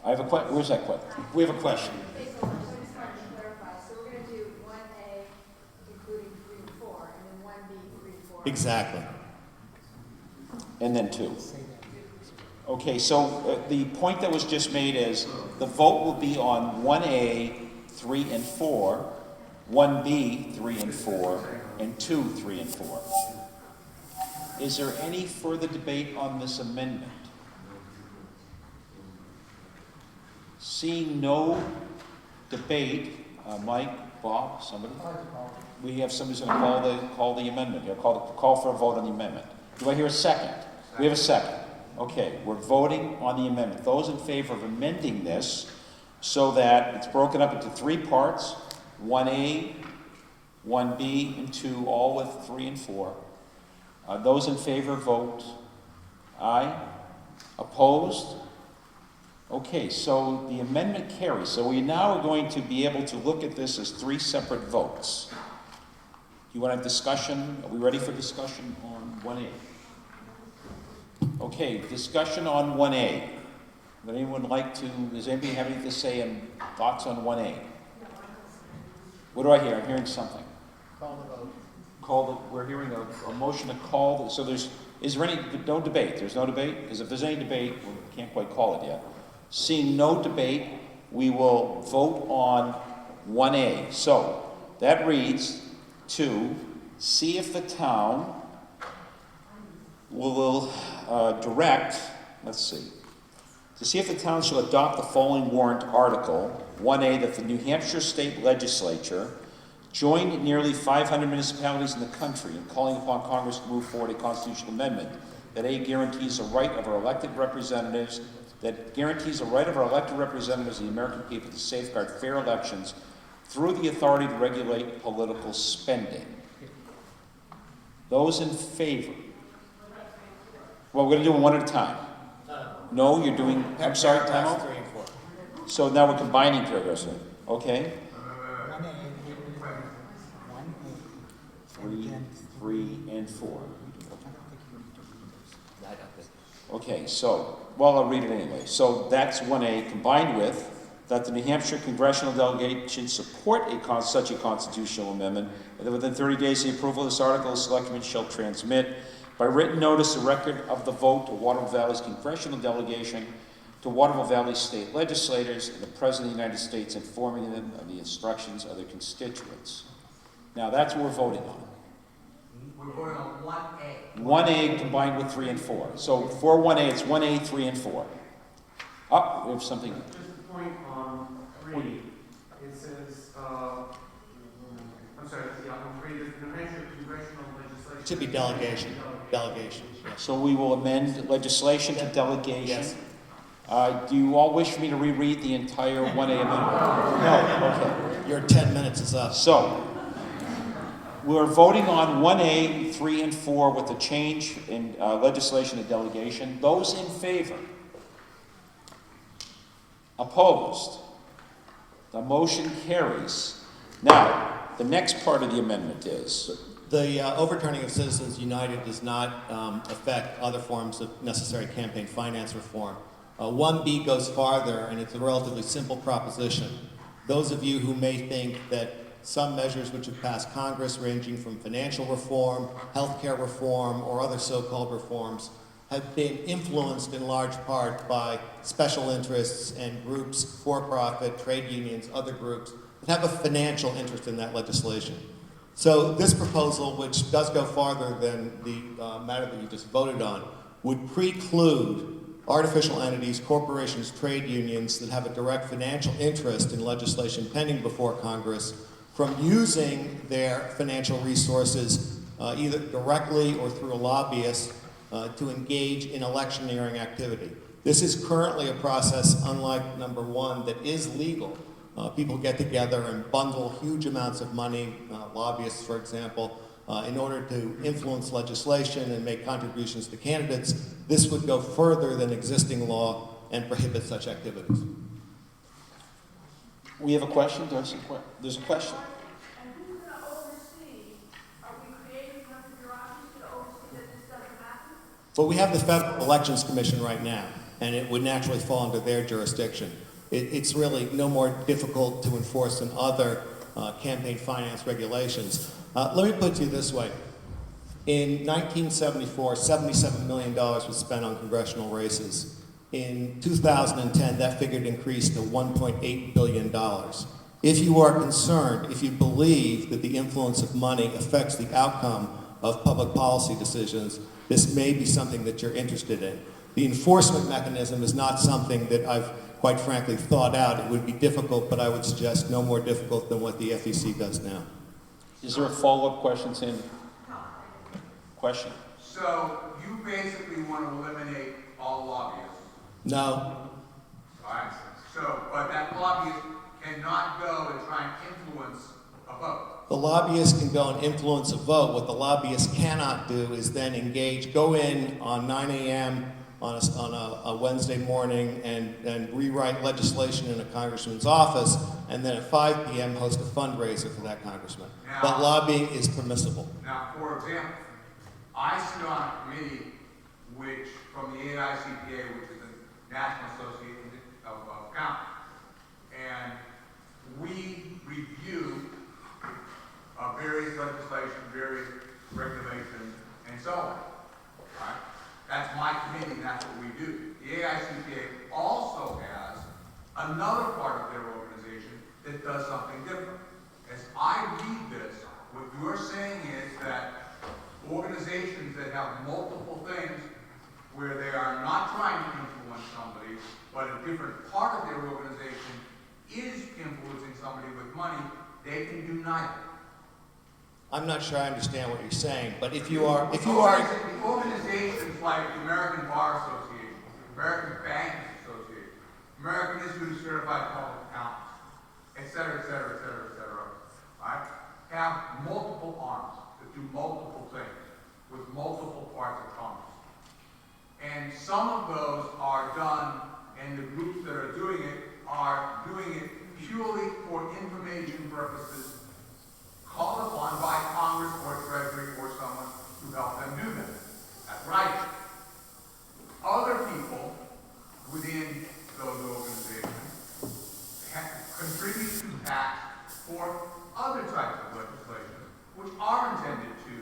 I have a question. Where's that question? We have a question. Okay, so I just wanted to clarify. So we're going to do 1A, including 3 and 4, and then 1B, 3 and 4. Exactly. And then 2. Okay, so the point that was just made is the vote will be on 1A, 3 and 4, 1B, 3 and 4, and 2, 3 and 4. Is there any further debate on this amendment? Seeing no debate, Mike, Bob, somebody? We have somebody's going to call the amendment. Call for a vote on the amendment. Do I hear a second? We have a second. Okay, we're voting on the amendment. Those in favor of amending this so that it's broken up into 3 parts, 1A, 1B, and 2, all with 3 and 4. Those in favor vote aye. Opposed? Okay, so the amendment carries. So we now are going to be able to look at this as 3 separate votes. You want to have discussion? Are we ready for discussion on 1A? Okay, discussion on 1A. Would anyone like to, does anybody have anything to say and thoughts on 1A? What do I hear? I'm hearing something. Call the vote. We're hearing a motion to call, so is there any, no debate? There's no debate? Because if there's any debate, we can't quite call it yet. Seeing no debate, we will vote on 1A. So that reads to see if the town will direct, let's see, to see if the town shall adopt the following warrant article, 1A, that the New Hampshire State Legislature join nearly 500 municipalities in the country in calling upon Congress to move forward a constitutional amendment that A, guarantees the right of our elected representatives, of the American people to safeguard fair elections through the authority to regulate political spending. Those in favor? Well, we're gonna do them one at a time. No, you're doing, I'm sorry, time Paragraphs out? 3 and 4. So now we're combining paragraphs, okay? 3 and 4. Okay, so, well, I'll read it anyway. So that's 1A, combined with that the New Hampshire congressional delegation support such a constitutional amendment, and that within 30 days of the approval of this article, the selectmen shall transmit by written notice a record of the vote to Waterville Valley's congressional delegation, to Waterville Valley state legislators, and the President of the United States, informing them of the instructions of their constituents. Now, that's what we're voting on. We're voting on 1A. 1A combined with 3 and 4. So for 1A, it's 1A, 3, and 4. Oh, we have something. Just a point on 3. It says, I'm sorry, yeah, on 3, the New Hampshire congressional legislation. It should be delegation. Delegation. Yes. So we will amend legislation to delegation. Yes. Do you all wish for me to reread the entire 1A amendment? No, okay. Your 10 minutes is up. So, we're voting on 1A, 3, and 4 with the change in legislation to delegation. Those in favor? Opposed? The motion carries. Now, the next part of the amendment is? The overturning of Citizens United does not affect other forms of necessary campaign finance reform. 1B goes farther, and it's a relatively simple proposition. Those of you who may think that some measures which have passed Congress, ranging from financial reform, healthcare reform, or other so-called reforms, have been influenced in large part by special interests and groups, for-profit, trade unions, other groups, that have a financial interest in that legislation. So this proposal, which does go farther than the matter that you just voted on, would preclude artificial entities, corporations, trade unions that have a direct financial interest in legislation pending before Congress from using their financial resources either directly or through a lobbyist to engage in electioneering activity. This is currently a process, unlike number 1, that is legal. People get together and bundle huge amounts of money, lobbyists, for example, in order to influence legislation and make contributions to candidates. This would go further than existing law and prohibit such activities. We have a question? There's a question. And who's going to oversee? Are we creating enough bureaucracy to oversee that this doesn't happen? Well, we have the Federal Elections Commission right now, and it would naturally fall under their jurisdiction. It's really no more difficult to enforce than other campaign finance regulations. Let me put it to you this way. In 1974, $77 million was spent on congressional races. In 2010, that figure increased to $1.8 billion. If you are concerned, if you believe that the influence of money affects the outcome of public policy decisions, this may be something that you're interested in. The enforcement mechanism is not something that I've, quite frankly, thought out. It would be difficult, but I would suggest no more difficult than what the FEC does now. Is there a follow-up question, Sandy? Question? So you basically want to eliminate all lobbyists? No. All right. So, but that lobbyist cannot go and try and influence a vote. The lobbyist can go and influence a vote. What the lobbyist cannot do is then engage, go in on 9 a.m. on a Wednesday morning and rewrite legislation in a congressman's office, and then at 5 p.m. host a fundraiser for that congressman. Now, but lobbying is permissible. Now, for example, I sit on a committee which, from the AICPA, which is the National Association of Accountants, and we review various legislation, various regulations, and so on. Right? That's my committee, and that's what we do. The AICPA also has another part of their organization that does something different. As I read this, what you're saying is that organizations that have multiple things where they are not trying to influence somebody, but a different part of their organization is influencing somebody with money, they can do neither. I'm not sure I understand what you're saying, but if you are, organizations like the American Bar Association, American Bankers Association, American Institute of Certified Public Accountants, et cetera, et cetera, et cetera, et cetera, right, have multiple arms that do multiple things with multiple parts of Congress. And some of those are done, and the groups that are doing it purely for information purposes, called upon by Congress or Treasury or someone to help them do that. That's right. Other people within those organizations contribute to PACs for other types of legislation, which are intended to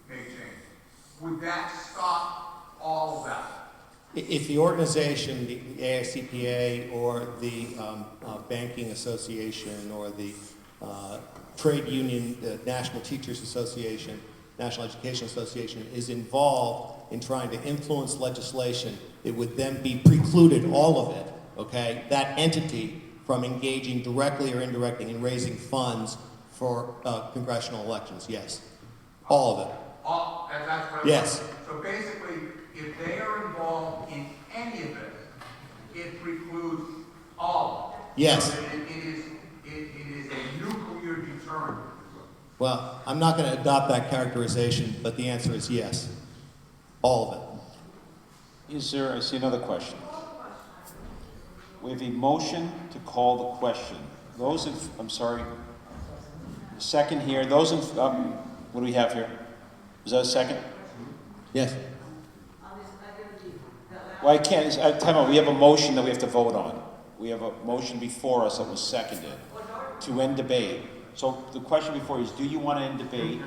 make change. Would that stop all of that? If the organization, the AICPA or the Banking Association or the Trade Union, the National Teachers Association, National Education Association is involved in trying to influence legislation, it would then be precluded, all of it, okay, that entity from engaging directly or indirectly in raising funds for congressional elections, yes. All of it. That's what yes. So basically, if they are involved in any of it, it precludes all of it. Yes. So it is a nuclear deterrent. Well, I'm not going to adopt that characterization, but the answer is yes. All of it. Is there, I see another question. We have a motion to call the question. Those in, I'm sorry, second here, those in, what do we have here? Is that a second? Yes. Well, I can't, time out, we have a motion that we have to vote on. We have a motion before us that was seconded to end debate. So the question before you is, do you want to end debate?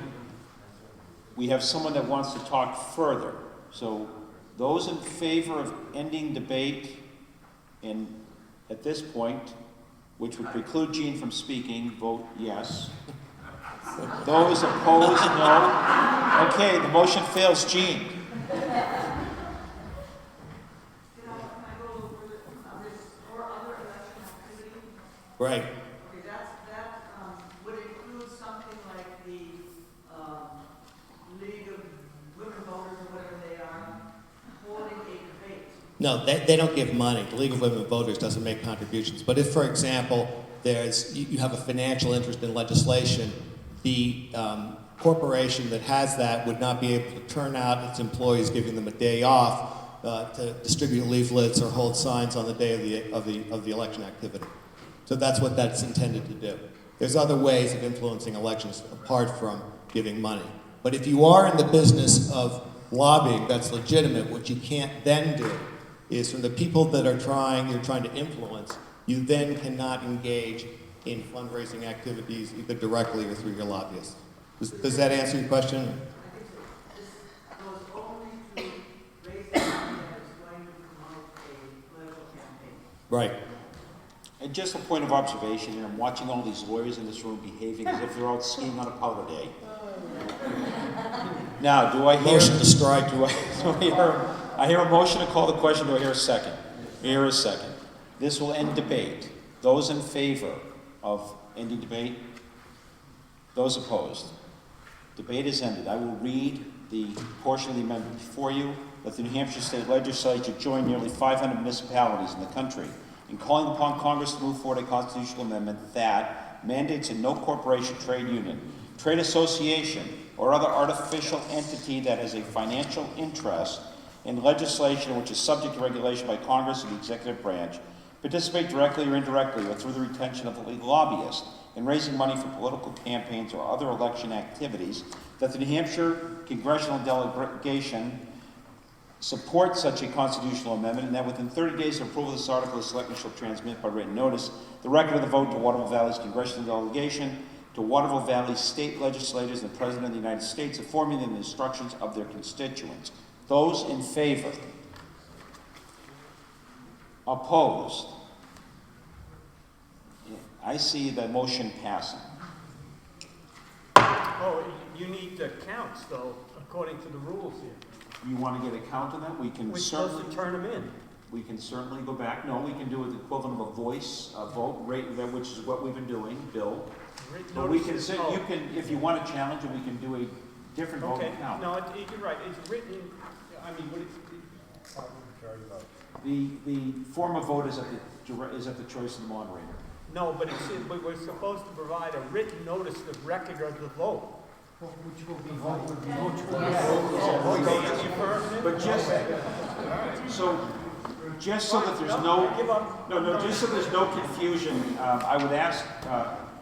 We have someone that wants to talk further. So those in favor of ending debate, and at this point, which would preclude Gene from speaking, vote yes. Those opposed, no. Okay, the motion fails. Gene. Right. Okay, that would include something like the League of Women Voters or whatever they are, holding a debate. No, they don't give money. The League of Women Voters doesn't make contributions. But if, for example, you have a financial interest in legislation, the corporation that has that would not be able to turn out its employees, giving them a day off to distribute leaflets or hold signs on the day of the election activity. So that's what that's intended to do. There's other ways of influencing elections apart from giving money. But if you are in the business of lobbying, that's legitimate. What you can't then do is from the people that you're trying to influence, you then cannot engage in fundraising activities either directly or through your lobbyists. Does that answer your question? I think so. This goes only to raise the money that is going to promote a political campaign. Right. And just a point of observation here, I'm watching all these lawyers in this room behaving as if they're out skiing on a powder day. Now, do I hear... Motion to strike. I hear a motion to call the question. Do I hear a second? I hear a second. This will end debate. Those in favor of ending debate? Those opposed? Debate is ended. I will read the portion of the amendment before you. That the New Hampshire State Legislature join nearly 500 municipalities in the country in calling upon Congress to move forward a constitutional amendment that mandates that no corporation, trade union, trade association, or other artificial entity that has a financial interest in legislation which is subject to regulation by Congress and the executive branch participate directly or indirectly or through the retention of a legal lobbyist in raising money for political campaigns or other election activities, that the New Hampshire congressional delegation support such a constitutional amendment, and that within 30 days of approval of this article, the selectmen shall transmit by written notice the record of the vote to Waterville Valley's congressional delegation, to Waterville Valley state legislators and the President of the United States, informing them of the instructions of their constituents. Those in favor? Opposed? I see the motion passing. Oh, you need the counts, though, according to the rules here. You want to get a count of that? We can We're certainly supposed to turn them in. We can certainly go back. No, we can do the equivalent of a voice vote, which is what we've been doing, Bill. But we can say, you can, if you want to challenge it, we can do a different vote count. No, you're right. It's written. I mean, what the form of vote is at the choice of the moderator. No, but but we're supposed to provide a written notice of record of the vote. Which will be voted. But just so that there's just so there's no confusion, I would ask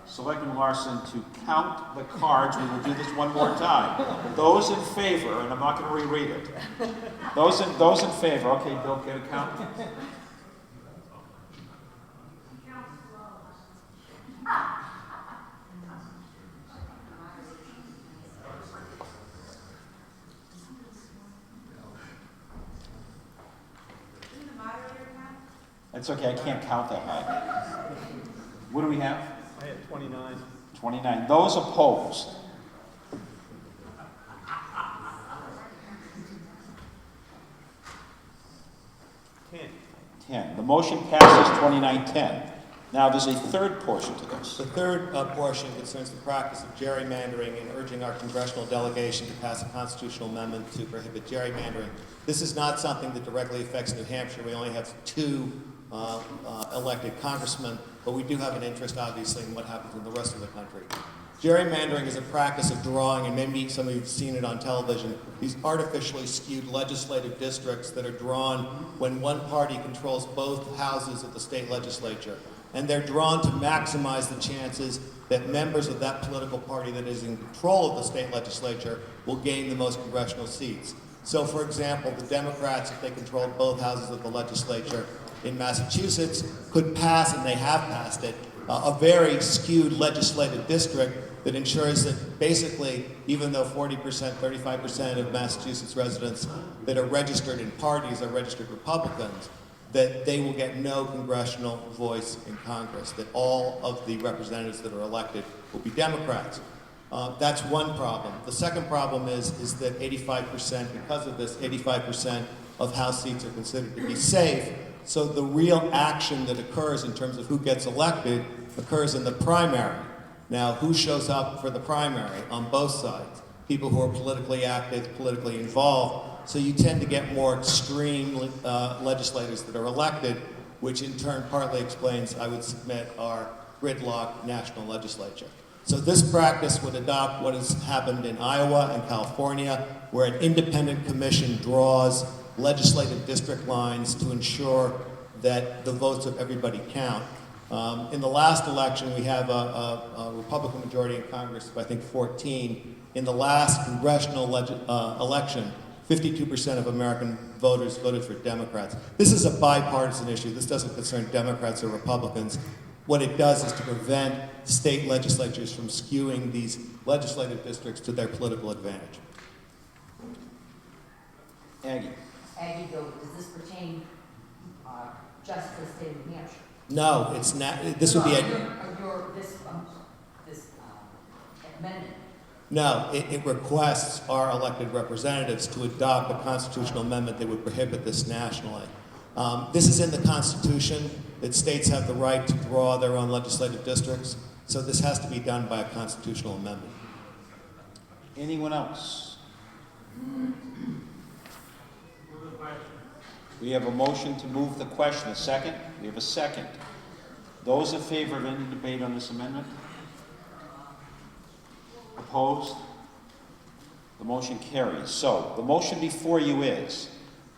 Selectman Larson to count the cards. We will do this one more time. Those in favor, and I'm not going to reread it. Those in favor. Okay, Bill, get a count. It's okay, I can't count that high. What do we have? I had 29. 29. Those opposed? Ten. The motion passes 29-10. Now, there's a third portion to this. The third portion concerns the practice of gerrymandering and urging our congressional delegation to pass a constitutional amendment to prohibit gerrymandering. This is not something that directly affects New Hampshire. We only have 2 elected congressmen, but we do have an interest, obviously, in what happens in the rest of the country. Gerrymandering is a practice of drawing, and maybe some of you have seen it on television, these artificially skewed legislative districts that are drawn when one party controls both houses of the state legislature. And they're drawn to maximize the chances that members of that political party that is in control of the state legislature will gain the most congressional seats. So, for example, the Democrats, if they controlled both houses of the legislature in Massachusetts, could pass, and they have passed it, a very skewed legislative district that ensures that basically, even though 40%, 35% of Massachusetts residents that are registered in parties are registered Republicans, that they will get no congressional voice in Congress, that all of the representatives that are elected will be Democrats. That's one problem. The second problem is that 85%, because of this, 85% of House seats are considered to be safe. So the real action that occurs in terms of who gets elected occurs in the primary. Now, who shows up for the primary on both sides? People who are politically active, politically involved. So you tend to get more extreme legislators that are elected, which in turn partly explains, I would submit, our gridlock national legislature. So this practice would adopt what has happened in Iowa and California, where an independent commission draws legislative district lines to ensure that the votes of everybody count. In the last election, we have a Republican majority in Congress of, I think, 14. In the last congressional election, 52% of American voters voted for Democrats. This is a bipartisan issue. This doesn't concern Democrats or Republicans. What it does is to prevent state legislatures from skewing these legislative districts to their political advantage. Aggie. Aggie, Bill, does this pertain just to the state of New Hampshire? No, it's not. This would be a... This amendment. No, it requests our elected representatives to adopt a constitutional amendment that would prohibit this nationally. This is in the Constitution, that states have the right to draw their own legislative districts, so this has to be done by a constitutional amendment. Anyone else? We have a motion to move the question. A second? We have a second. Those in favor of any debate on this amendment? Opposed? The motion carries. So, the motion before you is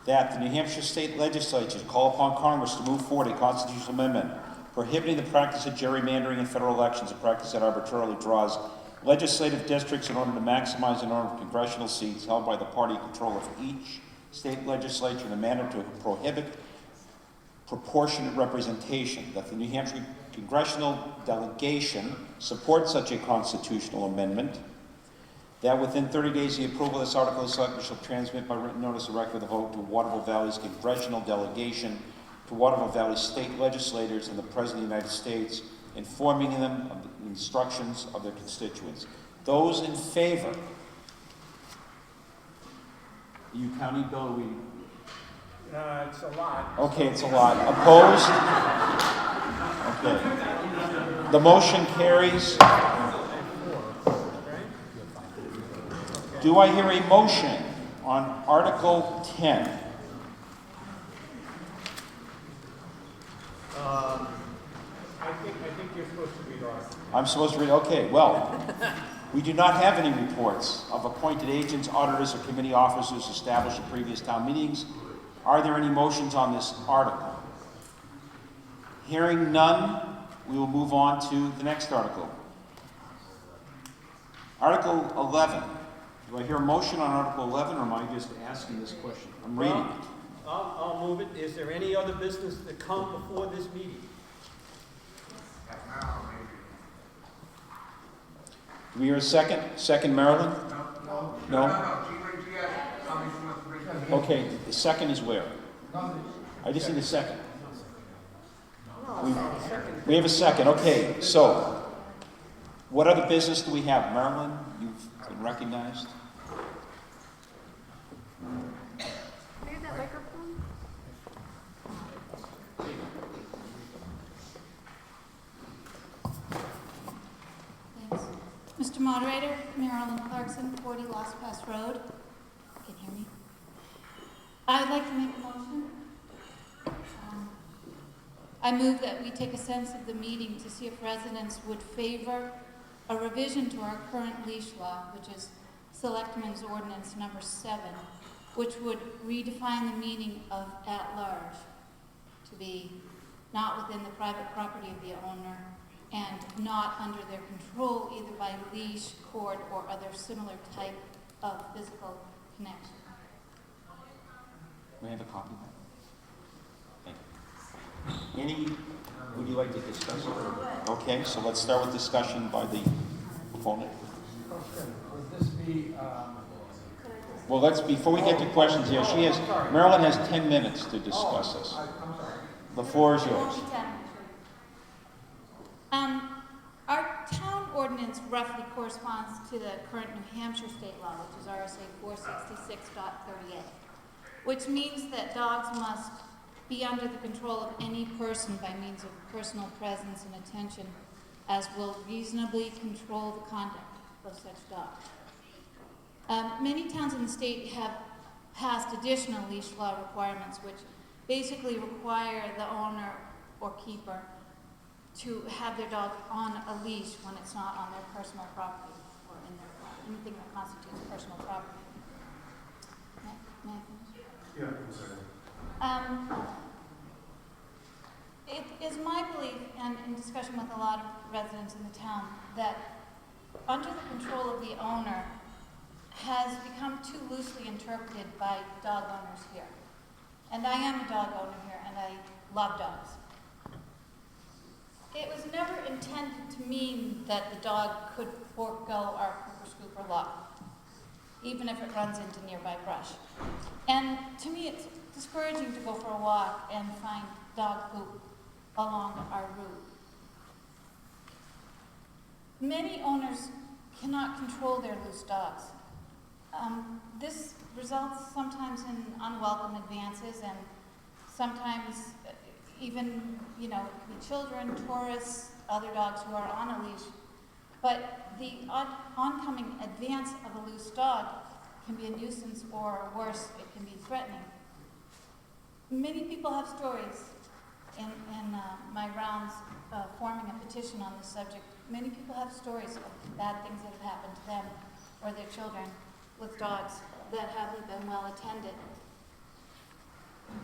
that the New Hampshire State Legislature call upon Congress to move forward a constitutional amendment prohibiting the practice of gerrymandering in federal elections, a practice that arbitrarily draws legislative districts in order to maximize the number of congressional seats held by the party control of each state legislature in a manner to prohibit proportionate representation, that the New Hampshire congressional delegation support such a constitutional amendment, that within 30 days the approval of this article, the selectmen shall transmit by written notice of record of the vote to Waterville Valley's congressional delegation, to Waterville Valley state legislators and the President of the United States, informing them of the instructions of their constituents. Those in favor? Are you counting, Bill? Or we? It's a lot. Okay, it's a lot. Opposed? Okay. The motion carries. Do I hear a motion on Article 10? I think you're supposed to read ours. I'm supposed to read, okay, well, we do not have any reports of appointed agents, auditors, or committee officers established at previous town meetings. Are there any motions on this article? Hearing none, we will move on to the next article. Article 11. Do I hear a motion on Article 11, or am I just asking this question? I'm reading it. I'll move it. Is there any other business to come before this meeting? Do we hear a second? Second, Marilyn? No? Okay, the second is where? I just need a second. We have a second, okay, so what other business do we have? Marilyn, you've been recognized. Maybe that microphone? Thanks. Mr. Moderator, Marilyn Clarkson, 40 Lost Pass Road. Can you hear me? I'd like to make a motion. I move that we take a sense of the meeting to see if residents would favor a revision to our current leash law, which is Selectmen's Ordinance number 7, which would redefine the meaning of at-large to be not within the private property of the owner and not under their control either by leash, cord, or other similar type of physical connection. May I have a copy of that? Thank you. Any, would you like to discuss it? Okay, so let's start with discussion by the opponent. Would this be, Well, before we get to questions here, Marilyn has 10 minutes to discuss this. I'm sorry. The floor is yours. Our town ordinance roughly corresponds to the current New Hampshire state law, which is RSA 466.38, which means that dogs must be under the control of any person by means of personal presence and attention, as will reasonably control the conduct of such dogs. Many towns in the state have passed additional leash law requirements, which basically require the owner or keeper to have their dog on a leash when it's not on their personal property or in their anything that constitutes personal property. May I finish? Yeah, I'm sorry. It is my belief, and in discussion with a lot of residents in the town, that under the control of the owner has become too loosely interpreted by dog owners here. And I am a dog owner here, and I love dogs. It was never intended to mean that the dog could forego our Cooper Scooper law, even if it runs into nearby brush. And to me, it's discouraging to go for a walk and find dog poop along our route. Many owners cannot control their loose dogs. This results sometimes in unwelcome advances and sometimes even, it can be children, tourists, other dogs who are on a leash. But the oncoming advance of a loose dog can be a nuisance, or worse, it can be threatening. Many people have stories in my rounds forming a petition on this subject. Many people have stories of bad things that have happened to them or their children with dogs that haven't been well attended.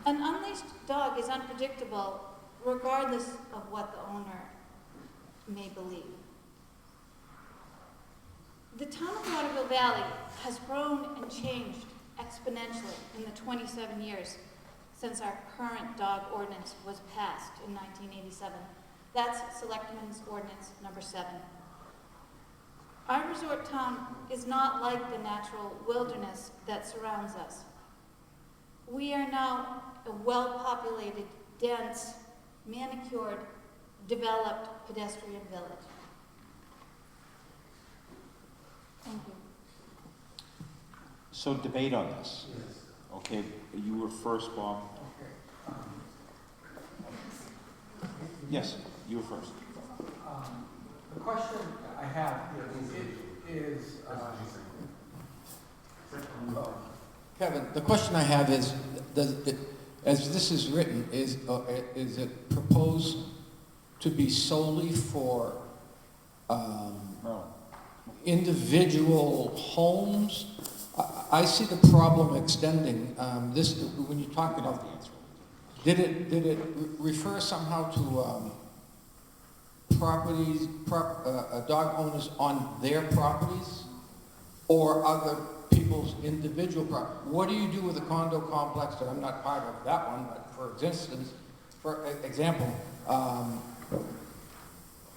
An unleashed dog is unpredictable regardless of what the owner may believe. The town of Waterville Valley has grown and changed exponentially in the 27 years since our current dog ordinance was passed in 1987. That's Selectmen's Ordinance number 7. Our resort town is not like the natural wilderness that surrounds us. We are now a well-populated, dense, manicured, developed pedestrian village. Thank you. So debate on this. Okay, you were first, Bob. Yes, you were first. The question I have is Kevin, the question I have is, as this is written, is it proposed to be solely for individual homes? I see the problem extending. This, when you talk about the answer, did it refer somehow to properties, dog owners on their properties, or other people's individual property? What do you do with a condo complex that I'm not part of that one, but for instance, for example,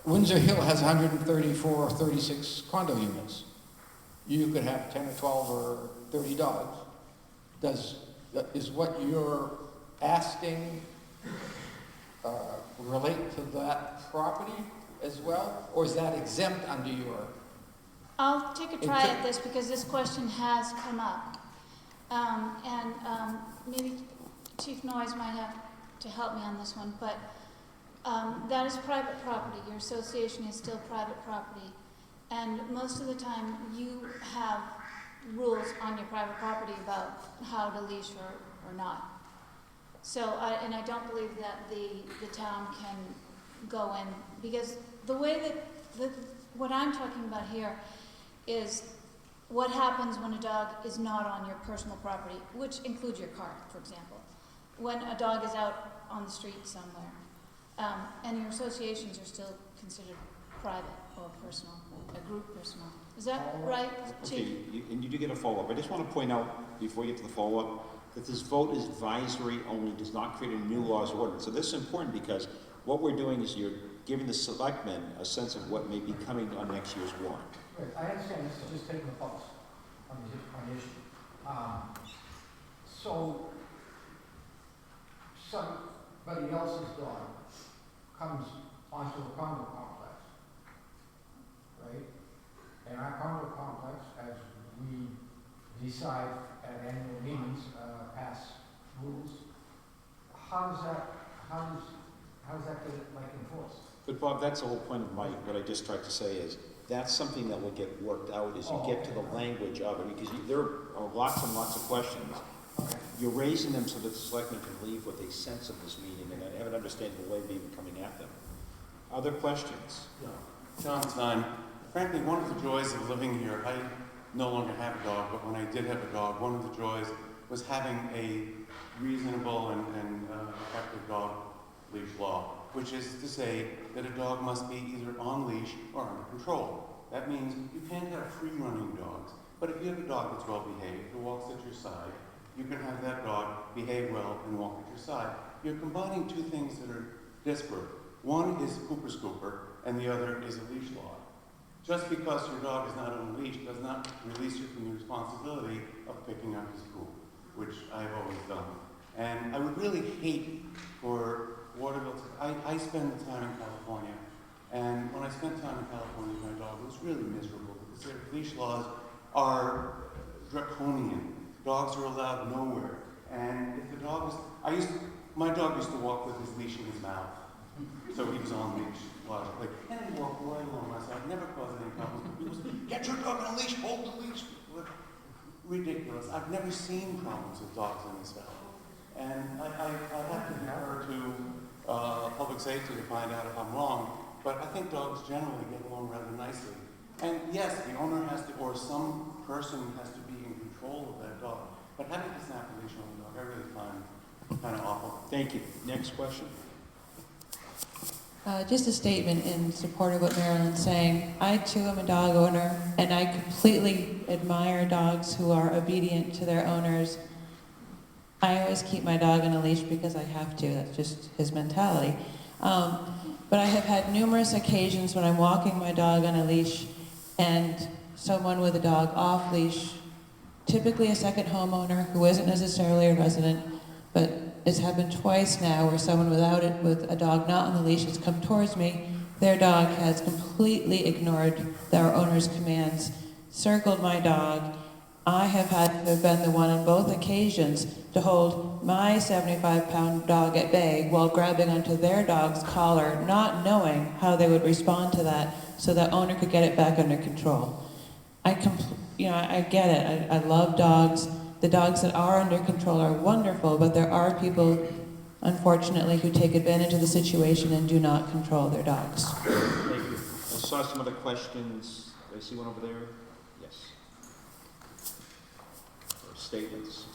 Windsor Hill has 134 or 36 condo units. You could have 10 or 12 or 30 dogs. Is what you're asking relate to that property as well? Or is that exempt under your? I'll take a try at this because this question has come up. Maybe Chief Noyes might have to help me on this one, but that is private property. Your association is still private property. And most of the time, you have rules on your private property about how to leash or not. So, I don't believe that the town can go in, because the way that, what I'm talking about here is what happens when a dog is not on your personal property, which includes your car, for example. When a dog is out on the street somewhere, and your associations are still considered private or personal, a group personal. Is that right, Chief? Okay, and you do get a follow-up. I just want to point out, before you get to the follow-up, that this vote is advisory only, does not create any new laws or ordinance. So this is important because what we're doing is you're giving the selectmen a sense of what may be coming on next year's warrant. Right, I understand this is just taking the pulse on the issue. So, somebody else's dog comes onto a condo complex, right? And our condo complex, as we decide at annual meetings, pass rules. How does that get enforced? But Bob, that's the whole point of what I just tried to say is, that's something that will get worked out as you get to the language of it, because there are lots and lots of questions. Okay. You're raising them so that the selectmen can leave with a sense of this meeting and have an understanding of the way we're coming at them. Other questions? John Stein. Frankly, one of the joys of living here, I no longer have a dog, but when I did have a dog, one of the joys was having a reasonable and effective dog leash law, which is to say that a dog must be either on leash or under control. That means you can't have free-running dogs, but if you have a dog that's well-behaved, who walks at your side, you can have that dog behave well and walk at your side. You're combining two things that are disparate. One is Cooper Scooper, and the other is a leash law. Just because your dog is not on a leash does not release you from the responsibility of picking up his poop, which I've always done. And I would really hate for Waterville to, I spend time in California, and when I spent time in California with my dog, it was really miserable because their leash laws are draconian. Dogs are allowed nowhere. And if the dog was, my dog used to walk with his leash in his mouth. So he was on leash. And he walked right along my side, never caused any problems. People said, get your dog on a leash, hold the leash. Ridiculous. I've never seen problems with dogs in this valley. And I have to defer to public safety to find out if I'm wrong, but I think dogs generally get along rather nicely. And yes, the owner has to, or some person has to be in control of that dog. But having to snap a leash on the dog, I really find kind of awful. Thank you. Next question. Just a statement in support of what Marilyn's saying. I too am a dog owner, and I completely admire dogs who are obedient to their owners. I always keep my dog on a leash because I have to. That's just his mentality. But I have had numerous occasions when I'm walking my dog on a leash and someone with a dog off leash, typically a second homeowner who isn't necessarily a resident, but it's happened twice now where someone without it, with a dog not on the leash, has come towards me. Their dog has completely ignored their owner's commands, circled my dog. I have had to have been the one on both occasions to hold my 75-pound dog at bay while grabbing onto their dog's collar, not knowing how they would respond to that so the owner could get it back under control. I get it. I love dogs. The dogs that are under control are wonderful, but there are people unfortunately, who take advantage of the situation and do not control their dogs. Thank you. I saw some other questions. Did I see one over there? Yes. Or statements.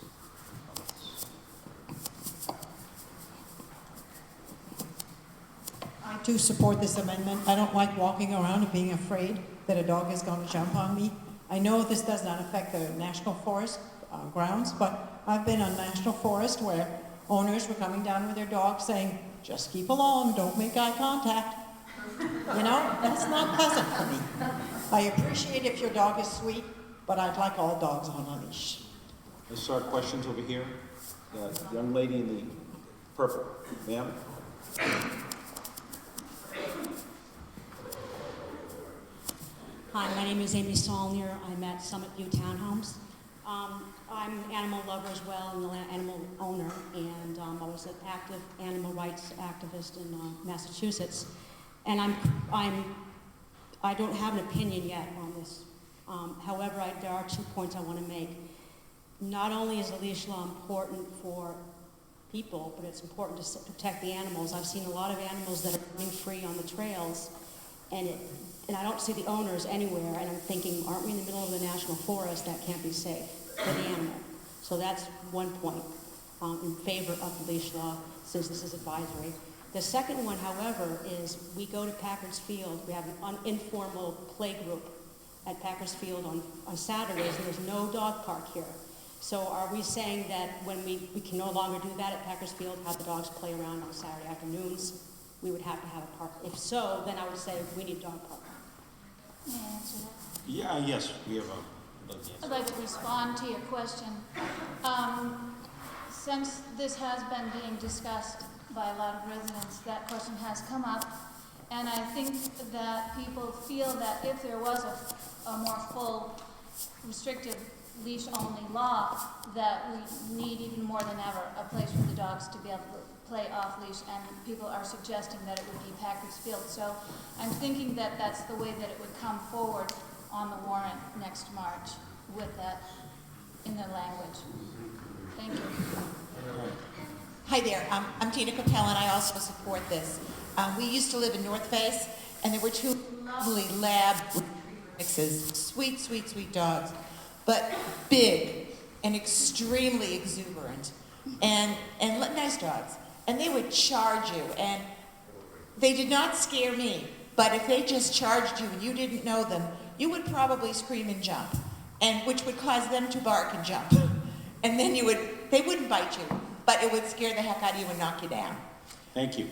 I do support this amendment. I don't like walking around and being afraid that a dog is going to jump on me. I know this does not affect the National Forest grounds, but I've been on National Forest where owners were coming down with their dogs saying, just keep along, don't make eye contact. You know, that's not pleasant for me. I appreciate if your dog is sweet, but I'd like all dogs on a leash. I saw questions over here. The young lady in the purple. Ma'am? Hi, my name is Amy Saulnier. I'm at Summit View Townhomes. I'm an animal lover as well and an animal owner, and I was an active animal rights activist in Massachusetts. And I don't have an opinion yet on this. However, there are 2 points I want to make. Not only is the leash law important for people, but it's important to protect the animals. I've seen a lot of animals that are running free on the trails, and I don't see the owners anywhere, and I'm thinking, aren't we in the middle of the National Forest? That can't be safe for the animal. So that's 1 point in favor of the leash law, since this is advisory. The second one, however, is we go to Packard's Field. We have an informal play group at Packard's Field on Saturdays, and there's no dog park here. So are we saying that when we can no longer do that at Packard's Field, have the dogs play around on Saturday afternoons, we would have to have a park? If so, then I would say we need a dog park. May I answer that? Yeah, yes, we have a... I'd like to respond to your question. Since this has been being discussed by a lot of residents, that question has come up, and I think that people feel that if there was a more full restrictive leash-only law, that we need even more than ever a place for the dogs to be able to play off-leash, and people are suggesting that it would be Packard's Field. So I'm thinking that that's the way that it would come forward on the warrant next March with that in the language. Thank you. Hi there, I'm Tina Capel, and I also support this. We used to live in North Face, and there were 2 lovely lab mixes, sweet, sweet, sweet dogs, but big and extremely exuberant, and nice dogs. And they would charge you, and they did not scare me, but if they just charged you and you didn't know them, you would probably scream and jump, and which would cause them to bark and jump. And then they wouldn't bite you, but it would scare the heck out of you and knock you down. Thank you.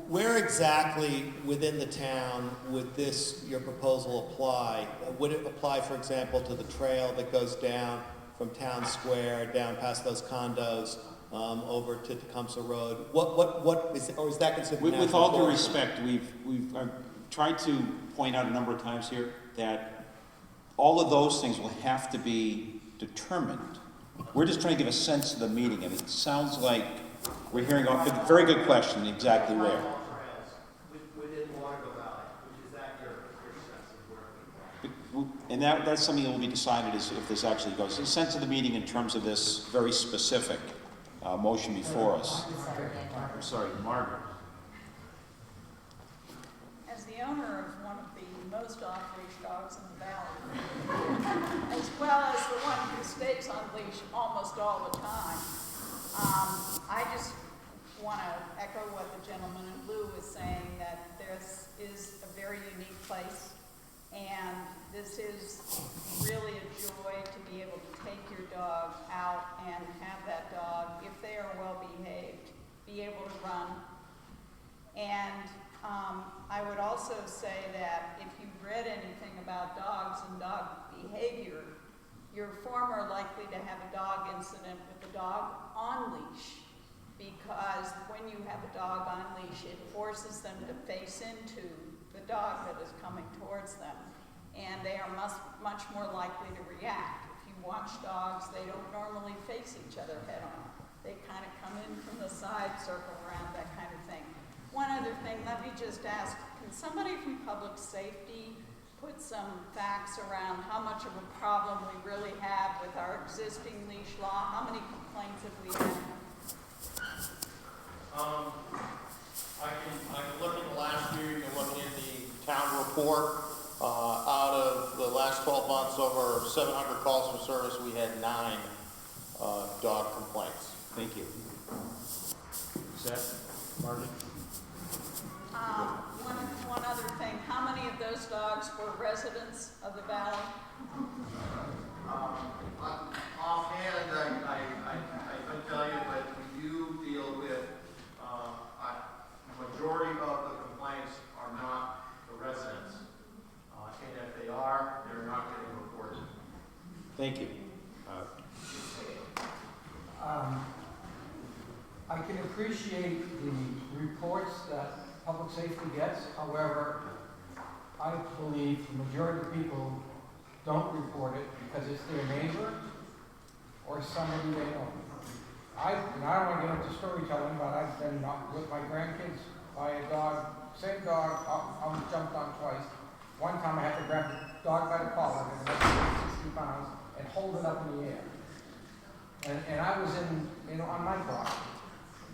Where exactly within the town would your proposal apply? Would it apply, for example, to the trail that goes down from Town Square, down past those condos, over to Tecumseh Road? What is, or is that considered With national all due forest? respect, we've tried to point out a number of times here that all of those things will have to be determined. We're just trying to give a sense of the meeting, and it sounds like we're hearing a very good question, exactly where. Within Waterville Valley, which is that your sense of where? And that's something that will be decided as if this actually goes. The sense of the meeting in terms of this very specific motion before us. I'm sorry, Margaret. As the owner of one of the most off-leash dogs in the valley, as well as the one who stays on leash almost all the time, I just want to echo what the gentleman in blue was saying, that this is a very unique place, and this is really a joy to be able to take your dog out and have that dog, if they are well behaved, be able to run. And I would also say that if you've read anything about dogs and dog behavior, you're far more likely to have a dog incident with a dog on leash, because when you have a dog on leash, it forces them to face into the dog that is coming towards them, and they are much more likely to react. If you watch dogs, they don't normally face each other head on. They kind of come in from the side, circle around, that kind of thing. One other thing, let me just ask, can somebody from public safety put some facts around how much of a problem we really have with our existing leash law? How many complaints have we had? I can look at the last year, you can look in the town report. Out of the last 12 months, over 700 calls for service, we had 9 dog complaints. Thank you. Seth, Margaret? One other thing, how many of those dogs were residents of the valley? Offhand, I couldn't tell you, but we do deal with, the majority of the complaints are not the residents. And if they are, they're not getting reported. Thank you. I can appreciate the reports that public safety gets. However, I believe the majority of people don't report it because it's their neighbor or somebody they know. I don't want to get into storytelling, but I've been with my grandkids by a dog, same dog, I jumped on twice. One time I had to grab the dog by the collar, and it was 60 pounds, and hold it up in the air. And I was on my property.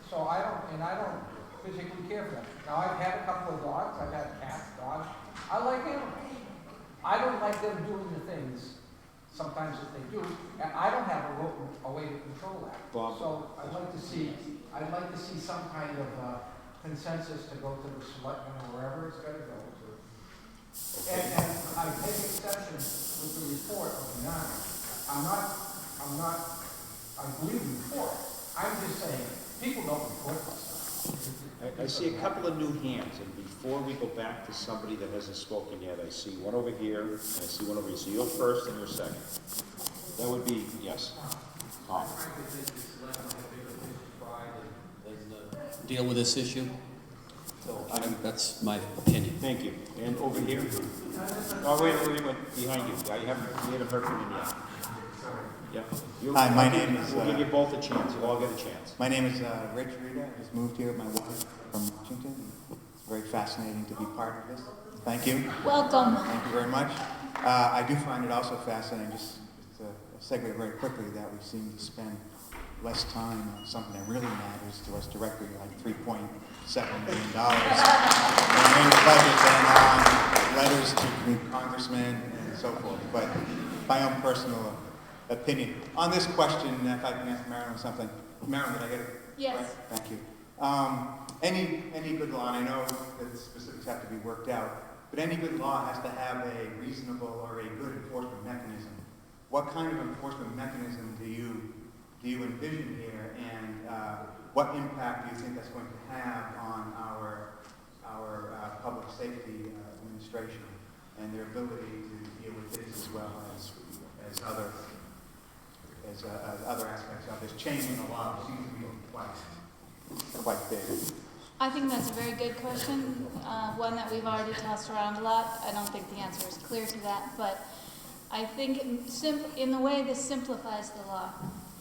So I don't physically care for them. Now I've had a couple of dogs, I've had cats, dogs. I like animals. I don't like them doing the things sometimes that they do, and I don't have a way to control that. Bob. So I'd like to see some kind of consensus to go to the selectmen or wherever it's got to go to. Okay. And I take exception with the report of the 9. I believe the report. I'm just saying, people don't report this stuff. I see a couple of new hands, and before we go back to somebody that hasn't spoken yet, I see one over here, and I see one over here. So you're first and you're second. That would be, yes. Tom. Deal with this issue. So that's my opinion. Thank you. And over here? Oh, wait, behind you. We haven't heard from him yet. Yeah. Hi, my name is... We'll give you both a chance. You all get a chance. My name is Rich Rita. I just moved here with my wife from Washington. It's very fascinating to be part of this. Thank you. Welcome. Thank you very much. I do find it also fascinating, just to segue very quickly, that we seem to spend less time on something that really matters to us directly, like $3.7 million in the budget than on letters to congressmen and so forth. But my own personal opinion. On this question, if I can ask Marilyn something. Marilyn, did I get it? Yes. Right? Thank you. Any good law, and I know that the specifics have to be worked out, but any good law has to have a reasonable or a good enforcement mechanism. What kind of enforcement mechanism do you envision here, and what impact do you think that's going to have on our public safety administration and their ability to deal with this as well as other aspects of this? Changing the law seems to be quite big. I think that's a very good question, one that we've already tossed around a lot. I don't think the answer is clear to that, but I think in the way this simplifies the law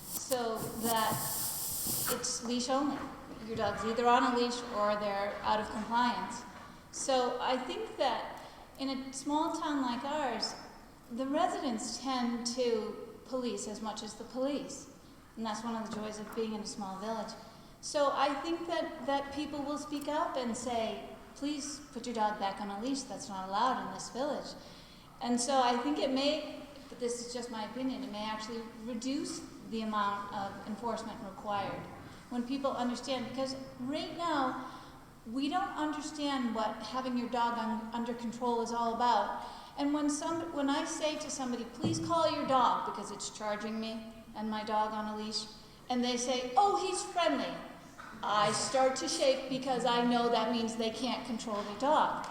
so that it's leash only. Your dog's either on a leash or they're out of compliance. So I think that in a small town like ours, the residents tend to police as much as the police. And that's one of the joys of being in a small village. So I think that people will speak up and say, please put your dog back on a leash. That's not allowed in this village. And so I think it may, but this is just my opinion, it may actually reduce the amount of enforcement required when people understand. Because right now, we don't understand what having your dog under control is all about. And when I say to somebody, please call your dog because it's charging me and my dog on a leash, and they say, oh, he's friendly, I start to shake because I know that means they can't control their dog.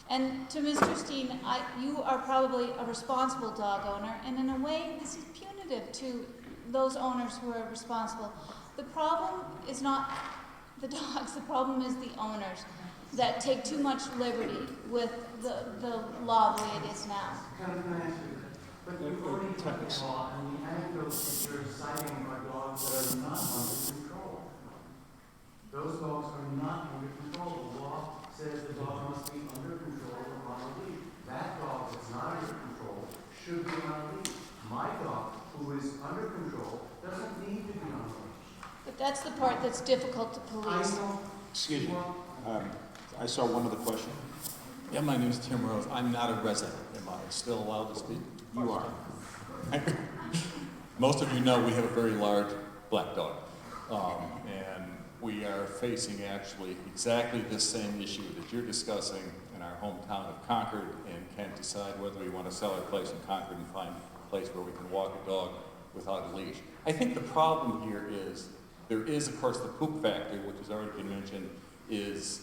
And to Mr. Steen, you are probably a responsible dog owner, and in a way, this is punitive to those owners who are responsible. The problem is not the dogs, the problem is the owners that take too much liberty with the law the way it is now. Can I ask you, but you've already got the law, and the anecdotes that you're citing are dogs that are not under control. Those dogs are not under control. The says the dog must be under control and on a leash. That dog that's not under control should be on a leash. My dog, who is under control, doesn't need to be on a leash. But that's the part that's difficult to police. I know. Excuse me. I saw one other question. Yeah, my name is Tim Rose. I'm not a resident. Am I still allowed to speak? You are. Most of you know we have a very large black dog. And we are facing actually exactly this same issue that you're discussing in our hometown of Concord, and can't decide whether we want to sell our place in Concord and find a place where we can walk a dog without a leash. I think the problem here is, there is of course the poop factor, which has already been mentioned, is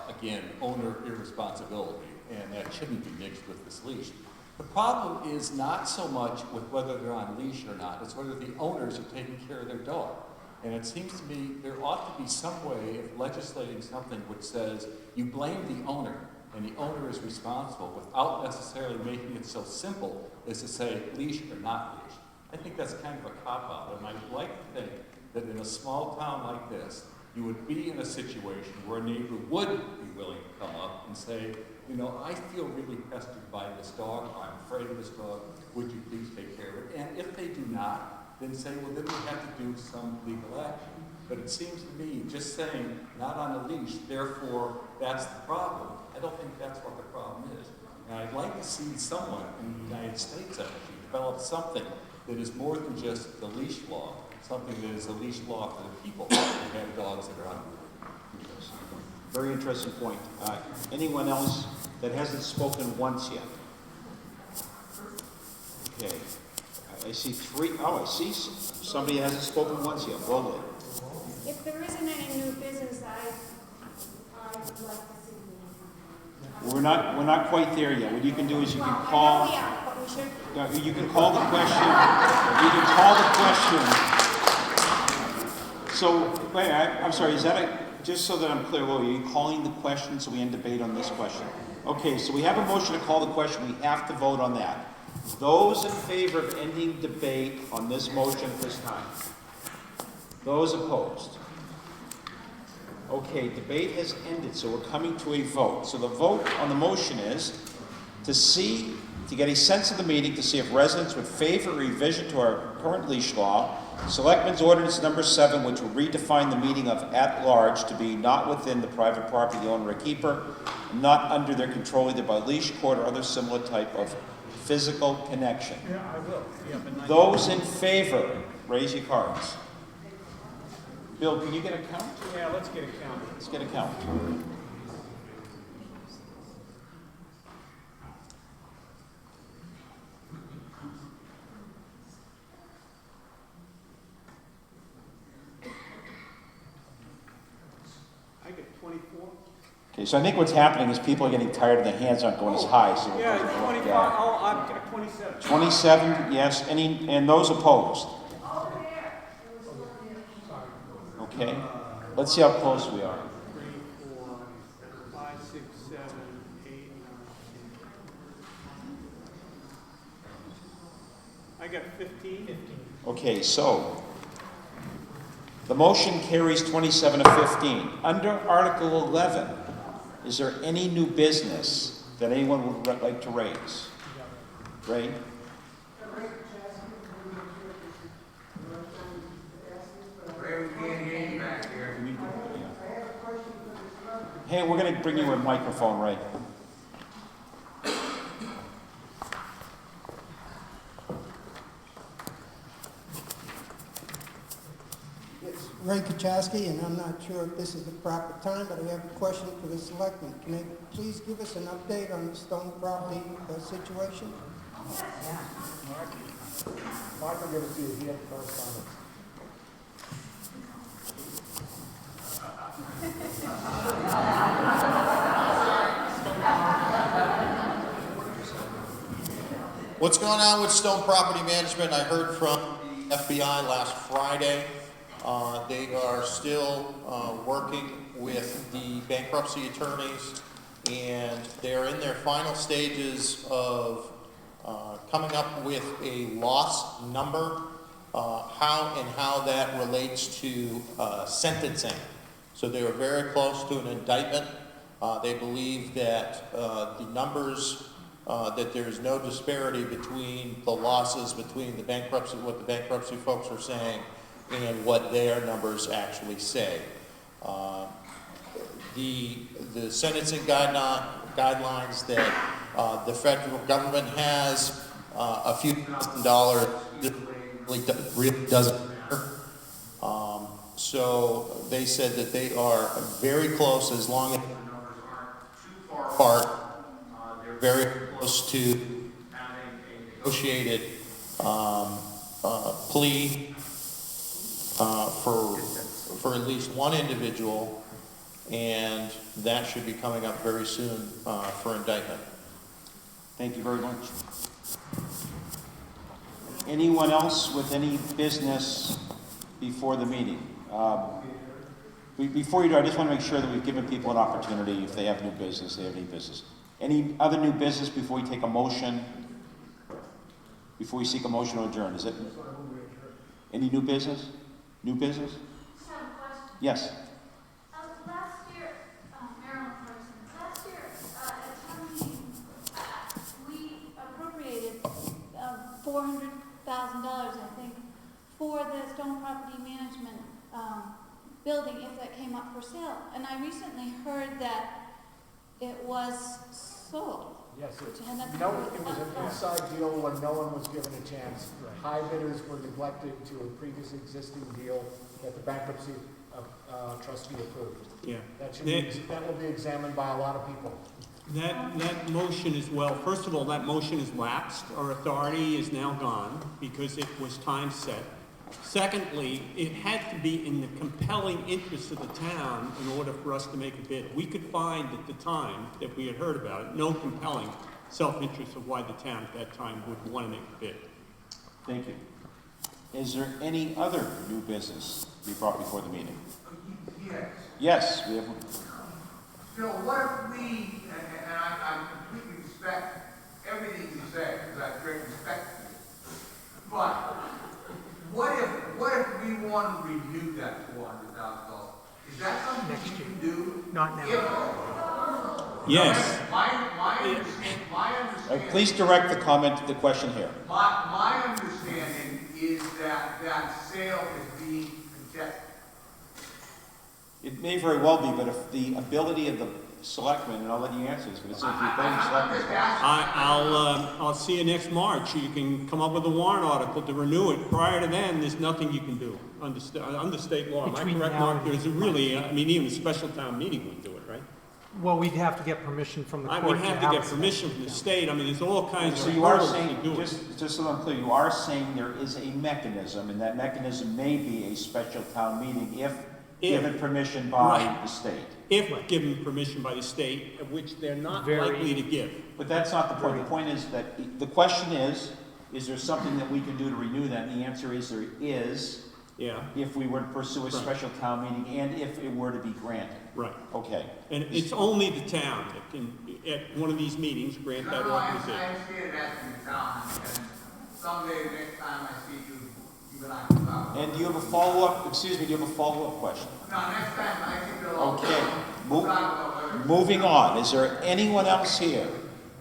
again, owner irresponsibility, and that shouldn't be mixed with this leash. The problem is not so much with whether they're on leash or not, it's whether the owners are taking care of their dog. And it seems to me there ought to be some way of legislating something which says you blame the owner and the owner is responsible without necessarily making it so simple as to say leash or not leash. I think that's kind of a cop-out, and I'd like to think that in a small town like this, you would be in a situation where a neighbor would be willing to come up and say, you know, I feel really pestered by this dog, I'm afraid of this dog, would you please take care of it? And if they do not, then say, well, then we have to do some legal action. But it seems to me, just saying, not on a leash, therefore, that's the problem, I don't think that's what the problem is. And I'd like to see someone in the United States actually develop something that is more than just the leash law, something that is a leash law for the people who have dogs that are on leash. Very interesting point. Anyone else that hasn't spoken once yet? Okay. I see three. Oh, I see somebody hasn't spoken once yet. Roll it. If there isn't any new business, I would like to see. We're not quite there yet. What you can do is you can I know call. we are, but we should. You can call the question. You can call the question. So, wait, I'm sorry, is that just so that I'm clear, are you calling the question so we end debate on this question? Okay, so we have a motion to call the question, we have to vote on that. Those in favor of ending debate on this motion at this time? Those opposed? Okay, debate has ended, so we're coming to a vote. So the vote on the motion is to get a sense of the meeting, to see if residents would favor a revision to our current leash law, Selectmen's Ordinance Number 7, which will redefine the meaning of at-large to be not within the private property of the owner or keeper, not under their control either by leash, cord, or other similar type of physical connection. Yeah, I will. Yeah, but Those in favor, raise your cards. Bill, can you get a count? Yeah, let's get a count. Let's get a count. I get 24. Okay, so I think what's happening is people are getting tired and their hands aren't going as high. So Yeah, 25. Oh, I've got 27. 27, yes. And those opposed? Okay. Let's see how close we are. 3, 4, 5, 6, 7, 8, 9, 10. I got 15. Okay, so the motion carries 27 to 15. Under Article 11, is there any new business that anyone would like to raise? Ray? Hey, we're going to bring you a microphone, Ray. It's Ray Kachowski, and I'm not sure if this is the proper time, but I have a question for the selectmen. Can they please give us an update on the Stone property situation? Mark will give it to you. He had the correspondence. What's going on with Stone Property Management? I heard from the FBI last Friday. They are still working with the bankruptcy attorneys, and they're in their final stages of coming up with a loss number, how that relates to sentencing. So they were very close to an indictment, They believe that the numbers, that there's no disparity between the losses between the bankruptcy, what the bankruptcy folks are saying, and what their numbers actually say. The sentencing guidelines that the federal government has, a few $1,000 really doesn't matter. So they said that they are very close, as long as the numbers aren't too far apart. They're very close to having a negotiated plea for at least one individual, and that should be coming up very soon for indictment. Thank you very much. Anyone else with any business before the meeting? Before you do, I just want to make sure that we've given people an opportunity, if they have new business, they have any business. Any other new business before we take a motion? Before we seek a motion to adjourn, is it? Any new business? New business? Just have a question. Yes. Last year, Marilyn Carson, last year at town meeting, we appropriated $400,000, I think, for the Stone Property Management building if that came up for sale. And I recently heard that it was sold. Yes, Which had nothing no, to do with it was an inside deal when no one was given a chance. High bidders were neglected to a previous existing deal that the bankruptcy trustee approved. Yeah. That will be examined by a lot of people. That motion is, well, first of all, that motion is lapsed. Our authority is now gone because it was time set. Secondly, it had to be in the compelling interest of the town in order for us to make a bid. We could find at the time that we had heard about it, no compelling self-interest of why the town at that time would want to make a bid. Thank you. Is there any other new business to be brought before the meeting? Yes. Yes, we have. Phil, what if we, and I completely respect everything you say, because I have great respect for you, but what if we want to renew that $400,000? Is that something you can do? Not now. Yes. My understanding. Please direct the question here. My understanding is that that sale is being contested. It may very well be, but if the ability of the selectmen, and I'll let you answer this, but it's if the ability of the selectmen. I'll see you next March. You can come up with a warrant article to renew it. Prior to then, there's nothing you can do under state law. Am I correct, Mark? There's really, I mean, even a special town meeting would do it, right? Well, we'd have to get permission from the court. I would have to get permission from the state. I mean, there's all kinds So of you are hurdles saying, to do it. just so I'm clear, you are saying there is a mechanism, and that mechanism may be a special town meeting if given permission by the state. If given permission by the state, which they're not likely to give. But that's not the point. The point is that, the question is there something that we can do to renew that? And the answer is there is. Yeah. If we were to pursue a special town meeting and if it were to be granted. Right. Okay. And it's only the town that can, at one of these meetings, grant that authorization. I understand that in the town, and someday, next time I see you, you and I can talk. And do you have a follow-up, excuse me, do you have a follow-up question? No, next time I see Bill. Okay. Moving on, is there anyone else here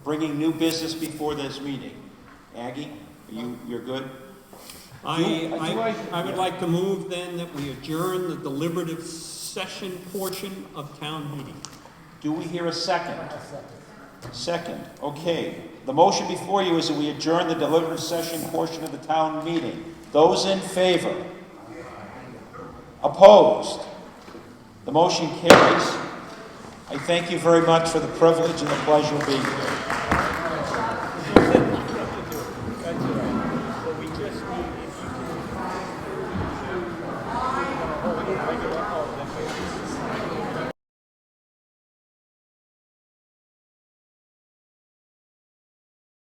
bringing new business before this meeting? Aggie, you're good? I would like to move then that we adjourn the deliberative session portion of town meeting. Do we hear a second? Second, okay. The motion before you is that we adjourn the deliberative session portion of the town meeting. Those in favor? Opposed? The motion carries. I thank you very much for the privilege and the pleasure of being here.